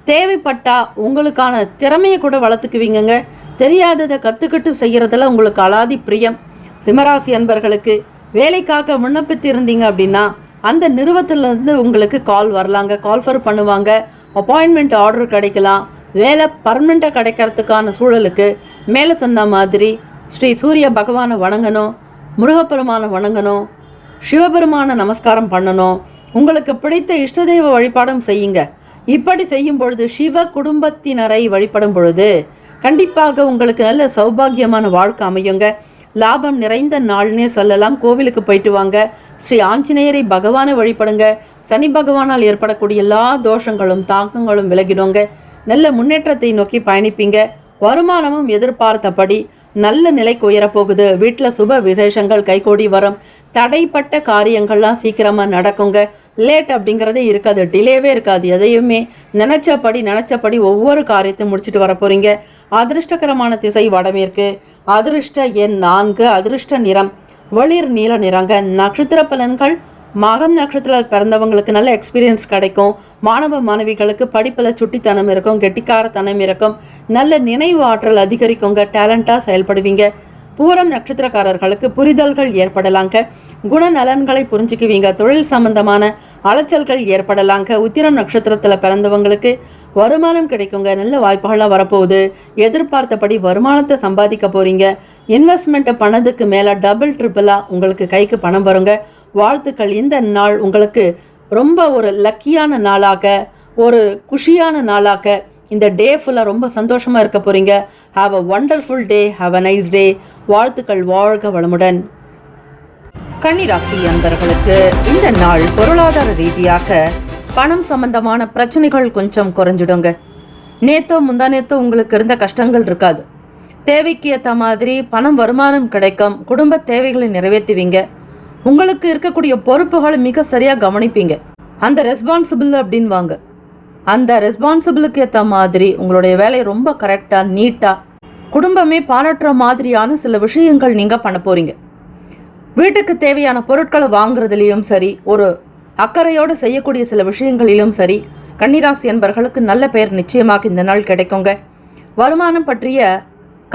தேவைப்பட்டா உங்களுக்கான திறமையை கூட வளர்த்துக்குவீங்க. தெரியாததை கற்றுக்கிட்டு செய்கிறதுல உங்களுக்கு அலாதி பிரியம். சிம்மராசி அன்பர்களுக்கு வேலைக்காக விண்ணப்பித்திருந்தீங்க அப்படின்னா அந்த நிறுவனத்திலேருந்து உங்களுக்கு கால் வரலாங்க, கால்ஃபர் பண்ணுவாங்க, அப்பாயின்மெண்ட் ஆர்டர் கிடைக்கலாம். வேலை பர்மனெண்ட்டாக கிடைக்கிறதுக்கான சூழலுக்கு மேலே சொன்ன மாதிரி ஸ்ரீ சூரிய பகவானை வணங்கணும், முருகப்பெருமானை வணங்கணும், சிவபெருமான நமஸ்காரம் பண்ணணும். உங்களுக்கு பிடித்த இஷ்டதெய்வ வழிபாடும் செய்யுங்க. இப்படி செய்யும் பொழுது சிவ குடும்பத்தினரை வழிபடும் பொழுது கண்டிப்பாக உங்களுக்கு நல்ல சௌபாகியமான வாழ்க்கை அமையுங்க. லாபம் நிறைந்த நாள்னே சொல்லலாம். கோவிலுக்கு போயிட்டு வாங்க, ஸ்ரீ ஆஞ்சநேயரை பகவானை வழிபடுங்க. சனி பகவானால் ஏற்படக்கூடிய எல்லா தோஷங்களும் தாக்கங்களும் விலகிடுங்க. நல்ல முன்னேற்றத்தை நோக்கி பயணிப்பீங்க. வருமானமும் எதிர்பார்த்தபடி நல்ல நிலைக்கு உயரப்போகுது. வீட்டில் சுப விசேஷங்கள் கைகூடி வரும். தடைப்பட்ட காரியங்கள்லாம் சீக்கிரமாக நடக்குங்க. லேட் அப்படிங்கிறதே இருக்காது, டிலேவே இருக்காது. எதையுமே நினச்சபடி ஒவ்வொரு காரியத்தையும் முடிச்சுட்டு வர போகிறீங்க. அதிர்ஷ்டகரமான திசை வடமேற்கு. அதிர்ஷ்ட எண் 4. அதிர்ஷ்ட நிறம் வெளிர் நீல நிறங்க. நட்சத்திர பலன்கள் மகம் நட்சத்திரத்தில் பிறந்தவங்களுக்கு நல்ல எக்ஸ்பீரியன்ஸ் கிடைக்கும். மாணவ மாணவிகளுக்கு படிப்பில் சுட்டித்தனம் இருக்கும், கெட்டிக்காரத்தனம் இருக்கும், நல்ல நினைவு ஆற்றல் அதிகரிக்குங்க, டேலண்டாக செயல்படுவீங்க. பூரம் நட்சத்திரக்காரர்களுக்கு புரிதல்கள் ஏற்படலாங்க, குணநலன்களை புரிஞ்சுக்குவீங்க, தொழில் சம்பந்தமான அலைச்சல்கள் ஏற்படலாங்க. உத்திரம் நட்சத்திரத்தில் பிறந்தவங்களுக்கு வருமானம் கிடைக்குங்க, நல்ல வாய்ப்புகள்லாம் வரப்போகுது. எதிர்பார்த்தபடி வருமானத்தை சம்பாதிக்க போகிறீங்க. இன்வெஸ்ட்மெண்ட்டை பண்ணதுக்கு மேலே டபுள் ட்ரிபிளாக உங்களுக்கு கைக்கு பணம் வருங்க. வாழ்த்துக்கள். இந்த நாள் உங்களுக்கு ரொம்ப ஒரு லக்கியான நாளாக, ஒரு குஷியான நாளாக, இந்த டே ஃபுல்லாக ரொம்ப சந்தோஷமாக இருக்க போகிறீங்க. Have a wonderful day, have a nice டே. வாழ்த்துக்கள். வாழ்க வளமுடன். கன்னிராசி அன்பர்களுக்கு இந்த நாள் பொருளாதார ரீதியாக பணம் சம்பந்தமான பிரச்சனைகள் கொஞ்சம் குறைஞ்சிடுங்க. நேத்தோ முந்தானேத்தோ உங்களுக்கு இருந்த கஷ்டங்கள் இருக்காது. தேவைக்கு ஏற்ற மாதிரி பணம் வருமானம் கிடைக்கும். குடும்ப தேவைகளை நிறைவேற்றுவீங்க. உங்களுக்கு இருக்கக்கூடிய பொறுப்புகளை மிக சரியாக கவனிப்பீங்க. அந்த ரெஸ்பான்சிபிள் அப்படின்வாங்க. அந்த ரெஸ்பான்சிபிளுக்கு ஏற்ற மாதிரி உங்களுடைய வேலையை ரொம்ப கரெக்டாக நீட்டாக குடும்பமே பாராட்டுற மாதிரியான சில விஷயங்கள் நீங்கள் பண்ண போகிறீங்க. வீட்டுக்கு தேவையான பொருட்களை வாங்குறதுலேயும் சரி, ஒரு அக்கறையோடு செய்யக்கூடிய சில விஷயங்களிலும் சரி, கன்னிராசி என்பர்களுக்கு நல்ல பெயர் நிச்சயமாக இந்த நாள் கிடைக்குங்க. வருமானம் பற்றிய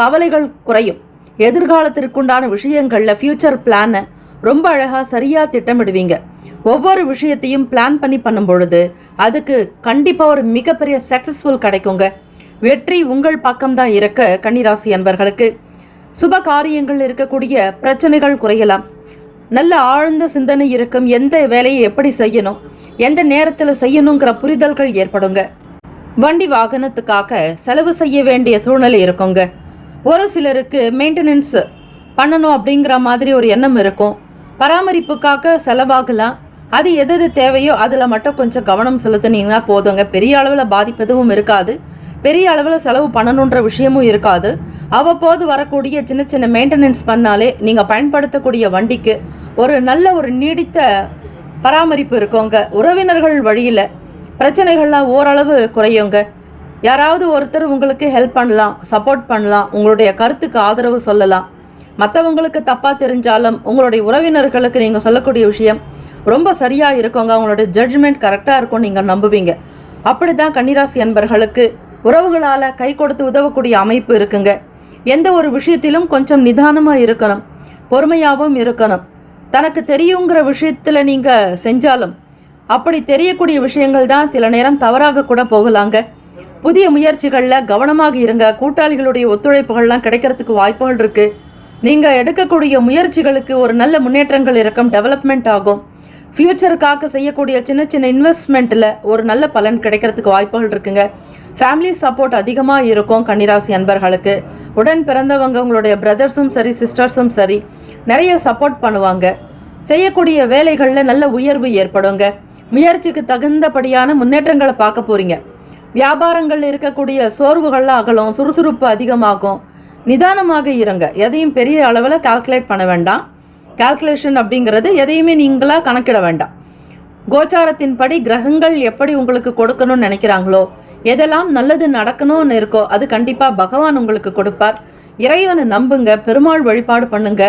கவலைகள் குறையும். எதிர்காலத்திற்குண்டான விஷயங்களில் ஃப்யூச்சர் பிளானை ரொம்ப அழகாக சரியாக திட்டமிடுவீங்க. ஒவ்வொரு விஷயத்தையும் பிளான் பண்ணி பண்ணும் பொழுது அதுக்கு கண்டிப்பாக ஒரு மிகப்பெரிய சக்ஸஸ்ஃபுல் கிடைக்குங்க. வெற்றி உங்கள் பக்கம்தான் இருக்க கன்னிராசி என்பர்களுக்கு சுப காரியங்கள் இருக்கக்கூடிய பிரச்சனைகள் குறையலாம். நல்ல ஆழ்ந்த சிந்தனை இருக்கும். எந்த வேலையை எப்படி செய்யணும், எந்த நேரத்தில் செய்யணுங்கிற புரிதல்கள் ஏற்படுங்க. வண்டி வாகனத்துக்காக செலவு செய்ய வேண்டிய சூழ்நிலை இருக்குங்க. ஒரு சிலருக்கு மெயின்டெனன்ஸ் பண்ணணும் அப்படிங்கிற மாதிரி ஒரு எண்ணம் இருக்கும். பராமரிப்புக்காக செலவாகலாம். அது எது தேவையோ அதில் மட்டும் கொஞ்சம் கவனம் செலுத்தினீங்கன்னா போதுங்க. பெரிய அளவில் பாதிப்பு எதுவும் இருக்காது. பெரிய அளவில் செலவு பண்ணணுன்ற விஷயமும் இருக்காது. அவ்வப்போது வரக்கூடிய சின்ன சின்ன மெயின்டெனன்ஸ் பண்ணாலே நீங்கள் பயன்படுத்தக்கூடிய வண்டிக்கு ஒரு நல்ல ஒரு நீடித்த பராமரிப்பு இருக்குங்க. உறவினர்கள் வழியில் பிரச்சனைகள்லாம் ஓரளவு குறையுங்க. யாராவது ஒருத்தர் உங்களுக்கு ஹெல்ப் பண்ணலாம், சப்போர்ட் பண்ணலாம், உங்களுடைய கருத்துக்கு ஆதரவு சொல்லலாம். மற்றவங்களுக்கு தப்பாக தெரிஞ்சாலும் உங்களுடைய உறவினர்களுக்கு நீங்கள் சொல்லக்கூடிய விஷயம் ரொம்ப சரியாக இருக்குங்க. உங்களுடைய ஜட்ஜ்மெண்ட் கரெக்டாக இருக்கும், நீங்கள் நம்புவீங்க. அப்படி தான் கன்னிராசி என்பர்களுக்கு உறவுகளால் கை கொடுத்து உதவக்கூடிய அமைப்பு இருக்குங்க. எந்த ஒரு விஷயத்திலும் கொஞ்சம் நிதானமாக இருக்கணும், பொறுமையாகவும் இருக்கணும். தனக்கு தெரியுங்கிற விஷயத்தில் நீங்கள் செஞ்சாலும் அப்படி தெரியக்கூடிய விஷயங்கள் தான் சில நேரம் தவறாக கூட போகலாங்க. புதிய முயற்சிகளில் கவனமாக இருங்க. கூட்டாளிகளுடைய ஒத்துழைப்புகள்லாம் கிடைக்கிறதுக்கு வாய்ப்புகள் இருக்குது. நீங்கள் எடுக்கக்கூடிய முயற்சிகளுக்கு ஒரு நல்ல முன்னேற்றங்கள் இருக்கும், டெவலப்மெண்ட் ஆகும். ஃப்யூச்சருக்காக செய்யக்கூடிய சின்ன சின்ன இன்வெஸ்ட்மெண்ட்டில் ஒரு நல்ல பலன் கிடைக்கிறதுக்கு வாய்ப்புகள் இருக்குங்க. ஃபேமிலி சப்போர்ட் அதிகமாக இருக்கும் கன்னிராசி அன்பர்களுக்கு. உடன் பிறந்தவங்க, உங்களுடைய பிரதர்ஸும் சரி, சிஸ்டர்ஸும் சரி, நிறைய சப்போர்ட் பண்ணுவாங்க. செய்யக்கூடிய வேலைகளில் நல்ல உயர்வு ஏற்படுங்க. முயற்சிக்கு தகுந்தபடியான முன்னேற்றங்களை பார்க்க போகிறீங்க. வியாபாரங்கள் இருக்கக்கூடிய சோர்வுகள்லாம் அகலும், சுறுசுறுப்பு அதிகமாகும். நிதானமாக இருங்க. எதையும் பெரிய அளவில் கால்குலேட் பண்ண வேண்டாம். கால்குலேஷன் அப்படிங்கிறது எதையுமே நீங்களாக கணக்கிட வேண்டாம். கோச்சாரத்தின்படி கிரகங்கள் எப்படி உங்களுக்கு கொடுக்கணும்னு நினைக்கிறாங்களோ, எதெல்லாம் நல்லது நடக்கணும்னு இருக்கோ அது கண்டிப்பாக பகவான் உங்களுக்கு கொடுப்பார். இறைவனை நம்புங்க, பெருமாள் வழிபாடு பண்ணுங்க.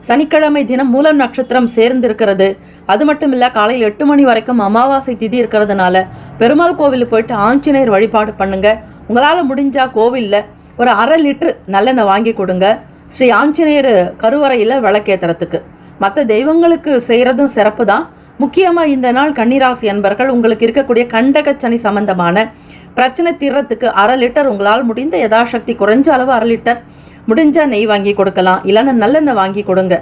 சனிக்கிழமை தினம் மூலம் நட்சத்திரம் சேர்ந்து இருக்கிறது. அது மட்டும் இல்லை, காலையில் 8 மணி வரைக்கும் அமாவாசை திதி இருக்கிறதுனால பெருமாள் கோவிலுக்கு போயிட்டு ஆஞ்சநேயர் வழிபாடு பண்ணுங்க. உங்களால் முடிஞ்சால் கோவிலில் ஒரு 1/2 லிட்டர் நல்லெண்ணெய் வாங்கி கொடுங்க, ஸ்ரீ ஆஞ்சநேயர் கருவறையில் விளக்கேற்றுறதுக்கு. மற்ற தெய்வங்களுக்கு செய்கிறதும் சிறப்பு தான். முக்கியமாக இந்த நாள் கன்னிராசி அன்பர்கள் உங்களுக்கு இருக்கக்கூடிய கண்டகச்சனி சம்பந்தமான பிரச்சனை தீர்றதுக்கு 1/2 லிட்டர் உங்களால் முடிந்த யதாசக்தி, குறைஞ்ச அளவு 1/2 லிட்டர் முடிஞ்சால் நெய் வாங்கி கொடுக்கலாம், இல்லைன்னா நல்லெண்ணெய் வாங்கி கொடுங்க.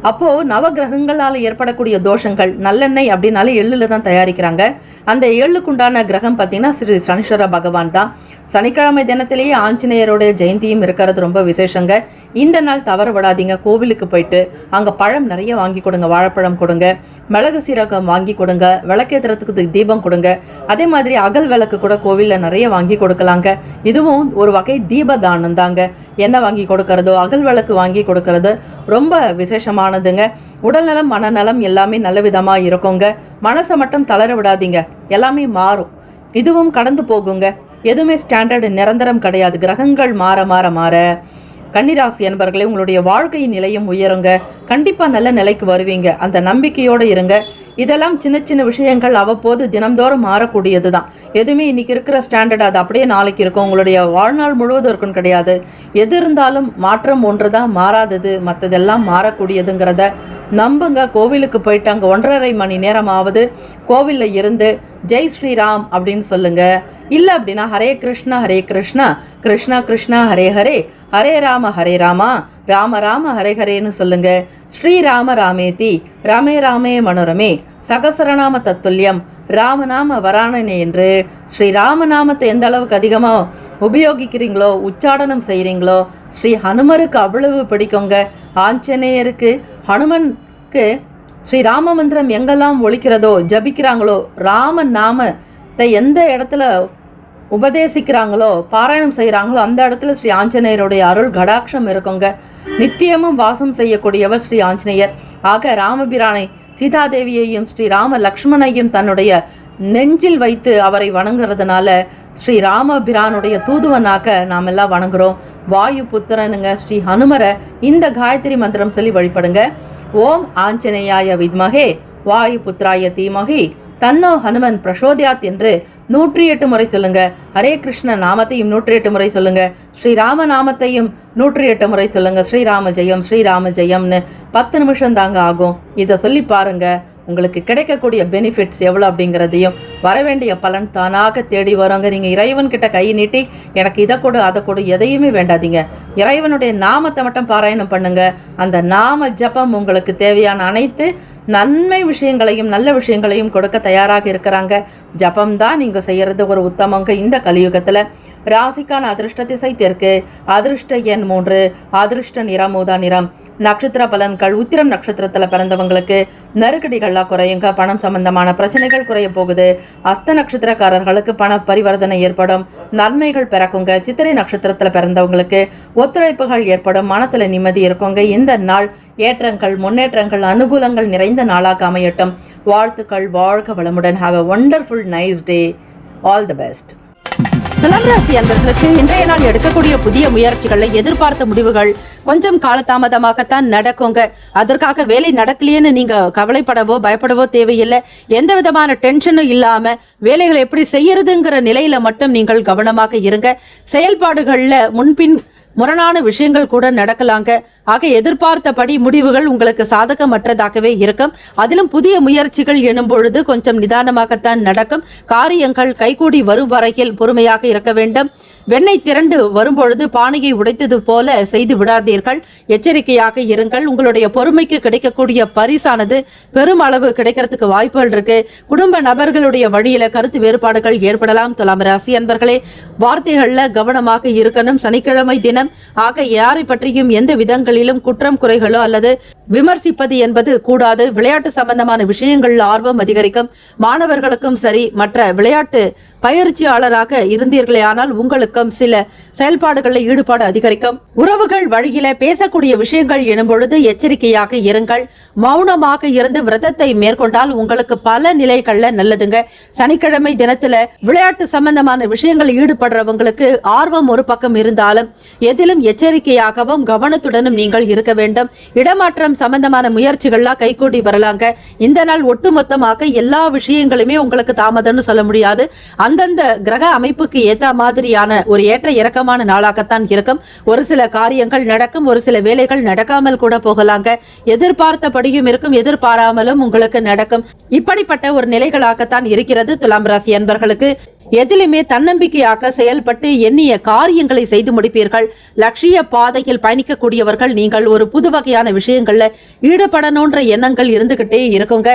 அப்போது நவகிரகங்களால் ஏற்படக்கூடிய தோஷங்கள், நல்லெண்ணெய் அப்படின்னாலே எள்ளில் தான் தயாரிக்கிறாங்க. அந்த எள்ளுக்குண்டான கிரகம் பார்த்திங்கன்னா ஸ்ரீ சனீஸ்வர பகவான் தான். சனிக்கிழமை தினத்திலேயே ஆஞ்சநேயருடைய ஜெயந்தியும் இருக்கிறது ரொம்ப விசேஷங்க. இந்த நாள் தவற விடாதீங்க. கோவிலுக்கு போயிட்டு அங்கே பழம் நிறைய வாங்கி கொடுங்க, வாழைப்பழம் கொடுங்க, மிளகு சீரகம் வாங்கி கொடுங்க, விளக்கேற்றுறதுக்கு தீபம் கொடுங்க. அதே மாதிரி அகல் விளக்கு கூட கோவிலில் நிறைய வாங்கி கொடுக்கலாங்க. இதுவும் ஒரு வகை தீபதானம் தாங்க. எண்ணெய் வாங்கி கொடுக்கறதோ அகல் விளக்கு வாங்கி கொடுக்கறது ரொம்ப விசேஷமானதுங்க. உடல்நலம், மனநலம் எல்லாமே நல்ல விதமாக இருக்குங்க. மனசை மட்டும் தளர விடாதீங்க, எல்லாமே மாறும். இதுவும் கடந்து போகுங்க. எதுவுமே ஸ்டாண்டர்டு நிரந்தரம் கிடையாது. கிரகங்கள் மாற மாற மாற கன்னிராசி என்பவர்களே உங்களுடைய வாழ்க்கை நிலையும் உயருங்க. கண்டிப்பாக நல்ல நிலைக்கு வருவீங்க. அந்த நம்பிக்கையோடு இருங்க. இதெல்லாம் சின்ன சின்ன விஷயங்கள், அவ்வப்போது தினம்தோறும் மாறக்கூடியது தான். எதுவுமே இன்றைக்கி இருக்கிற ஸ்டாண்டர்ட் அது அப்படியே நாளைக்கு இருக்கும், உங்களுடைய வாழ்நாள் முழுவதும் இருக்குன்னு கிடையாது. எது இருந்தாலும் மாற்றம் ஒன்று தான் மாறாதது, மற்றதெல்லாம் மாறக்கூடியதுங்கிறத நம்புங்க. கோவிலுக்கு போயிட்டு அங்கே 1.5 மணி நேரமாவது கோவிலில் இருந்து ஜெய் ஸ்ரீராம் அப்படின்னு சொல்லுங்க. இல்லை அப்படின்னா ஹரே கிருஷ்ணா ஹரே கிருஷ்ணா, கிருஷ்ணா கிருஷ்ணா ஹரே ஹரே, ஹரே ராம ஹரே ராமா, ராம ராம ஹரே ஹரேன்னு சொல்லுங்க. ஸ்ரீராம ராமேதி ராமே ராமே மனோரமே சகசரநாம தத்துல்யம் ராமநாம வராணனே என்று ஸ்ரீராமநாமத்தை எந்த அளவுக்கு அதிகமாக உபயோகிக்கிறீங்களோ, உச்சாடனம் செய்கிறீங்களோ, ஸ்ரீ ஹனுமருக்கு அவ்வளவு பிடிக்குங்க. ஆஞ்சநேயருக்கு, ஹனுமனுக்கு ஸ்ரீராம மந்திரம் எங்கெல்லாம் ஒலிக்கிறதோ, ஜபிக்கிறாங்களோ, ராம நாமத்தை எந்த இடத்துல உபதேசிக்கிறாங்களோ, பாராயணம் செய்கிறாங்களோ, அந்த இடத்துல ஸ்ரீ ஆஞ்சநேயருடைய அருள் கடாட்சம் இருக்குங்க. நித்தியமும் வாசம் செய்யக்கூடியவர் ஸ்ரீ ஆஞ்சநேயர். ஆக ராமபிரானை, சீதாதேவியையும் ஸ்ரீ ராம லக்ஷ்மணையும் தன்னுடைய நெஞ்சில் வைத்து அவரை வணங்குறதுனால ஸ்ரீ ராமபிரானுடைய தூதுவனாக நாம் எல்லாம் வணங்குறோம். வாயு புத்திரனுங்க ஸ்ரீ ஹனுமரை இந்த காயத்ரி மந்திரம் சொல்லி வழிபடுங்க. ஓம் ஆஞ்சநேயாய வித்மகே வாயு புத்திராய தீமகி தன்னோ ஹனுமன் பிரசோதியாத் என்று 108 முறை சொல்லுங்க. ஹரே கிருஷ்ண நாமத்தையும் 108 முறை சொல்லுங்க. ஸ்ரீராம நாமத்தையும் 108 முறை சொல்லுங்க. ஸ்ரீராம ஜெயம்னு 10 நிமிஷம் தாங்க ஆகும். இதை சொல்லி பாருங்க. உங்களுக்கு கிடைக்கக்கூடிய பெனிஃபிட்ஸ் எவ்வளோ அப்படிங்கிறதையும் வரவேண்டிய பலன் தானாக தேடி வருங்க. நீங்கள் இறைவன்கிட்ட கை நீட்டி எனக்கு இதை கொடு அதை கொடு எதையுமே வேண்டாதீங்க. இறைவனுடைய நாமத்தை மட்டும் பாராயணம் பண்ணுங்க. அந்த நாம ஜபம் உங்களுக்கு தேவையான அனைத்து நன்மை விஷயங்களையும் நல்ல விஷயங்களையும் கொடுக்க தயாராக இருக்கிறாங்க. ஜபம்தான் நீங்கள் செய்கிறது ஒரு உத்தமங்க. இந்த கலியுகத்தில் ராசிக்கான அதிர்ஷ்ட திசை தெற்கு, அதிர்ஷ்ட எண் 3, அதிர்ஷ்ட நிறம் ஊதா நிறம். நட்சத்திர பலன்கள் உத்திரம் நட்சத்திரத்தில் பிறந்தவங்களுக்கு நெருக்கடிகள்லாம் குறையுங்க. பணம் சம்பந்தமான பிரச்சனைகள் குறைய போகுது. அஸ்த நட்சத்திரக்காரர்களுக்கு பண பரிவர்த்தனை ஏற்படும், நன்மைகள் பிறக்குங்க. சித்திரை நட்சத்திரத்தில் பிறந்தவங்களுக்கு ஒத்துழைப்புகள் ஏற்படும், மனசுல நிம்மதி இருக்குங்க. இந்த நாள் ஏற்றங்கள் முன்னேற்றங்கள் அனுகூலங்கள் நிறைந்த நாளாக அமையட்டும். வாழ்த்துக்கள். வாழ்க வளமுடன். Have a wonderful nice day. All the best. துலாம் ராசி அன்பர்களுக்கு இன்றைய நாள் எடுக்கக்கூடிய புதிய முயற்சிகளை எதிர்பார்த்த முடிவுகள் கொஞ்சம் காலதாமதமாகத்தான் நடக்குங்க. அதற்காக வேலை நடக்கலையேன்னு நீங்க கவலைப்படவோ பயப்படவோ தேவையில்லை. எந்த விதமான டென்ஷனும் இல்லாம வேலைகளை எப்படி செய்யறதுங்கிற நிலையில மட்டும் நீங்கள் கவனமாக இருங்க. செயல்பாடுகள்ல முன்பின் முரணான விஷயங்கள் கூட நடக்கலாங்க. ஆக எதிர்பார்த்தபடி முடிவுகள் உங்களுக்கு சாதகமற்றதாகவே இருக்கும். அதிலும் புதிய முயற்சிகள் எனும் பொழுது கொஞ்சம் நிதானமாகத்தான் நடக்கும். காரியங்கள் கைகூடி வரும் வரையில் பொறுமையாக இருக்க வேண்டும். வெண்ணெய் திரண்டு வரும்பொழுது பானையை உடைத்தது போல செய்து விடாதீர்கள். எச்சரிக்கையாக இருங்கள். உங்களுடைய பொறுமைக்கு கிடைக்கக்கூடிய பரிசானது பெருமளவு கிடைக்கிறதுக்கு வாய்ப்புகள் இருக்கு. குடும்ப நபர்களுடைய வழியில கருத்து வேறுபாடுகள் ஏற்படலாம். துலாம் ராசி அன்பர்களே, வார்த்தைகள்ல கவனமாக இருக்கணும். சனிக்கிழமை தினம் ஆக யாரை பற்றியும் எந்த விதங்களிலும் குற்றம் குறைகளோ அல்லது விமர்சிப்பது என்பது கூடாது. விளையாட்டு சம்பந்தமான விஷயங்கள் ஆர்வம் அதிகரிக்கும். மாணவர்களுக்கும் சரி, மற்ற விளையாட்டு பயிற்சியாளராக இருந்தீர்களே ஆனால் உங்களுக்கும் சில செயல்பாடுகளில் ஈடுபாடு அதிகரிக்கும். உறவுகள் வழியில பேசக்கூடிய விஷயங்கள் எனும் பொழுது எச்சரிக்கையாக இருங்கள். மௌனமாக இருந்து விரதத்தை மேற்கொண்டால் உங்களுக்கு பல நிலைகள்ல நல்லதுங்க. சனிக்கிழமை தினத்துல விளையாட்டு சம்பந்தமான விஷயங்கள் ஈடுபடுறவங்களுக்கு ஆர்வம் ஒரு பக்கம் இருந்தாலும் எதிலும் எச்சரிக்கையாகவும் கவனத்துடனும் நீங்கள் இருக்க வேண்டும். இடமாற்றம் சம்பந்தமான முயற்சிகள்லாம் கைகூடி வரலாங்க. இந்த நாள் ஒட்டுமொத்தமாக எல்லா விஷயங்களுமே உங்களுக்கு தாமதம்னு சொல்ல முடியாது. அந்தந்த கிரக அமைப்புக்கு ஏற்ற மாதிரியான ஒரு ஏற்ற இறக்கமான நாளாகத்தான் இருக்கும். ஒரு சில காரியங்கள் நடக்கும், ஒரு சில வேலைகள் நடக்காமல் கூட போகலாங்க. எதிர்பார்த்தபடியும் இருக்கும், எதிர்பாராமலும் உங்களுக்கு நடக்கும். இப்படிப்பட்ட ஒரு நிலைகளாகத்தான் இருக்கிறது துலாம் ராசி அன்பர்களுக்கு. எதிலுமே தன்னம்பிக்கையாக செயல்பட்டு எண்ணிய காரியங்களை செய்து முடிப்பீர்கள். லட்சிய பாதையில் பயணிக்கக்கூடியவர்கள் நீங்கள் ஒரு புது வகையான விஷயங்கள்ல ஈடுபடணுன்ற எண்ணங்கள் இருந்துகிட்டே இருக்குங்க.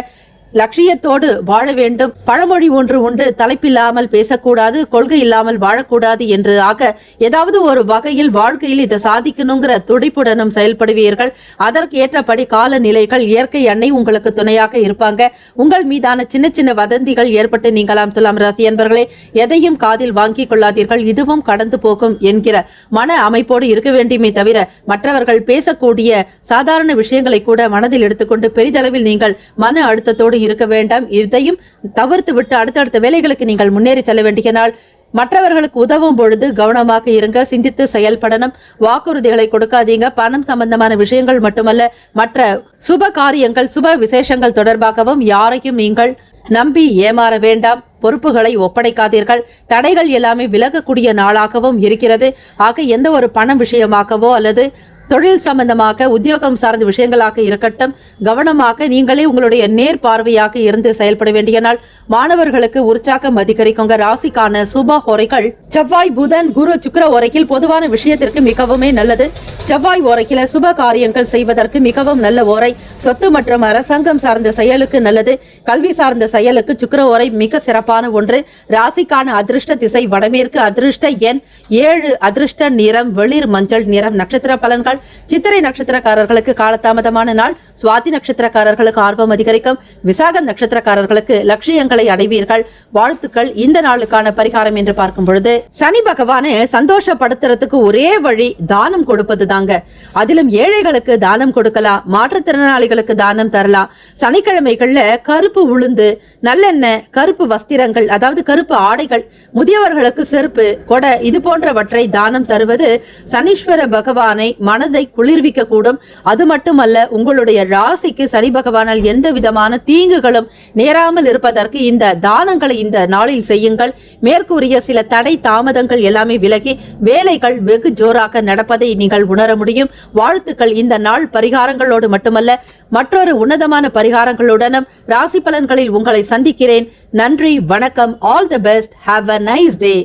லட்சியத்தோடு வாழ வேண்டும். பழமொழி ஒன்று உண்டு, தலைப்பில்லாமல் பேசக்கூடாது, கொள்கை இல்லாமல் வாழக்கூடாது என்று. ஆக ஏதாவது ஒரு வகையில் வாழ்க்கையில் இதை சாதிக்கணுங்கிற துடிப்புடனும் செயல்படுவீர்கள். அதற்கு ஏற்றபடி காலநிலைகள் இயற்கை அன்னை உங்களுக்கு துணையாக இருப்பாங்க. உங்கள் மீதான சின்ன சின்ன வதந்திகள் ஏற்பட்டு நீங்களாம். துலாம் ராசி என்பவர்களே, எதையும் காதில் வாங்கிக் கொள்ளாதீர்கள். இதுவும் கடந்து போகும் என்கிற மன அமைப்போடு இருக்க வேண்டுமே தவிர மற்றவர்கள் பேசக்கூடிய சாதாரண விஷயங்களை கூட மனதில் எடுத்துக்கொண்டு பெரிதளவில் நீங்கள் மன அழுத்தத்தோடு இருக்க வேண்டாம். இதையும் தவிர்த்து விட்டு அடுத்தடுத்த வேலைகளுக்கு நீங்கள் முன்னேறி செல்ல வேண்டிய நாள். மற்றவர்களுக்கு உதவும் பொழுது கவனமாக இருங்க. சிந்தித்து செயல்படணும். வாக்குறுதிகளை கொடுக்காதீங்க. பணம் சம்பந்தமான விஷயங்கள் மட்டுமல்ல, மற்ற சுப காரியங்கள் சுப விசேஷங்கள் தொடர்பாகவும் யாரையும் நீங்கள் நம்பி ஏமாற வேண்டாம். பொறுப்புகளை ஒப்படைக்காதீர்கள். தடைகள் எல்லாமே விலகக்கூடிய நாளாகவும் இருக்கிறது. ஆக எந்த ஒரு பணம் விஷயமாகவோ அல்லது தொழில் சம்பந்தமாக உத்தியோகம் சார்ந்த விஷயங்களாக இருக்கட்டும், கவனமாக நீங்களே உங்களுடைய நேர் பார்வையாக இருந்து செயல்பட வேண்டிய நாள். மாணவர்களுக்கு உற்சாகம் அதிகரிக்குங்க. ராசிக்கான சுப ஓரைகள் செவ்வாய், புதன், குரு, சுக்கிர ஓரையில் பொதுவான விஷயத்திற்கு மிகவுமே நல்லது. செவ்வாய் ஓரையில சுப காரியங்கள் செய்வதற்கு மிகவும் நல்ல ஓரை. சொத்து மற்றும் அரசாங்கம் சார்ந்த செயலுக்கு நல்லது. கல்வி சார்ந்த செயலுக்கு சுக்கிர ஓரை மிக சிறப்பான ஒன்று. ராசிக்கான அதிர்ஷ்ட திசை வடமேற்கு, அதிர்ஷ்ட எண் 7, அதிர்ஷ்ட நிறம் வெளிர் மஞ்சள் நிறம். நட்சத்திர பலன்கள் நாள். சித்திரை நட்சத்திரக்காரர்களுக்கு காலதாமதமான நாள். சுவாதி நட்சத்திரக்காரர்களுக்கு ஆர்வம் அதிகரிக்கும். விசாகம் நட்சத்திரக்காரர்களுக்கு லட்சியங்களை அடைவீர்கள். வாழ்த்துக்கள். இந்த நாளுக்கான பரிகாரம் என்று பார்க்கும் பொழுது சனி பகவானை சந்தோஷப்படுத்துறதுக்கு ஒரே வழி தானம் கொடுப்பது தாங்க. அதிலும் ஏழைகளுக்கு தானம் கொடுக்கலாம், மாற்றுத்திறனாளிகளுக்கு தானம் தரலாம். சனிக்கிழமைகள்ல கருப்பு உளுந்து, நல்லெண்ணெய், கருப்பு வஸ்திரங்கள், அதாவது கருப்பு ஆடைகள், முதியவர்களுக்கு செருப்பு, கொடை, இது போன்றவற்றை தானம் தருவது சனீஸ்வர பகவானை மனதை குளிர்விக்க கூடும். அது மட்டுமல்ல, உங்களுடைய ராசிக்கு சனி பகவானால் எந்த விதமான தீங்குகளும் நேராமல் இருப்பதற்கு இந்த தானங்களை இந்த நாளில் செய்யுங்கள். மேற்கூறிய சில தடை தாமதங்கள் எல்லாமே விலகி வேலைகள் வெகு ஜோராக நடப்பதை நீங்கள் உணர முடியும். வாழ்த்துக்கள். இந்த நாள் பரிகாரங்களோடு மட்டுமல்ல, மற்றொரு உன்னதமான பரிகாரங்களுடனும் ராசி பலன்களில் உங்களை சந்திக்கிறேன். நன்றி, வணக்கம். All the best. Have a nice day.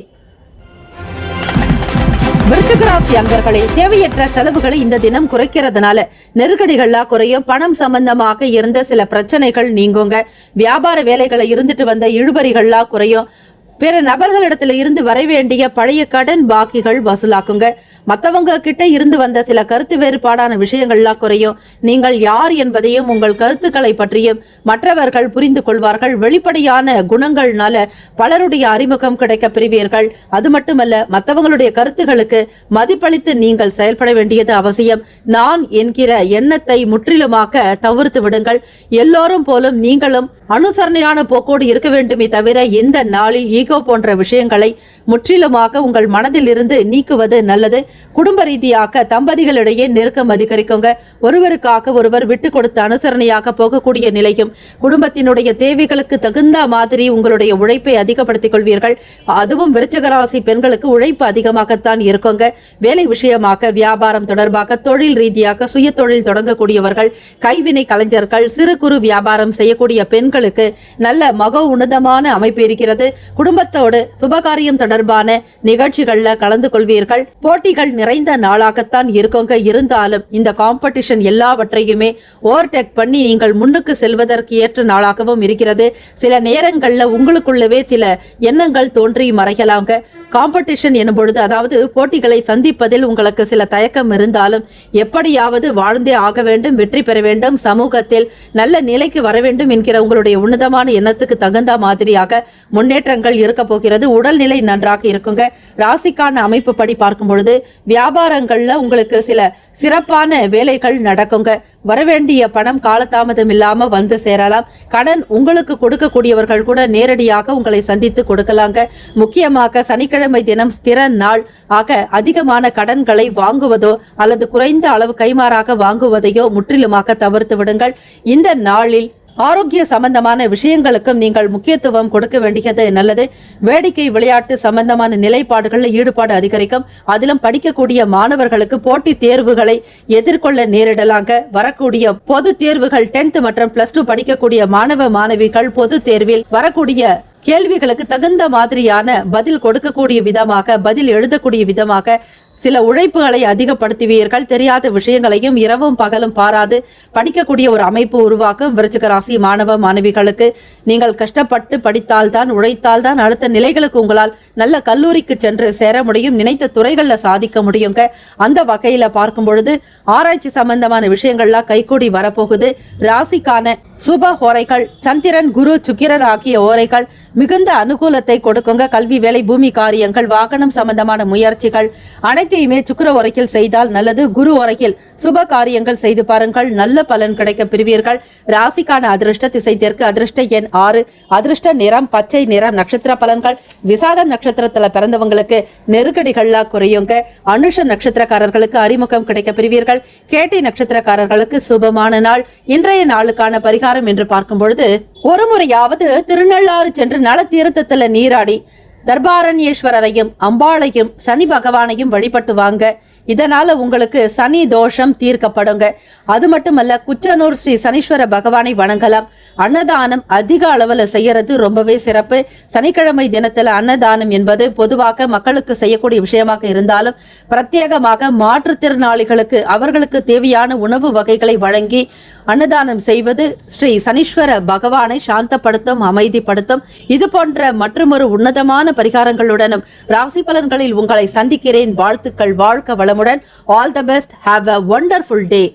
விருச்சிக ராசி அன்பர்களே, தேவையற்ற செலவுகளை இந்த தினம் குறைக்கிறதுனால நெருக்கடிகள்லாம் குறையும். பணம் சம்பந்தமாக இருந்த சில பிரச்சனைகள் நீங்குங்க. வியாபார வேலைகளை இருந்துட்டு வந்த இழுபறிகள்லாம் குறையும். பிற நபர்களிடத்துல இருந்து வர வேண்டிய பழைய கடன் பாக்கிகள் வசூலாக்குங்க. மற்றவங்க கிட்ட இருந்து வந்த சில கருத்து வேறுபாடான விஷயங்கள்லாம் குறையும். நீங்கள் யார் என்பதையும் உங்கள் கருத்துக்களை பற்றியும் மற்றவர்கள் புரிந்து கொள்வார்கள். வெளிப்படையான குணங்கள்னால பலருடைய அறிமுகம் கிடைக்க பெறுவீர்கள். அது மட்டுமல்ல, மற்றவங்களுடைய கருத்துகளுக்கு மதிப்பளித்து நீங்கள் செயல்பட வேண்டியது அவசியம். நான் என்கிற எண்ணத்தை முற்றிலுமாக தவிர்த்து விடுங்கள். எல்லோரும் போலும் நீங்களும் அனுசரணையான போக்கோடு இருக்க வேண்டுமே தவிர இந்த நாளில் ஈகோ போன்ற விஷயங்களை முற்றிலுமாக உங்கள் மனதில் இருந்து நீக்குவது நல்லது. குடும்ப ரீதியாக தம்பதிகளிடையே நெருக்கம் அதிகரிக்குங்க. ஒருவருக்காக ஒருவர் விட்டு கொடுத்து அனுசரணையாக போகக்கூடிய நிலையும், குடும்பத்தினுடைய தேவைகளுக்கு தகுந்த மாதிரி உங்களுடைய உழைப்பை அதிகப்படுத்திக் கொள்வீர்கள். அதுவும் விருச்சிக ராசி பெண்களுக்கு உழைப்பு அதிகமாகத்தான் இருக்குங்க. வேலை விஷயமாக, வியாபாரம் தொடர்பாக, தொழில் ரீதியாக சுய தொழில் தொடங்கக்கூடியவர்கள், கைவினை கலைஞர்கள், சிறு குறு வியாபாரம் செய்யக்கூடிய பெண்களுக்கு நல்ல மக உன்னதமான அமைப்பு இருக்கிறது. குடும்பத்தோடு சுபகாரியம் தொடர்பான நிகழ்ச்சிகள்ல கலந்து கொள்வீர்கள். போட்டிகள் நிறைந்த நாளாகத்தான் இருக்குங்க. இருந்தாலும் இந்த காம்படிஷன் எல்லாவற்றையுமே ஓவர்டேக் பண்ணி நீங்கள் முன்னுக்கு செல்வதற்கு ஏற்ற நாளாகவும் இருக்கிறது. சில நேரங்கள்ல உங்களுக்குள்ளவே சில எண்ணங்கள் தோன்றி மறையலாங்க. காம்படிஷன் எனும் பொழுது, அதாவது போட்டிகளை சந்திப்பதில் உங்களுக்கு சில தயக்கம் இருந்தாலும் எப்படியாவது வாழ்ந்தே ஆக வேண்டும், வெற்றி பெற வேண்டும், சமூகத்தில் நல்ல நிலைக்கு வர வேண்டும் என்கிற உங்களுடைய உன்னதமான எண்ணத்துக்கு தகுந்த மாதிரியாக முன்னேற்றங்கள் இருக்க போகிறது. உடல்நிலை நன்றாக இருக்குங்க. ராசிக்கான அமைப்பு படி பார்க்கும் பொழுது வியாபாரங்கள்ல உங்களுக்கு சில சிறப்பான வேலைகள் நடக்குங்க. வரவேண்டிய பணம் காலதாமதம் இல்லாம வந்து சேரலாம். கடன் உங்களுக்கு கொடுக்கக்கூடியவர்கள் கூட நேரடியாக உங்களை சந்தித்து கொடுக்கலாங்க. முக்கியமாக சனிக்கிழமை தினம் ஸ்திர நாள் ஆக அதிகமான கடன்களை வாங்குவதோ அல்லது குறைந்த அளவு கைமாறாக வாங்குவதையோ முற்றிலுமாக தவிர்த்து விடுங்கள். இந்த நாளில் ஆரோக்கிய சம்பந்தமான விஷயங்களுக்கும் நீங்கள் முக்கியத்துவம் கொடுக்க வேண்டியது நல்லது. வேடிக்கை விளையாட்டு சம்பந்தமான நிலைப்பாடுகளில் ஈடுபாடு அதிகரிக்கும். அதிலும் படிக்கக்கூடிய மாணவர்களுக்கு போட்டி தேர்வுகளை எதிர்கொள்ள நேரிடலாங்க. வரக்கூடிய பொது தேர்வுகள் 10th மற்றும் +2 படிக்கக்கூடிய மாணவ மாணவிகள் பொது தேர்வில் வரக்கூடிய கேள்விகளுக்கு தகுந்த மாதிரியான பதில் கொடுக்கக்கூடிய விதமாக, பதில் எழுதக்கூடிய விதமாக சில உழைப்புகளை அதிகப்படுத்துவீர்கள். தெரியாத விஷயங்களையும் இரவும் பகலும் பாராது படிக்கக்கூடிய ஒரு அமைப்பு உருவாக்கும். விருச்சிக ராசி மாணவ மாணவிகளுக்கு நீங்கள் கஷ்டப்பட்டு படித்தால்தான், உழைத்தால்தான் அடுத்த நிலைகளுக்கு உங்களால் நல்ல கல்லூரிக்கு சென்று சேர முடியும். நினைத்த துறைகள்ல சாதிக்க முடியுங்க. அந்த வகையில பார்க்கும் பொழுது ஆராய்ச்சி சம்பந்தமான விஷயங்கள்லாம் கைகூடி வரப்போகுது. ராசிக்கான சுப ஓரைகள் சந்திரன், குரு, சுக்கிரன் ஆகிய ஓரைகள் மிகுந்த அனுகூலத்தை கொடுக்குங்க. கல்வி, வேலை, பூமி காரியங்கள், வாகனம் சம்பந்தமான முயற்சிகள் அனைத்தையுமே சுக்கிர ஓரையில் செய்தால் நல்லது. குரு ஓரையில் சுப காரியங்கள் செய்து பாருங்கள், நல்ல பலன் கிடைக்க பெறுவீர்கள். ராசிக்கான அதிர்ஷ்ட திசை தெற்கு, அதிர்ஷ்ட எண் 6, அதிர்ஷ்ட நிறம் பச்சை நிறம். நட்சத்திர பலன்கள்: விசாகம் நட்சத்திரத்துல பிறந்தவங்களுக்கு நெருக்கடிகள்லாம் குறையுங்க. அனுஷ நட்சத்திரக்காரர்களுக்கு அறிமுகம் கிடைக்க பெறுவீர்கள். கேட்டை நட்சத்திரக்காரர்களுக்கு சுபமான நாள். இன்றைய நாளுக்கான பரிகாரம் என்று பார்க்கும் பொழுது, ஒரு முறையாவது திருநள்ளாறு சென்று நல தீர்த்தத்துல நீராடி தர்பாரண்யேஸ்வரரையும் அம்பாளையும் சனி பகவானையும் வழிபட்டு வாங்க. இதனால உங்களுக்கு சனி தோஷம் தீர்க்கப்படுங்க. அது மட்டுமல்ல, குச்சனூர் ஸ்ரீ சனீஸ்வர பகவானை வணங்கலாம். அன்னதானம் அதிக அளவுல செய்யறது ரொம்பவே சிறப்பு. சனிக்கிழமை தினத்துல அன்னதானம் என்பது பொதுவாக மக்களுக்கு செய்யக்கூடிய விஷயமாக இருந்தாலும், பிரத்யேகமாக மாற்றுத்திறனாளிகளுக்கு அவர்களுக்கு தேவையான உணவு வகைகளை வழங்கி அன்னதானம் செய்வது ஸ்ரீ சனீஸ்வர பகவானை சாந்தப்படுத்தும், அமைதிப்படுத்தும். இது போன்ற மற்றொரு உன்னதமான பரிகாரங்களுடனும் ராசி பலன்களில் உங்களை சந்திக்கிறேன். வாழ்த்துக்கள். வாழ்க வளமுடன். All the best. Have a wonderful day.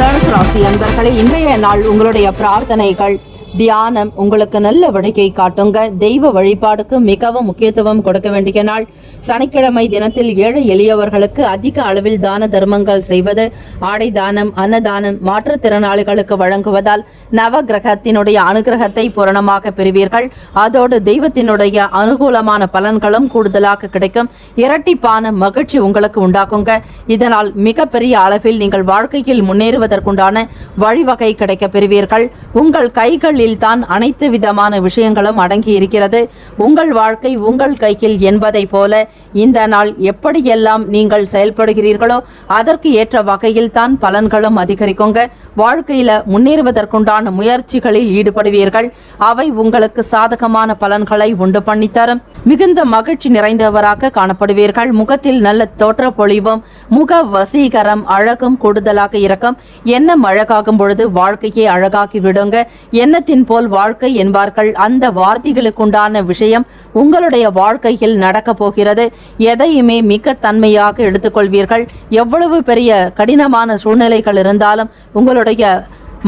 தனுசு ராசி அன்பர்களே, இன்றைய நாள் உங்களுடைய பிரார்த்தனைகள், தியானம் உங்களுக்கு நல்ல வழியை காட்டுங்க. தெய்வ வழிபாடுக்கு மிகவும் முக்கியத்துவம் கொடுக்க வேண்டிய நாள். சனிக்கிழமை தினத்தில் ஏழை எளியவர்களுக்கு அதிக அளவில் தான தர்மங்கள் செய்வது, ஆடை தானம், அன்னதானம், மாற்றுத்திறனாளிகளுக்கு வழங்குவதால் நவ கிரகத்தினுடைய அனுகிரகத்தை பூரணமாக பெறுவீர்கள். அதோடு தெய்வத்தினுடைய அனுகூலமான பலன்களும் கூடுதலாக கிடைக்கும். இரட்டிப்பான மகிழ்ச்சி உங்களுக்கு உண்டாக்குங்க. இதனால் மிகப்பெரிய அளவில் நீங்கள் வாழ்க்கையில் முன்னேறுவதற்குண்டான வழிவகை கிடைக்க பெறுவீர்கள். உங்கள் கைகளில் தான் அனைத்து விதமான விஷயங்களும் அடங்கி இருக்கிறது. உங்கள் வாழ்க்கை உங்கள் கையில் என்பதை போல இந்த நாள் எப்படியெல்லாம் நீங்கள் செயல்படுகிறீர்களோ அதற்கு ஏற்ற வகையில் தான் பலன்களும் அதிகரிக்குங்க. வாழ்க்கையில முன்னேறுவதற்குண்டான முயற்சிகளில் ஈடுபடுவீர்கள். அவை உங்களுக்கு சாதகமான பலன்களை உண்டு பண்ணித்தரும். மிகுந்த மகிழ்ச்சி நிறைந்தவராக காணப்படுவீர்கள். முகத்தில் நல்ல தோற்ற பொழிவும் முக வசீகரம் அழகும் கூடுதலாக இருக்கும். எண்ணம் அழகாகும் பொழுது வாழ்க்கையை அழகாக்கி விடுங்க. எண்ணத்தின் போல் வாழ்க்கை என்பார்கள். அந்த வார்த்தைகளுக்குண்டான விஷயம் உங்களுடைய வாழ்க்கையில் நடக்க போகிறது. எதையுமே மிக தன்மையாக எடுத்துக்கொள்வீர்கள். எவ்வளவு பெரிய கடினமான சூழ்நிலைகள் இருந்தாலும் உங்களுடைய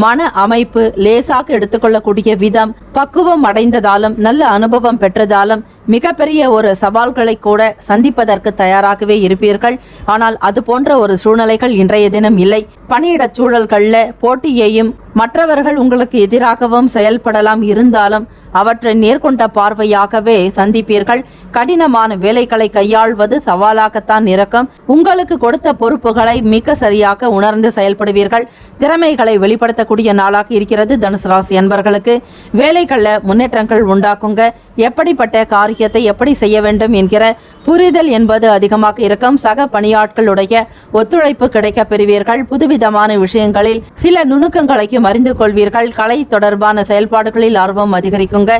மன அமைப்பு லேசாக எடுத்துக்கொள்ளக்கூடிய விதம், பக்குவம் அடைந்ததாலும் நல்ல அனுபவம் பெற்றதாலும் மிகப்பெரிய ஒரு சவால்களை கூட சந்திப்பதற்கு தயாராகவே இருப்பீர்கள். ஆனால் அது போன்ற ஒரு சூழ்நிலைகள் இன்றைய தினம் இல்லை. பணியிட சூழல்கள்ல போட்டியையும் மற்றவர்கள் உங்களுக்கு எதிராகவும் செயல்படலாம். இருந்தாலும் அவற்றை நேர்கொண்ட பார்வையாகவே சந்திப்பீர்கள். கடினமான வேலைகளை கையாள்வது சவாலாகத்தான் இருக்கும். உங்களுக்கு கொடுத்த பொறுப்புகளை மிக சரியாக உணர்ந்து செயல்படுவீர்கள். திறமைகளை வெளிப்படுத்தக்கூடிய நாளாக இருக்கிறது தனுசு ராசி அன்பர்களுக்கு. வேலைகள்ல முன்னேற்றங்கள் உண்டாக்குங்க. எப்படிப்பட்ட காரியத்தை எப்படி செய்ய வேண்டும் என்கிற புரிதல் என்பது அதிகமாக இருக்கும். சக பணியாட்களுடைய ஒத்துழைப்பு கிடைக்க பெறுவீர்கள். புதுவிதமான விஷயங்களில் சில நுணுக்கங்களையும் அறிந்து கொள்வீர்கள். கலை தொடர்பான செயல்பாடுகளில் ஆர்வம் அதிகரிக்குங்க.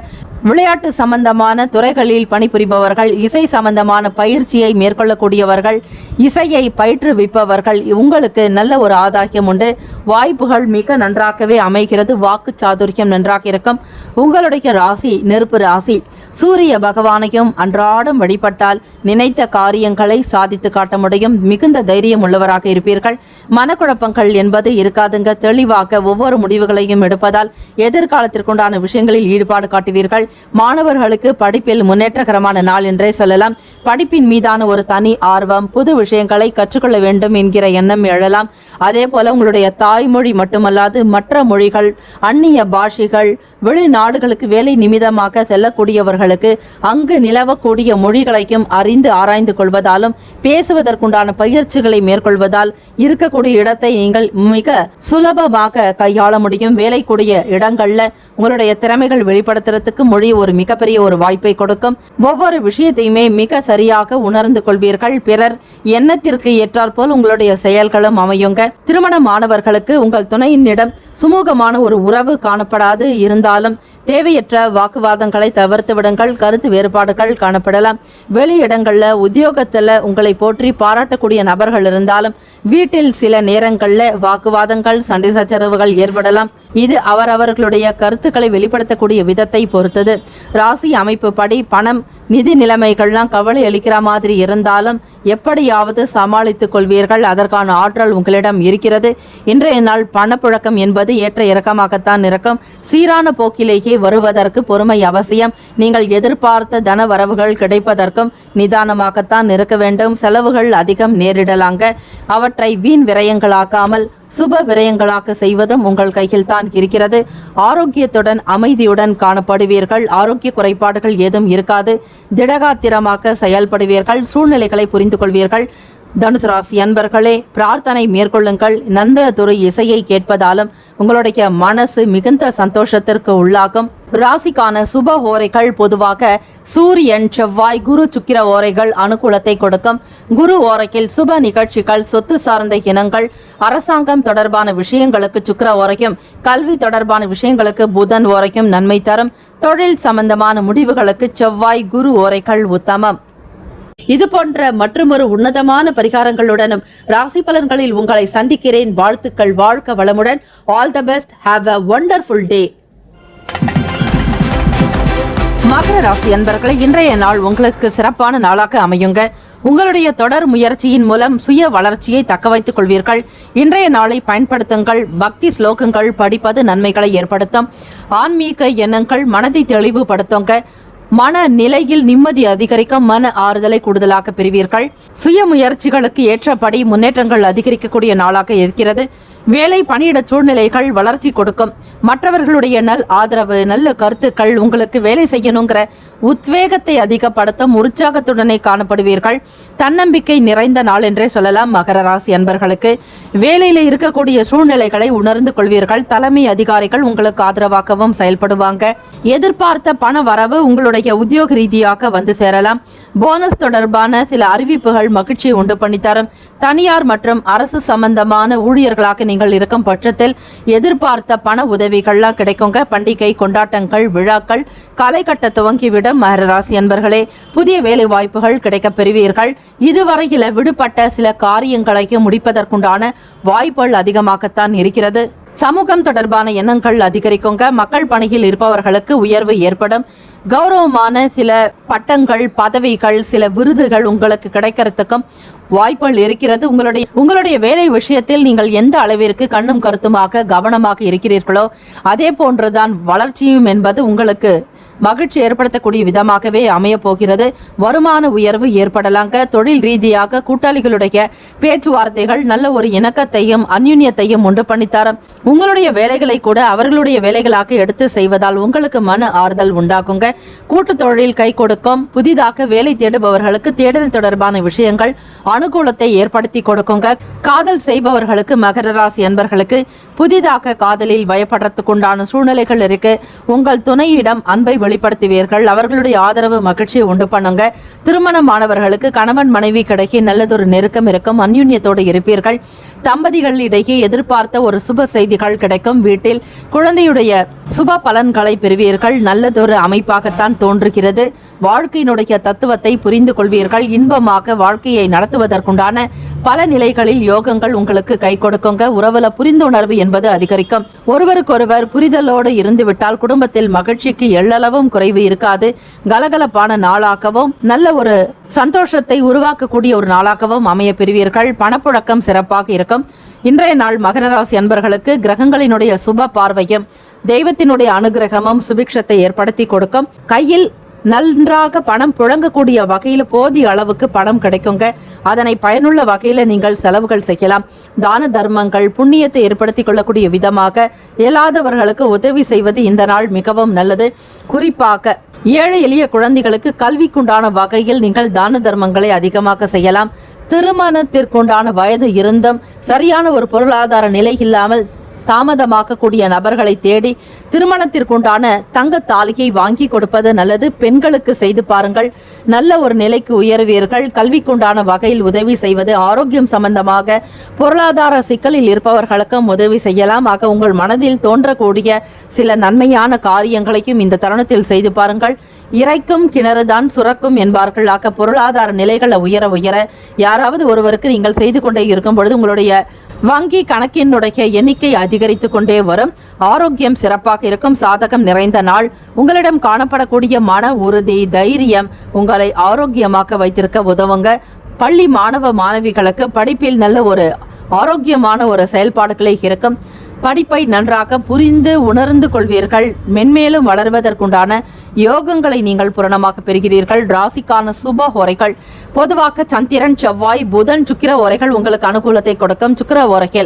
விளையாட்டு சம்பந்தமான துறைகளில் பணிபுரிபவர்கள், இசை சம்பந்தமான பயிற்சியை மேற்கொள்ளக்கூடியவர்கள், இசையை பயிற்றுவிப்பவர்கள், உங்களுக்கு நல்ல ஒரு ஆதாயம் உண்டு. வாய்ப்புகள் மிக நன்றாகவே அமைகிறது. வாக்கு சாதுரியம் நன்றாக இருக்கும். உங்களுடைய ராசி நெருப்பு ராசி. சூரிய பகவானையும் அன்றாடம் வழிபட்டால் நினைத்த காரியங்களை சாதித்து காட்ட முடியும். மிகுந்த தைரியம் உள்ளவராக இருப்பீர்கள். மனக்குழப்பங்கள் என்பது இருக்காதுங்க. தெளிவாக ஒவ்வொரு முடிவுகளையும் எடுப்பதால் எதிர்காலத்திற்குண்டான விஷயங்களில் ஈடுபாடு காட்டுவீர்கள். மாணவர்களுக்கு படிப்பில் முன்னேற்றகரமான நாள் என்றே சொல்லலாம். படிப்பின் மீதான ஒரு தனி ஆர்வம், புது விஷயங்களை கற்றுக்கொள்ள வேண்டும் என்கிற எண்ணம் எழலாம். அதே போல உங்களுடைய தாய்மொழி மட்டுமல்லாது மற்ற மொழிகள், அந்நிய பாஷைகள், வெளிநாடுகளுக்கு வேலை நிமித்தமாக செல்லக்கூடியவர்களுக்கு அங்கு நிலவக்கூடிய மொழிகளையும் அறிந்து ஆராய்ந்து கொள்வதாலும் பேசுவதற்குண்டான பயிற்சிகளை மேற்கொள்வதால் இருக்கக்கூடிய இடத்தை நீங்கள் மிக சுலபமாக கையாள முடியும். வேலைக்கூடிய இடங்கள்ல உங்களுடைய திறமைகள் வெளிப்படுத்துறதுக்கு மொழி ஒரு மிகப்பெரிய ஒரு வாய்ப்பை கொடுக்கும். ஒவ்வொரு விஷயத்தையுமே மிக சரியாக உணர்ந்து கொள்வீர்கள். பிறர் எண்ணத்திற்கு ஏற்றாற்போல் உங்களுடைய செயல்களும் அமையுங்க. திருமணமானவர்களுக்கு உங்கள் துணையினிடம் சுமூகமான ஒரு உறவு காணப்படாது. இருந்தாலும் தேவையற்ற வாக்குவாதங்களை தவிர்த்து விடுங்கள். கருத்து வேறுபாடுகள் காணப்படலாம். வெளியிடங்கள்ல உத்தியோகத்துல உங்களை போற்றி பாராட்டக்கூடிய நபர்கள் இருந்தாலும் வீட்டில் சில நேரங்கள்ல வாக்குவாதங்கள், சண்டை சச்சரவுகள் ஏற்படலாம். இது அவரவர்களுடைய கருத்துக்களை வெளிப்படுத்தக்கூடிய விதத்தை பொறுத்தது. ராசி அமைப்பு படி பணம், நிதி நிலைமைகள்லாம் கவலை அளிக்கிற மாதிரி இருந்தாலும் எப்படியாவது சமாளித்துக் கொள்வீர்கள். அதற்கான ஆற்றல் உங்களிடம் இருக்கிறது. இன்றைய நாள் பணப்புழக்கம் என்பது ஏற்ற இறக்கமாகத்தான் இருக்கும். சீரான போக்கிலேயே வருவதற்கு பொறுமை அவசியம். நீங்கள் எதிர்பார்த்த தன வரவுகள் கிடைப்பதற்கும் நிதானமாகத்தான் இருக்க வேண்டும். செலவுகள் அதிகம் நேரிடலாங்க. அவற்றை வீண் விரயங்களாக்காமல் சுப விரயங்களாக செய்வதும் உங்கள் கையில் தான் இருக்கிறது. ஆரோக்கியத்துடன் அமைதியுடன் காணப்படுவீர்கள். ஆரோக்கிய குறைபாடுகள் ஏதும் இருக்காது. திடகாத்திரமாக செயல்படுவீர்கள். சூழ்நிலைகளை புரிந்து கொள்வீர்கள். தனுசு ராசி அன்பர்களே, பிரார்த்தனை மேற்கொள்ளுங்கள். நந்ததுரை இசையை கேட்பதாலும் உங்களுடைய மனசு மிகுந்த சந்தோஷத்திற்கு உள்ளாகும். ராசிக்கான சுப ஓரைகள் பொதுவாக சூரியன், செவ்வாய், குரு, சுக்கிர ஓரைகள் அனுகூலத்தை கொடுக்கும். குரு ஓரையில் சுப நிகழ்ச்சிகள், சொத்து சார்ந்த இனங்கள், அரசாங்கம் தொடர்பான விஷயங்களுக்கு சுக்கிர ஓரையும், கல்வி தொடர்பான விஷயங்களுக்கு புதன் ஓரையும் நன்மை தரும். தொழில் சம்பந்தமான முடிவுகளுக்கு செவ்வாய், குரு ஓரைகள் உத்தமம். இது போன்ற மற்றொரு உன்னதமான பரிகாரங்களுடனும் ராசி பலன்களில் உங்களை சந்திக்கிறேன். வாழ்த்துக்கள். வாழ்க வளமுடன். All the best. Have a wonderful day. மகர ராசி அன்பர்களே, இன்றைய நாள் உங்களுக்கு சிறப்பான நாளாக அமையுங்க. உங்களுடைய தொடர் முயற்சியின் மூலம் சுய வளர்ச்சியை தக்க வைத்துக் கொள்வீர்கள். இன்றைய நாளை பயன்படுத்துங்கள். பக்தி ஸ்லோகங்கள் படிப்பது நன்மைகளை ஏற்படுத்தும். ஆன்மீக எண்ணங்கள் மனதை தெளிவுபடுத்துங்க. மன நிலையில் நிம்மதி அதிகரிக்கும். மன ஆறுதலை கூடுதலாக பெறுவீர்கள். சுய முயற்சிகளுக்கு ஏற்றபடி முன்னேற்றங்கள் அதிகரிக்கக்கூடிய நாளாக இருக்கிறது. வேலை பணியிட சூழ்நிலைகள் வளர்ச்சி கொடுக்கும். மற்றவர்களுடைய நல் ஆதரவு, நல்ல கருத்துக்கள் உங்களுக்கு வேலை செய்யணுங்கிற உத்வேகத்தை அதிகப்படுத்தும். உற்சாகத்துடனே காணப்படுவீர்கள். தன்னம்பிக்கை நிறைந்த நாள் என்றே சொல்லலாம். மகர ராசி அன்பர்களுக்கு வேலையில இருக்கக்கூடிய சூழ்நிலைகளை உணர்ந்து கொள்வீர்கள். தலைமை அதிகாரிகள் உங்களுக்கு ஆதரவாகவும் செயல்படுவாங்க. எதிர்பார்த்த பண வரவு உங்களுடைய உத்தியோக ரீதியாக வந்து சேரலாம். போனஸ் தொடர்பான சில அறிவிப்புகள் மகிழ்ச்சியை உண்டு பண்ணித்தரும். தனியார் மற்றும் அரசு சம்பந்தமான ஊழியர்களாக நீங்கள் இருக்கும் பட்சத்தில் எதிர்பார்த்த பண உதவிகள்லாம் கிடைக்குங்க. பண்டிகை கொண்டாட்டங்கள், விழாக்கள் களை கட்ட துவங்கிவிடும். மகர ராசி அன்பர்களே, புதிய வேலை வாய்ப்புகள் கிடைக்க பெறுவீர்கள். இதுவரையில விடுபட்ட சில காரியங்களையும் முடிப்பதற்குண்டான வாய்ப்புகள் அதிகமாகத்தான் இருக்கிறது. சமூகம் தொடர்பான எண்ணங்கள் அதிகரிக்குங்க. மக்கள் பணியில் இருப்பவர்களுக்கு உயர்வு ஏற்படும். கௌரவமான சில பட்டங்கள், பதவிகள், சில விருதுகள் உங்களுக்கு கிடைக்கிறதுக்கும் வாய்ப்புகள் இருக்கிறது. உங்களுடைய வேலை விஷயத்தில் நீங்கள் எந்த அளவிற்கு கண்ணும் கருத்துமாக கவனமாக இருக்கிறீர்களோ அதே போன்றுதான் வளர்ச்சியும் என்பது உங்களுக்கு மகிழ்ச்சி ஏற்படுத்தக்கூடிய விதமாகவே அமைய போகிறது. வருமான உயர்வு ஏற்படலாங்க. தொழில் ரீதியாக கூட்டாளிகளுடைய பேச்சுவார்த்தைகள் நல்ல ஒரு இணக்கத்தையும் அந்யுன்யத்தையும் உண்டு பண்ணித்தரும். உங்களுடைய வேலைகளை கூட அவர்களுடைய வேலைகளாக எடுத்து செய்வதால் உங்களுக்கு மன ஆறுதல் உண்டாகுங்க. கூட்டு தொழில் கை கொடுக்கும். புதிதாக வேலை தேடுபவர்களுக்கு தேடல் தொடர்பான விஷயங்கள் அனுகூலத்தை ஏற்படுத்தி கொடுக்குங்க. காதல் செய்பவர்களுக்கு, மகர ராசி அன்பர்களுக்கு புதிதாக காதலில் பயப்படுறதுக்குண்டான சூழ்நிலைகள் இருக்கு. உங்கள் துணையிடம் அன்பை வெளிப்படுத்துவீர்கள். அவர்களுடைய ஆதரவு மகிழ்ச்சியை உண்டு பண்ணுங்க. திருமணமானவர்களுக்கு கணவன் மனைவி கிடைக்க நல்லதொரு நெருக்கம் இருக்கும். அந்யுன்யத்தோடு இருப்பீர்கள். தம்பதிகளிடையே எதிர்பார்த்த ஒரு சுப செய்திகள் கிடைக்கும். வீட்டில் குழந்தையுடைய சுப பலன்களை பெறுவீர்கள். நல்லதொரு அமைப்பாகத்தான் தோன்றுகிறது. வாழ்க்கையினுடைய தத்துவத்தை புரிந்து கொள்வீர்கள். இன்பமாக வாழ்க்கையை நடத்துவதற்குண்டான பல நிலைகளில் யோகங்கள் உங்களுக்கு கை கொடுக்குங்க. உறவுல புரிந்துணர்வு என்பது அதிகரிக்கும். ஒருவருக்கொருவர் புரிதலோடு இருந்துவிட்டால் குடும்பத்தில் மகிழ்ச்சிக்கு எள்ளளவும் குறைவு இருக்காது. கலகலப்பான நாளாகவும் நல்ல ஒரு சந்தோஷத்தை உருவாக்கக்கூடிய ஒரு நாளாகவும் அமைய பெறுவீர்கள். பணப்புழக்கம் சிறப்பாக இருக்கும். இன்றைய நாள் மகர ராசி அன்பர்களுக்கு கிரகங்களினுடைய சுப பார்வையும் தெய்வத்தினுடைய அனுகிரகமும் சுபிக்ஷத்தை ஏற்படுத்தி கொடுக்கும். கையில் நன்றாக பணம் புழங்கக்கூடிய வகையில போதிய அளவுக்கு பணம் கிடைக்குங்க. அதனை பயனுள்ள வகையில நீங்கள் செலவுகள் செய்யலாம். தான தர்மங்கள் புண்ணியத்தை ஏற்படுத்திக் கொள்ளக்கூடிய விதமாக இயலாதவர்களுக்கு உதவி செய்வது இந்த நாள் மிகவும் நல்லது. குறிப்பாக ஏழை எளிய குழந்தைகளுக்கு கல்விக்குண்டான வகையில் நீங்கள் தான தர்மங்களை அதிகமாக செய்யலாம். திருமணத்திற்குண்டான வயது இருந்தும் சரியான ஒரு பொருளாதார நிலை இல்லாமல் தாமதமாக்கக்கூடிய நபர்களை தேடி திருமணத்திற்குண்டான தங்க தாலியை வாங்கி கொடுப்பது நல்லது. பெண்களுக்கு செய்து பாருங்கள். நல்ல ஒரு நிலைக்கு உயர்வீர்கள். கல்விக்குண்டான வகையில் உதவி செய்வது, ஆரோக்கியம் சம்பந்தமாக பொருளாதார சிக்கலில் இருப்பவர்களுக்கும் உதவி செய்யலாம். ஆக உங்கள் மனதில் தோன்றக்கூடிய சில நன்மையான காரியங்களையும் இந்த தருணத்தில் செய்து பாருங்கள். இறைக்கும் கிணறுதான் சுரக்கும் என்பார்கள். ஆக பொருளாதார நிலைகளை உயர உயர யாராவது ஒருவருக்கு நீங்கள் செய்து கொண்டே இருக்கும் பொழுது உங்களுடைய வங்கி கணக்கினுடைய எண்ணிக்கை அதிகரித்து கொண்டே வரும். ஆரோக்கியம் சிறப்பாக இருக்கும். சாதகம் நிறைந்த நாள். உங்களிடம் காணப்படக்கூடிய மன உறுதி, தைரியம் உங்களை ஆரோக்கியமாக வைத்திருக்க உதவுங்க. பள்ளி மாணவ மாணவிகளுக்கு படிப்பில் நல்ல ஒரு ஆரோக்கியமான ஒரு செயல்பாடுகளை இருக்கும். படிப்பை நன்றாக புரிந்து உணர்ந்து கொள்வீர்கள். மென்மேலும் வளர்வதற்குண்டான யோகங்களை நீங்கள் பூரணமாக பெறுகிறீர்கள். ராசிக்கான சுப ஓரைகள் பொதுவாக சந்திரன், செவ்வாய், புதன், சுக்கிர ஓரைகள் உங்களுக்கு அனுகூலத்தை கொடுக்கும். சுக்கிர ஓரைகள்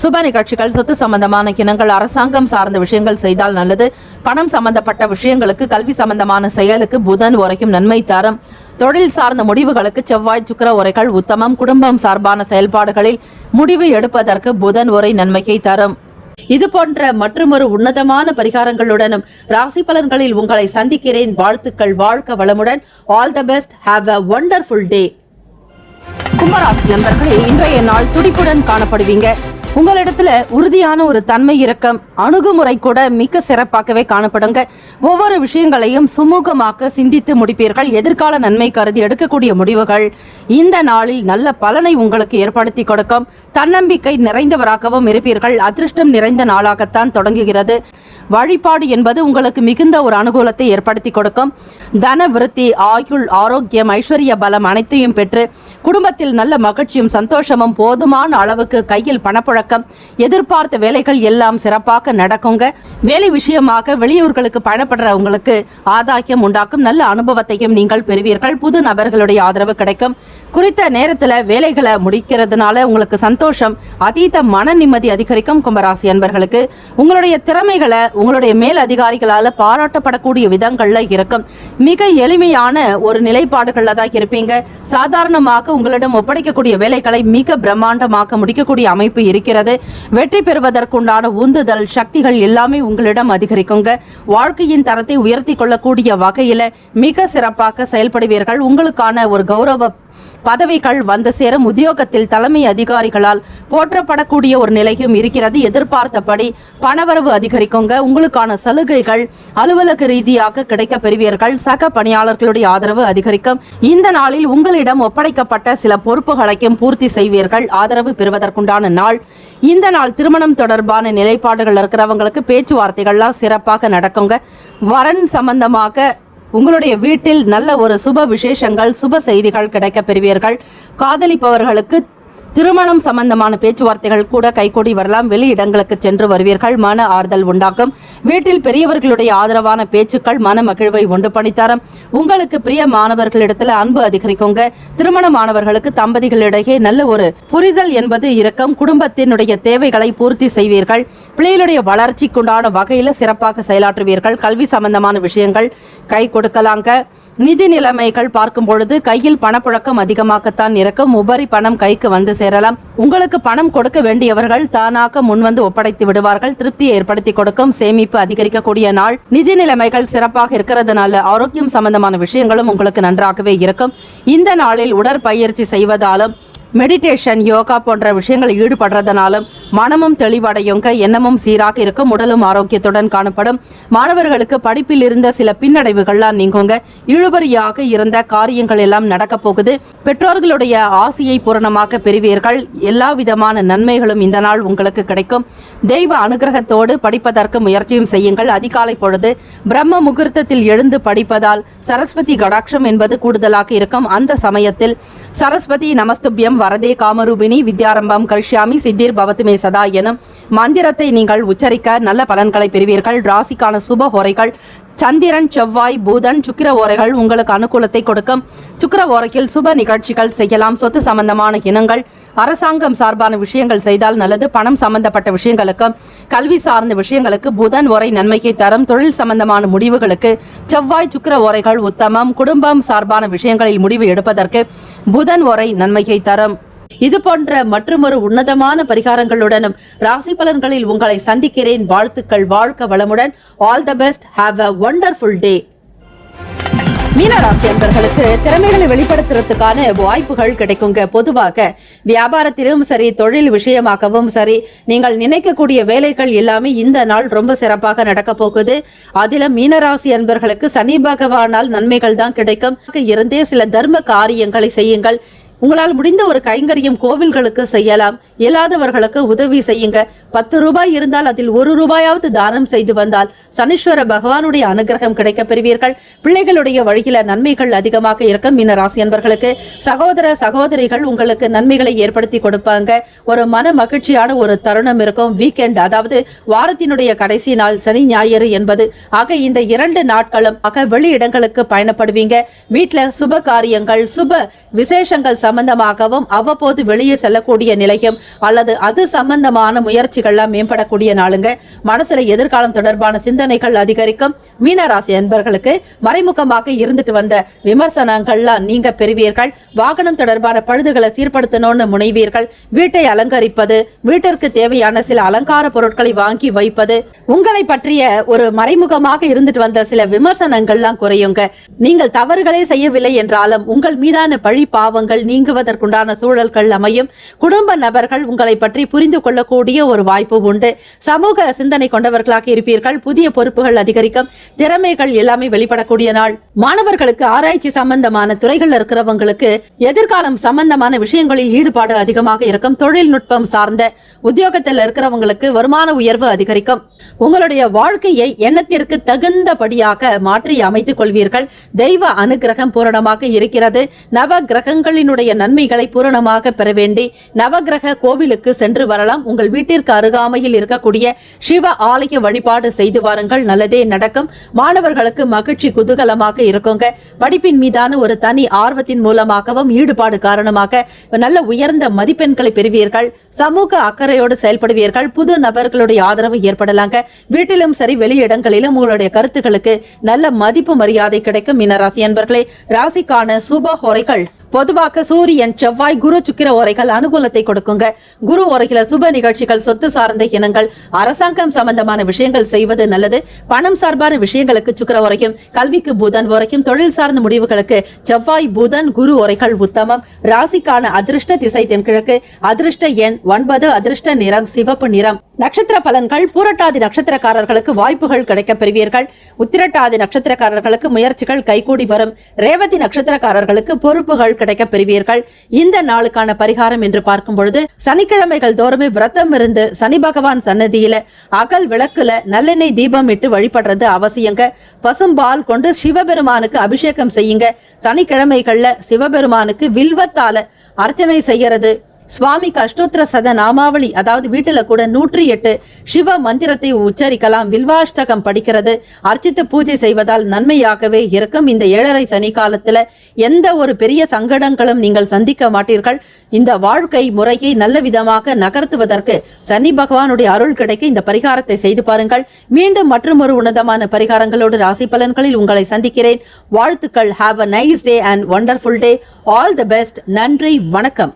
சுப நிகழ்ச்சிகள், சொத்து சம்பந்தமான இனங்கள், அரசாங்கம் சார்ந்த விஷயங்கள் செய்தால் நல்லது. பணம் சம்பந்தப்பட்ட விஷயங்களுக்கு, கல்வி சம்பந்தமான செயலுக்கு புதன் ஓரைக்கும் நன்மை தரும். தொழில் சார்ந்த முடிவுகளுக்கு செவ்வாய், சுக்கிர ஓரைகள் உத்தமம். குடும்பம் சார்பான செயல்பாடுகளில் முடிவு எடுப்பதற்கு புதன் ஓரை நன்மையை தரும். இது போன்ற மற்றொரு உன்னதமான பரிகாரங்களுடனும் ராசி பலன்களில் உங்களை சந்திக்கிறேன். வாழ்த்துக்கள். வாழ்க வளமுடன். All the best. Have a wonderful day. கும்பராசி நண்பர்களே, இன்றைய நாள் துடிப்புடன் காணப்படுவீங்க. உங்களிடத்துல உறுதியான ஒரு தன்மை இறக்கம், அணுகுமுறை கூட மிக சிறப்பாகவே காணப்படுங்க. ஒவ்வொரு விஷயங்களையும் சுமூகமாக சிந்தித்து முடிப்பீர்கள். எதிர்கால நன்மை கருதி எடுக்கக்கூடிய முடிவுகள் இந்த நாளில் நல்ல பலனை உங்களுக்கு ஏற்படுத்தி கொடுக்கும். தன்னம்பிக்கை நிறைந்தவராகவும் இருப்பீர்கள். அதிர்ஷ்டம் நிறைந்த நாளாகத்தான் தொடங்குகிறது. வழிபாடு என்பது உங்களுக்கு மிகுந்த ஒரு அனுகூலத்தை ஏற்படுத்தி கொடுக்கும். தன விருத்தி, ஆயுள், ஆரோக்கியம், ஐஸ்வர்ய பலம் அனைத்தையும் பெற்று குடும்பத்தில் நல்ல மகிழ்ச்சியும் சந்தோஷமும், போதுமான அளவுக்கு கையில் பணப்புழக்கம், எதிர்பார்த்த வேலைகள் எல்லாம் சிறப்பாக நடக்குங்க. வேலை விஷயமாக வெளியூர்களுக்கு பயணப்படுறவங்களுக்கு ஆதாயம் உண்டாக்கும். நல்ல அனுபவத்தையும் நீங்கள் பெறுவீர்கள். புது நபர்களுடைய ஆதரவு கிடைக்கும். குறித்த நேரத்தில் வேலைகளை முடிக்கிறதுனால உங்களுக்கு சந்தோஷம், அதீத மன நிம்மதி அதிகரிக்கும். கும்பராசி அன்பர்களுக்கு உங்களுடைய திறமைகளை உங்களுடைய மேல் அதிகாரிகளால் பாராட்டப்படக்கூடிய விதங்கள்ல இருக்கும். மிக எளிமையான ஒரு நிலைப்பாடுகள்ல தான் இருப்பீங்க. சாதாரணமாக உங்களிடம் ஒப்படைக்கக்கூடிய வேலைகளை மிக பிரம்மாண்டமாக முடிக்கக்கூடிய அமைப்பு இருக்கிறது. வெற்றி பெறுவதற்குண்டான உந்துதல் சக்திகள் எல்லாமே உங்களிடம் அதிகரிக்குங்க. வாழ்க்கையின் தரத்தை உயர்த்தி கொள்ளக்கூடிய வகையில மிக சிறப்பாக செயல்படுவீர்கள். உங்களுக்கான ஒரு கௌரவ பதவிகள் வந்து சேரும். உத்தியோகத்தில் தலைமை அதிகாரிகளால் போற்றப்படக்கூடிய ஒரு நிலையும் இருக்கிறது. எதிர்பார்த்தபடி பணவரவு அதிகரிக்குங்க. உங்களுக்கான சலுகைகள் அலுவலக ரீதியாக கிடைக்க பெறுவீர்கள். சக பணியாளர்களுடைய ஆதரவு அதிகரிக்கும். இந்த நாளில் உங்களிடம் ஒப்படைக்கப்பட்ட சில பொறுப்புகளையும் பூர்த்தி செய்வீர்கள். ஆதரவு பெறுவதற்குண்டான நாள் இந்த நாள். திருமணம் தொடர்பான நிலைப்பாடுகள் இருக்கிறவங்களுக்கு பேச்சுவார்த்தைகள்லாம் சிறப்பாக நடக்குங்க. வரன் சம்பந்தமாக உங்களுடைய வீட்டில் நல்ல ஒரு சுப விசேஷங்கள், சுப செய்திகள் கிடைக்க பெறுவீர்கள். காதலிப்பவர்களுக்கு திருமணம் சம்பந்தமான பேச்சுவார்த்தைகள் கூட கைகூடி வரலாம். வெளி இடங்களுக்கு சென்று வருவீர்கள். மன ஆறுதல் உண்டாக்கும். வீட்டில் பெரியவர்களுடைய ஆதரவான பேச்சுக்கள் மன மகிழ்வை உண்டு பண்ணித்தரும். உங்களுக்கு பிரியமானவர்களிடத்துல அன்பு அதிகரிக்குங்க. திருமணமானவர்களுக்கு தம்பதிகளிடையே நல்ல ஒரு புரிதல் என்பது இருக்கும். குடும்பத்தினுடைய தேவைகளை பூர்த்தி செய்வீர்கள். பிள்ளைகளுடைய வளர்ச்சிக்குண்டான வகையில சிறப்பாக செயலாற்றுவீர்கள். கல்வி சம்பந்தமான விஷயங்கள் கை கொடுக்கலாங்க. நிதி நிலைமைகள் பார்க்கும் பொழுது கையில் பணப்புழக்கம் அதிகமாகத்தான் இருக்கும். உபரி பணம் கைக்கு வந்து சேரலாம். உங்களுக்கு பணம் கொடுக்க வேண்டியவர்கள் தானாக முன்வந்து ஒப்படைத்து விடுவார்கள். திருப்தியை ஏற்படுத்தி கொடுக்கும். சேமிப்பு அதிகரிக்கக்கூடிய நாள். நிதி நிலைமைகள் சிறப்பாக இருக்கிறதுனால ஆரோக்கியம் சம்பந்தமான விஷயங்களும் உங்களுக்கு நன்றாகவே இருக்கும். இந்த நாளில் உடற்பயிற்சி செய்வதாலும் மெடிடேஷன், யோகா போன்ற விஷயங்களில் ஈடுபடுறதுனாலும் மனமும் தெளிவடையுங்க. எண்ணமும் சீராக இருக்கும். உடலும் ஆரோக்கியத்துடன் காணப்படும். மாணவர்களுக்கு படிப்பில் இருந்த சில பின்னடைவுகள்லாம் நீங்குங்க. இழுபறியாக இருந்த காரியங்கள் எல்லாம் நடக்க போகுது. பெற்றோர்களுடைய ஆசையை பூரணமாக பெறுவீர்கள். எல்லா விதமான நன்மைகளும் இந்த நாள் உங்களுக்கு கிடைக்கும். தெய்வ அனுகிரகத்தோடு படிப்பதற்கு முயற்சியும் செய்யுங்கள். அதிகாலை பொழுது பிரம்ம முகூர்த்தத்தில் எழுந்து படிப்பதால் சரஸ்வதி கடாட்சம் என்பது கூடுதலாக இருக்கும். அந்த சமயத்தில் சரஸ்வதி நமஸ்துபியம் வரதே காமரூபிணி வித்யாரம்பம் கரிஷ்யாமி சித்திர் பவத்துமே சதா எனும் மந்திரத்தை நீங்கள் உச்சரிக்க நல்ல பலன்களை பெறுவீர்கள். ராசிக்கான சுப ஹோரைகள் சந்திரன், செவ்வாய், புதன், சுக்கிர ஓரைகள் உங்களுக்கு அனுகூலத்தை கொடுக்கும். சுக்கிர ஓரையில் சுப நிகழ்ச்சிகள் செய்யலாம். சொத்து சம்பந்தமான இனங்கள், அரசாங்கம் சார்பான விஷயங்கள் செய்தால் நல்லது. பணம் சம்பந்தப்பட்ட விஷயங்களுக்கும் கல்வி சார்ந்த விஷயங்களுக்கு புதன் ஓரை நன்மையை தரும். தொழில் சம்பந்தமான முடிவுகளுக்கு செவ்வாய், சுக்கிர ஓரைகள் உத்தமம். குடும்பம் சார்பான விஷயங்களில் முடிவு எடுப்பதற்கு புதன் ஓரை நன்மையை தரும். இது போன்ற மற்றொரு உன்னதமான பரிகாரங்களுடனும் ராசி பலன்களில் உங்களை சந்திக்கிறேன். வாழ்த்துக்கள். வாழ்க வளமுடன். All the best. Have a wonderful day. மீனராசி அன்பர்களுக்கு திறமைகளை வெளிப்படுத்துறதுக்கான வாய்ப்புகள் கிடைக்குங்க. பொதுவாக வியாபாரத்திலும் சரி, தொழில் விஷயமாகவும் சரி, நீங்கள் நினைக்கக்கூடிய வேலைகள் எல்லாமே இந்த நாள் ரொம்ப சிறப்பாக நடக்க போகுது. அதிலும் மீனராசி அன்பர்களுக்கு சனி பகவானால் நன்மைகள் தான் கிடைக்கும். இருந்தே சில தர்ம காரியங்களை செய்யுங்கள். உங்களால் முடிந்த ஒரு கைங்கரியம் கோவில்களுக்கு செய்யலாம். இயலாதவர்களுக்கு உதவி செய்யுங்க. 10 ரூபாய் இருந்தால் அதில் 1 ரூபாயாவது தானம் செய்து வந்தால் சனீஸ்வர பகவானுடைய அனுகிரகம் கிடைக்க பெறுவீர்கள். பிள்ளைகளுடைய வழியில நன்மைகள் அதிகமாக இருக்கும். மீன ராசி அன்பர்களுக்கு சகோதர சகோதரிகள் உங்களுக்கு நன்மைகளை ஏற்படுத்தி கொடுப்பாங்க. ஒரு மன மகிழ்ச்சியான ஒரு தருணம் இருக்கும். வீக்கெண்ட், அதாவது வாரத்தினுடைய கடைசி நாள் சனி ஞாயிறு என்பது ஆக இந்த 2 நாட்களும் வெளி இடங்களுக்கு பயணப்படுவீங்க. வீட்டுல சுப காரியங்கள், சுப விசேஷங்கள் சம்பந்தமாகவும் அவ்வப்போது வெளியே செல்லக்கூடிய நிலையும் அல்லது அது சம்பந்தமான முயற்சிகள் முயற்சிகள்லாம் மேம்படக்கூடிய நாளுங்க. மனசுல எதிர்காலம் தொடர்பான சிந்தனைகள் அதிகரிக்கும். மீனராசி அன்பர்களுக்கு மறைமுகமாக இருந்துட்டு வந்த விமர்சனங்கள்லாம் நீங்க பெறுவீர்கள். வாகனம் தொடர்பான பழுதுகளை சீர்படுத்தணும்னு முனைவீர்கள். வீட்டை அலங்கரிப்பது, வீட்டிற்கு தேவையான சில அலங்கார பொருட்களை வாங்கி வைப்பது, உங்களை பற்றிய ஒரு மறைமுகமாக இருந்துட்டு வந்த சில விமர்சனங்கள்லாம் குறையுங்க. நீங்கள் தவறுகளே செய்யவில்லை என்றாலும் உங்கள் மீதான பழி பாவங்கள் நீங்குவதற்குண்டான சூழல்கள் அமையும். குடும்ப நபர்கள் உங்களை பற்றி புரிந்து கொள்ளக்கூடிய ஒரு வாய்ப்பு உண்டு. சமூக சிந்தனை கொண்டவர்களாக இருப்பீர்கள். புதிய பொறுப்புகள் அதிகரிக்கும். திறமைகள் எல்லாமே வெளிப்படக்கூடிய நாள். மாணவர்களுக்கு ஆராய்ச்சி சம்பந்தமான துறைகள் இருக்கிறவங்களுக்கு எதிர்காலம் சம்பந்தமான விஷயங்களில் ஈடுபாடு அதிகமாக இருக்கும். தொழில்நுட்பம் சார்ந்த உத்தியோகத்தில் இருக்கிறவங்களுக்கு வருமான உயர்வு அதிகரிக்கும். உங்களுடைய வாழ்க்கையை எண்ணத்திற்கு தகுந்தபடியாக மாற்றி அமைத்துக் கொள்வீர்கள். தெய்வ அனுகிரகம் பூரணமாக இருக்கிறது. நவ கிரகங்களினுடைய நன்மைகளை பூரணமாக பெற வேண்டி நவகிரக கோவிலுக்கு சென்று வரலாம். உங்கள் வீட்டிற்கு அருகாமையில் இருக்கக்கூடிய சிவ ஆலய வழிபாடு செய்து வாருங்கள். நல்லதே நடக்கும். மாணவர்களுக்கு மகிழ்ச்சி குதூகலமாக இருக்குங்க. படிப்பின் மீதான ஒரு தனி ஆர்வத்தின் மூலமாகவும் ஈடுபாடு காரணமாக நல்ல உயர்ந்த மதிப்பெண்களை பெறுவீர்கள். சமூக அக்கறையோடு செயல்படுவீர்கள். புது நபர்களுடைய ஆதரவு ஏற்படலாங்க. வீட்டிலும் சரி வெளியிடங்களிலும் உங்களுடைய கருத்துக்களுக்கு நல்ல மதிப்பு மரியாதை கிடைக்கும். மீனராசி அன்பர்களே, ராசிக்கான சுப ஹோரைகள் பொதுவாக சூரியன், செவ்வாய், குரு, சுக்கிர ஓரைகள் அனுகூலத்தை கொடுக்குங்க. குரு ஓரைகள சுப நிகழ்ச்சிகள், சொத்து சார்ந்த இனங்கள், அரசாங்கம் சம்பந்தமான விஷயங்கள் செய்வது நல்லது. பணம் சார்பான விஷயங்களுக்கு சுக்கிர ஓரைக்கும், கல்விக்கு புதன் ஓரைக்கும், தொழில் சார்ந்த முடிவுகளுக்கு செவ்வாய், புதன், குரு ஓரைகள் உத்தமம். ராசிக்கான அதிர்ஷ்ட திசை தென்கிழக்கு. அதிர்ஷ்ட எண் 9. அதிர்ஷ்ட நிறம் சிவப்பு நிறம். நட்சத்திர பலன்கள். பூரட்டாதி நட்சத்திரக்காரர்களுக்கு வாய்ப்புகள் கிடைக்க பெறுவீர்கள். உத்திரட்டாதி நட்சத்திரக்காரர்களுக்கு முயற்சிகள் கைகூடி வரும். ரேவதி நட்சத்திரக்காரர்களுக்கு பொறுப்புகள் கிடைக்க பெறுவீர்கள். இந்த நாளுக்கான பரிகாரம் என்று பார்க்கும் பொழுது சனிக்கிழமைகள் தோறுமே விரதம் இருந்து சனி பகவான் சன்னதியில அகல் விளக்குல நல்லெண்ணெய் தீபம் இட்டு வழிபடுறது அவசியங்க. பசும்பால் கொண்டு சிவபெருமானுக்கு அபிஷேகம் செய்யுங்க. சனிக்கிழமைகள்ல சிவபெருமானுக்கு வில்வத்தால அர்ச்சனை செய்யறது, சுவாமிக்கு அஷ்டோத்திர சத நாமாவளி, அதாவது வீட்டுல கூட 108 சிவ மந்திரத்தை உச்சரிக்கலாம். வில்வாஷ்டகம் படிக்கிறது, அர்ச்சித்து பூஜை செய்வதால் நன்மையாகவே இருக்கும். இந்த 7.5 சனி காலத்துல எந்த ஒரு பெரிய சங்கடங்களும் நீங்கள் சந்திக்க மாட்டீர்கள். இந்த வாழ்க்கை முறையை நல்ல விதமாக நகர்த்துவதற்கு சனி பகவானுடைய அருள் கிடைக்க இந்த பரிகாரத்தை செய்து பாருங்கள். மீண்டும் மற்றும் ஒரு உன்னதமான பரிகாரங்களோடு ராசி பலன்களில் உங்களை சந்திக்கிறேன். வாழ்த்துக்கள். Have a nice day and wonderful day. All the best. நன்றி, வணக்கம்.